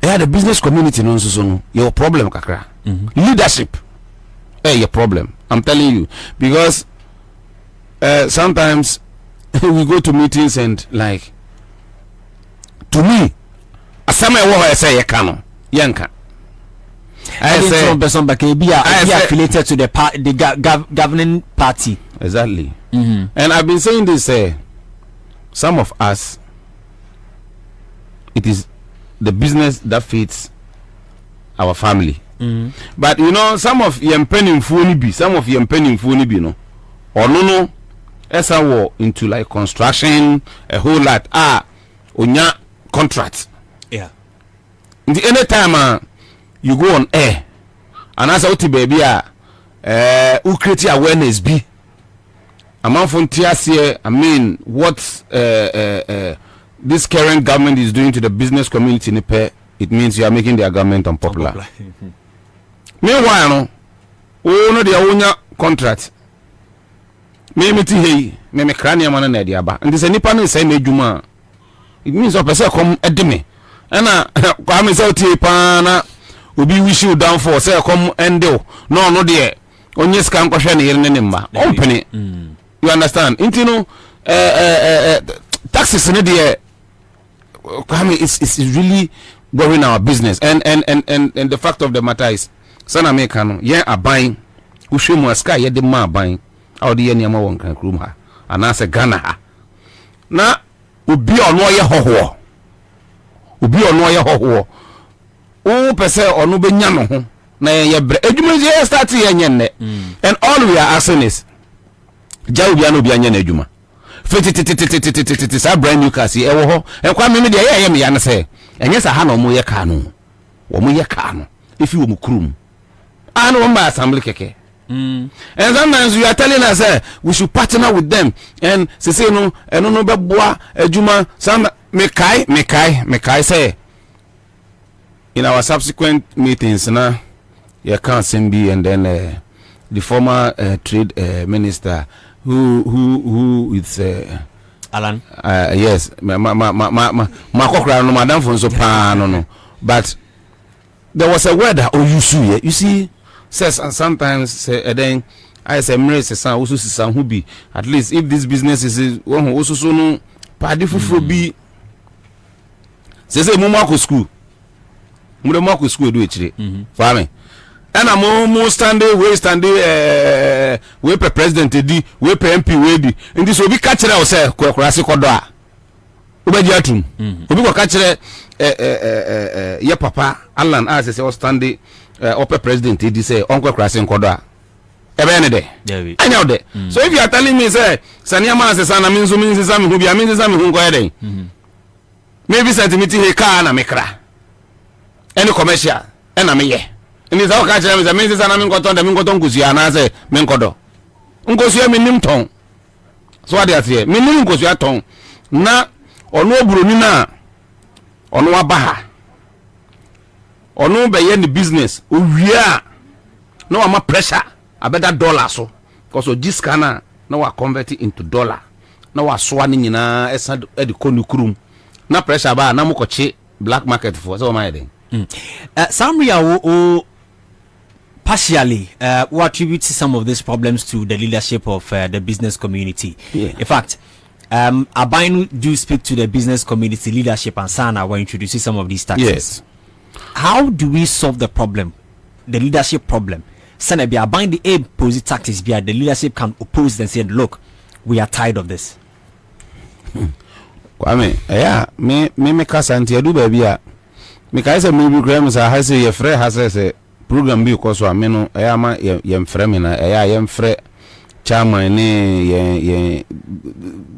the business community no so no your problem kakra. Leadership your problem, I'm telling you, because sometimes we go to meetings and like to me asama e wo ho say ye ka no yenka I say some person back be affiliated to the governing party. Exactly. And I've been saying this some of us, it is the business that feeds our family. But you know, some of yem penning phone be no or no esa wo into like construction a whole lot onya contract. Yeah. In the anytime you go on air and as out baby who create awareness be among frontiers here. I mean what this current government is doing to the business community in it means you are making their government unpopular. Meanwhile no no dia wonya contract me ti hei me krania man na dia ba ndi se nipa no se na adwuma it means o pese kom edeme na kwa me se tie pa na obi wish you down for say kom endo no de onye ska nkwhwe ne yere ne mma ompene. You understand? Into no taxes in the I mean it's really worrying our business and the fact of the matter is sana make no ye aban wo hwemu aska ye de ma aban a de ye niam won kan krum ha anase Ghana ha na obi ono ye hoho o pese ono be nya no ho na ye bre adwuma ye start ye nyenne and all we are asking is jawu bia no bia nya na adwuma fetititititititi sa brand new cars e wo ho e kwa me de ye me ya ne se enye sa ha na omo ye ka no if you mukrum and one by assembly keke. And sometimes you are telling us we should partner with them and say no and no be boa ejuma some mekai say in our subsequent meetings na you can't be and then the former trade minister who is Alan yes ma kokra no madam for so pa no but there was a word that you see says and sometimes say then I say mrese san also san who be at least if this business is one also so no padi fufuro bi say mo ma ko school do echire for me and mo standing we president di we MP we di ndi so bi ka kire o say kokorase kodo a obaji atum obi ko ka kire ye papa Alan as say o standing upper president he say uncle crossing kodo ebe ne de anya de so if you are telling me say sania man say sana minzo minzo me hu bia minzo me hu ko eden maybe sentimenti he car na mekra any commercial na me ye Ni za ka chere me za me se sana me nkoton da me nkoton kusia na se me nkodo. Nkosia me nim ton. So ade ase me nim nkosia ton. Na ono obroni na ono abaha. Ono be ye ni business owia no ama pressure abeda dollar so because of this kana na wa convert it into dollar na wa soa ni nyina esa e de konukurum na pressure ba na mukoche black market for so my den Samria o partially we attribute some of these problems to the leadership of the business community. In fact, Abainu do speak to the business community leadership and Sana were introducing some of these taxes. Yes. How do we solve the problem, the leadership problem? Sana be Abain the impose taxes the leadership can oppose and say, look, we are tired of this. Kwame, yeah, me kasa nti adu ba bia. Me kai se me program sa ha se ye frɛ ha se program bi ko so ameno ma ye mfrɛ me na ye mfrɛ chairman ni ye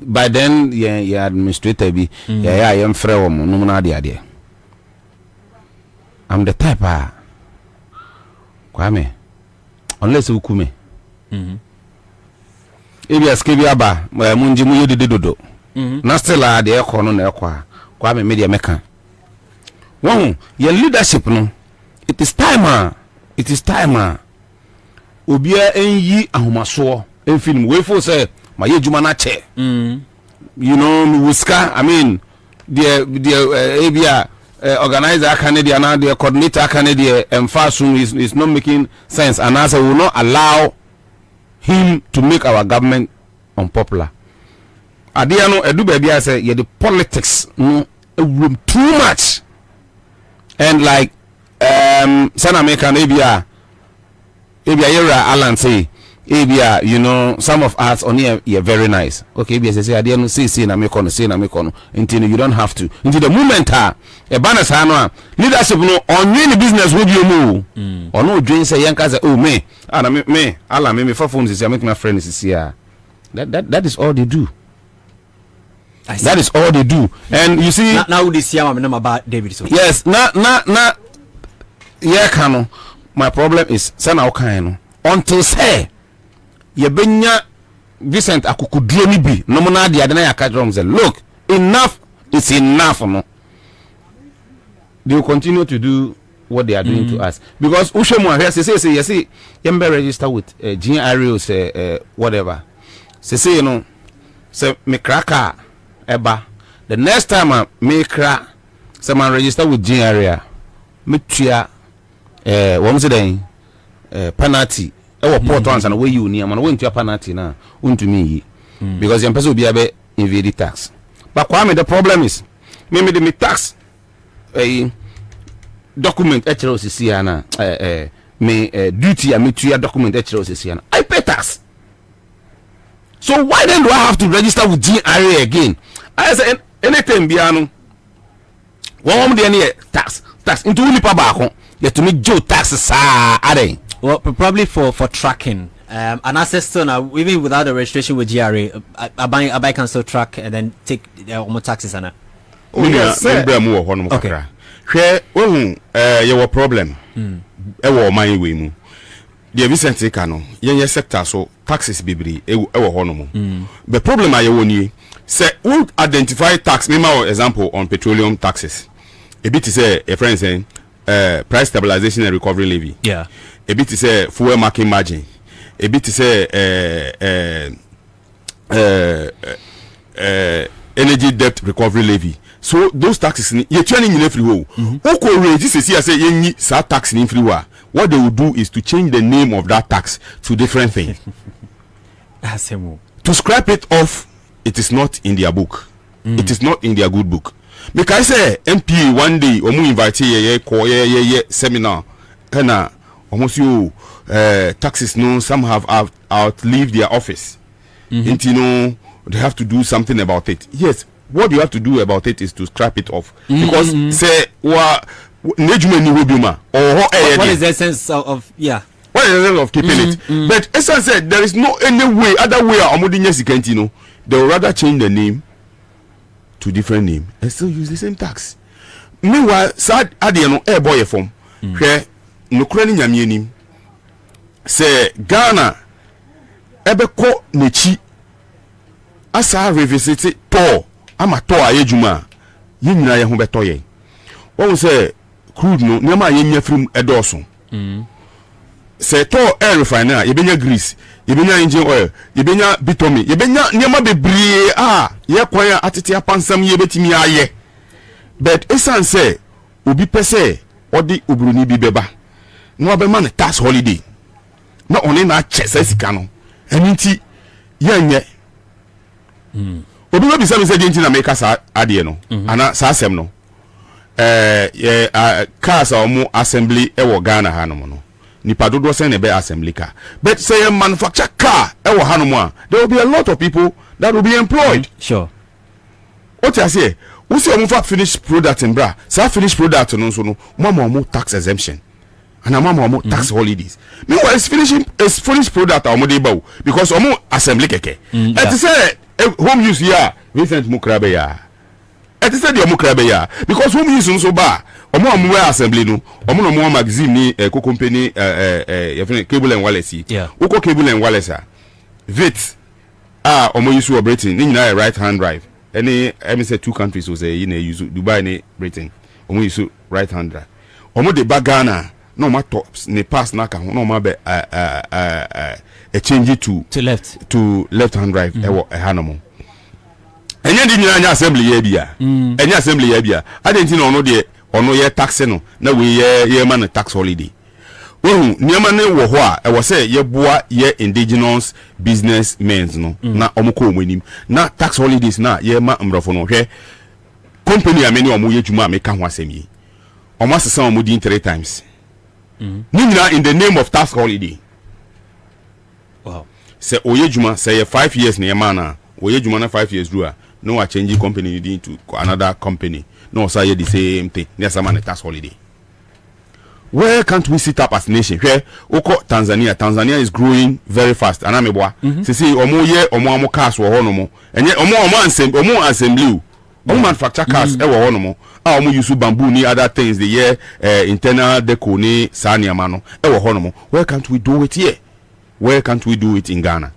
by then ye administrator bi ye mfrɛ wo mo no na ade I'm the type Kwame unless you kume ebi aske bi aba munji mu yedi dodo na still ade e ko no na e kwa Kwame media meka won your leadership no it is time obia enyi ahomaso enfilm we fo say ma ye juma na che you know wuska I mean the ebia organizer Canada and the coordinator Canada emphasis is not making sense and as will not allow him to make our government unpopular. Adiano edu baby I say the politics no too much and like San American ebia yera Alan say ebia you know some of us on here very nice okay ebia say adiano say na me kono until you don't have to until the moment e bana sa no leadership no onye ni business wo bi omu ono dwen say yanka say oh me ana me ala me for phone say make my friend is here that is all they do. That is all they do. And you see now this year I'm about David so yes na yeah kano my problem is sana okano until say ye benya Vincent akukudro ni bi no mo na ade na yakadrom say look enough is enough no they will continue to do what they are doing to us because ushemu ahia say you see yembe register with GRO say whatever say you know say me kraka eba the next time me kra say man register with GRO me tua what say then penalty e port once and we you near man we tua penalty na untumi because your person will be able invade tax but Kwame the problem is me the tax document HROCC na me duty and me tua document HROCC na I pay tax. So why then do I have to register with GRA again? I say anything biano. One day any tax into unipa baako. You to me Joe taxes are they? Well, probably for tracking. An access now even without the registration with GRA, I buy can still track and then take more taxes and oh yes, okay. Share your problem. Ewo my way mu. The Vicente Kano, yen sector so taxes bibri ewo hono. The problem I woni say who identify tax memo example on petroleum taxes. A bit say a friend saying price stabilization and recovery levy. Yeah. A bit say fuel market margin. A bit say energy debt recovery levy. So those taxes you turning in every way. Who could raise this say yen sa tax in free wa. What they will do is to change the name of that tax to different thing. To scrap it off, it is not in their book. It is not in their good book. Because say MPA one day omu invite ye seminar and almost you taxes no some have outlived their office. And you know they have to do something about it. Yes, what you have to do about it is to scrap it off. Because say what is the sense of yeah? What is the sense of keeping it? But as I said, there is no any way other way they will rather change the name to different name and still use the same tax. Meanwhile, sad adiano boy from where nokura ni nyame anim se Ghana ebeko nechi asa revisit to ama to ayejuma yinyina ye ho beto ye won se crude no nyama yenya from edoso se to air refiner yebenya grease yebenya engine oil yebenya bitumen yebenya nyama bebree ye kwan atete apansam yebetimi aye but esan se obi pese odi obroni bi beba no abema ne tax holiday na oni na chese sika no eninti yenye obi be say dinti na make sa ade no ana sa asem no cars omo assembly e wo Ghana ha no no nipa dodo say na be assembly car but say manufacture car e wo ha no mo there will be a lot of people that will be employed. Sure. What you say we say omo fa finished product in bra sa finished product no so no mo tax exemption and mo tax holidays meanwhile it's finished product omo dey bawo because omo assembly keke it say home use here Vincent Mukrabe ya it say the Mukrabe ya because home use no so ba omo assembly no omo magazine ni co company cable and wireless uko cable and wireless vit omo use operating ni nyina right hand drive any say two countries so say you know use Dubai ni Britain omo use right hand drive omo de Ghana no ma tops ne pass na ka no ma be a change it to left hand drive e hanomo enye di nyina assembly ya bia enye assembly ya bia adenti no de ono ye tax no na we ye man tax holiday wohu niam ne wo ho a e wo se ye boa ye indigenous business men no na omko omanim na tax holidays na ye ma mrofo no hwe company ameni omo ye dwuma ameka ho asemi omo asesa omo din 3 times Nina in the name of tax holiday. Wow. Say oye juma say 5 years na mana. Oye juma na 5 years do no a change company into another company. No say the same thing. Near some tax holiday. Where can't we sit up as nation? Where oko Tanzania is growing very fast. Anameboa. See omo ye omo cars wo hono enye omo assembly omo manufacture cars e wo hono mo omo use bamboo ni other things the year internal deco ni sania mano e wo hono mo. Where can't we do it here? Where can't we do it in Ghana?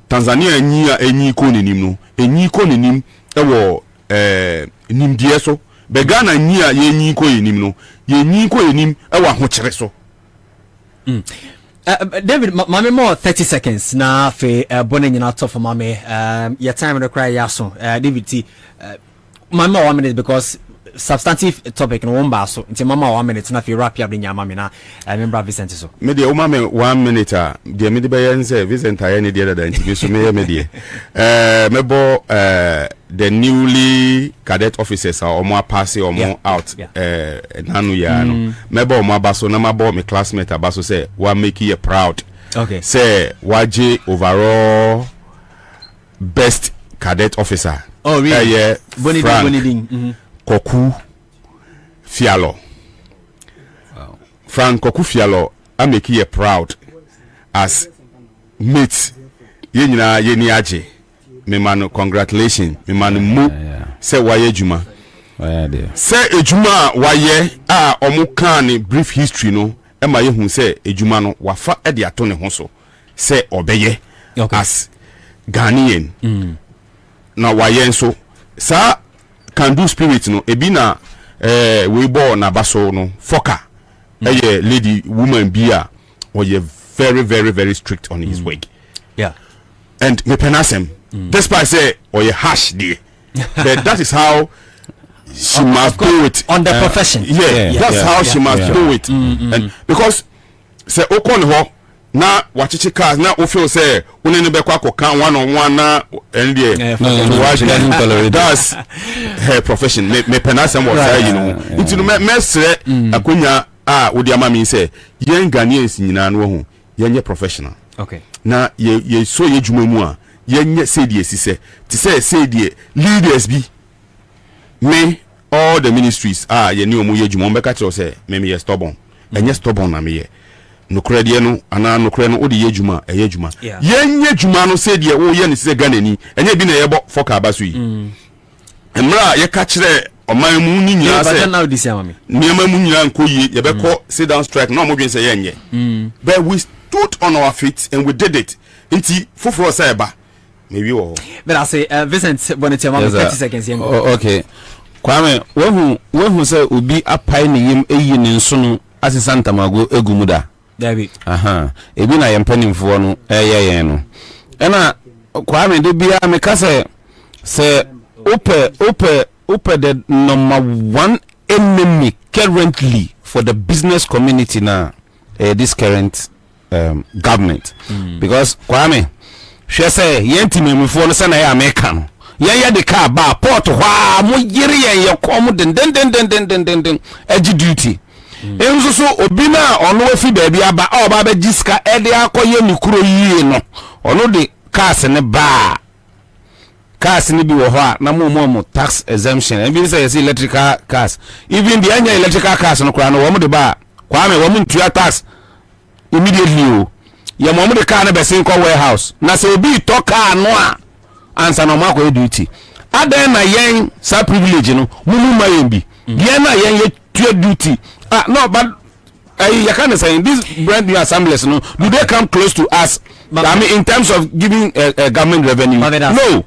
Tanzania enyi ko nenim no enyi ko nenim e wo nimdie so be Ghana nyia ye enyi ko enim no ye enyi ko enim e wo ahokyere so. David, mame more 30 seconds na fe bone nyina to for mame your time no cry yaso David T mame 1 minute because substantive topic no one baso nti mama 1 minute na fe wrap up the nyama me na member Vincent so me de o mame 1 minute de me de be yense Vincent aye ne de da nti so me de me bo the newly cadet officers are omo pass omo out nanu ya no me bo omo abaso na ma bo me classmate abaso say wa make you proud. Okay, say waje overall best cadet officer. Oh really? Yeah, Boniding. Koku Fialo. Wow. Frank Koku Fialo I make you proud as mate ye nyina ye ni aje. Me man congratulations me man mu say waye juma say ejuma waye omo kan brief history no e ma ye hu say ejuma no wafa e de ato ne ho so say obeye as Ghanaian na waye nso sa can do spirit no ebi na we born na baso no foka lady woman bia or ye very strict on his wig. Yeah, and me penasem despite say or a harsh day, but that is how she must do it on the profession. That's how she must do it. And because say okon ho na wachichi cars na o feel say unene be kwa kan one on one na and that's her profession. Me penasem was say you know into no mesre akonya odi ama me say yen Ghanaians nyina no ho yen professional. Okay, na ye so ye dwuma mu a yenye say die sise ti say die leaders bi me all the ministries ye ni omu ye dwuma mbeka kire say me ye stubborn enye stubborn na me ye nokre die no ana nokre no odi ye dwuma ye dwuma yenye dwuma no say die wo ye ni sise Ghana ni enye bi na ye bo foka abaso yi emra ye ka kire ɔman mu ni nyina sɛ now this year mami nneɛma mu nyina nko yie yɛbɛkɔ sit down strike na ɔmo dwen sɛ yɛnyɛ but we stood on our feet and we did it nti foforɔ sɛ ɛba maybe wɔ hɔ but I say Vincent Bonnetia mami 30 seconds yɛn okay Kwame wahu sɛ obi apai ne yem eyi ne nso no asesa ntamago egu mu da David ebi na yɛmpanimfoɔ no ɛyɛ yɛn no ɛna Kwame de bia meka sɛ ope the number one enemy currently for the business community now this current government because Kwame hwɛ sɛ yɛntimemfoɔ no sɛ na yɛ America no yɛyɛ de car ba port hɔ mo yere yɛn yɛkɔ mo den agi duty enso so obi na ɔno afi baabi aba a ɔba ba giska ɛde akɔyɛ ne kuro yie no ɔno de cars ne ba cars ni bi wɔ hɔ a na mo tax exemption and bi say yes electrical cars even the anya electrical cars no kora no wɔn de ba Kwame wɔn ntua tax immediately o yɛ mo de car na bɛsen kɔ warehouse na sɛ obi tɔ car no a ansa na mo akɔ duty adan na yɛn sa privilege no mu ma yɛn bi yɛn na yɛn yɛ tua duty no but you can say these brand new assemblies no do they come close to us I mean in terms of giving government revenue no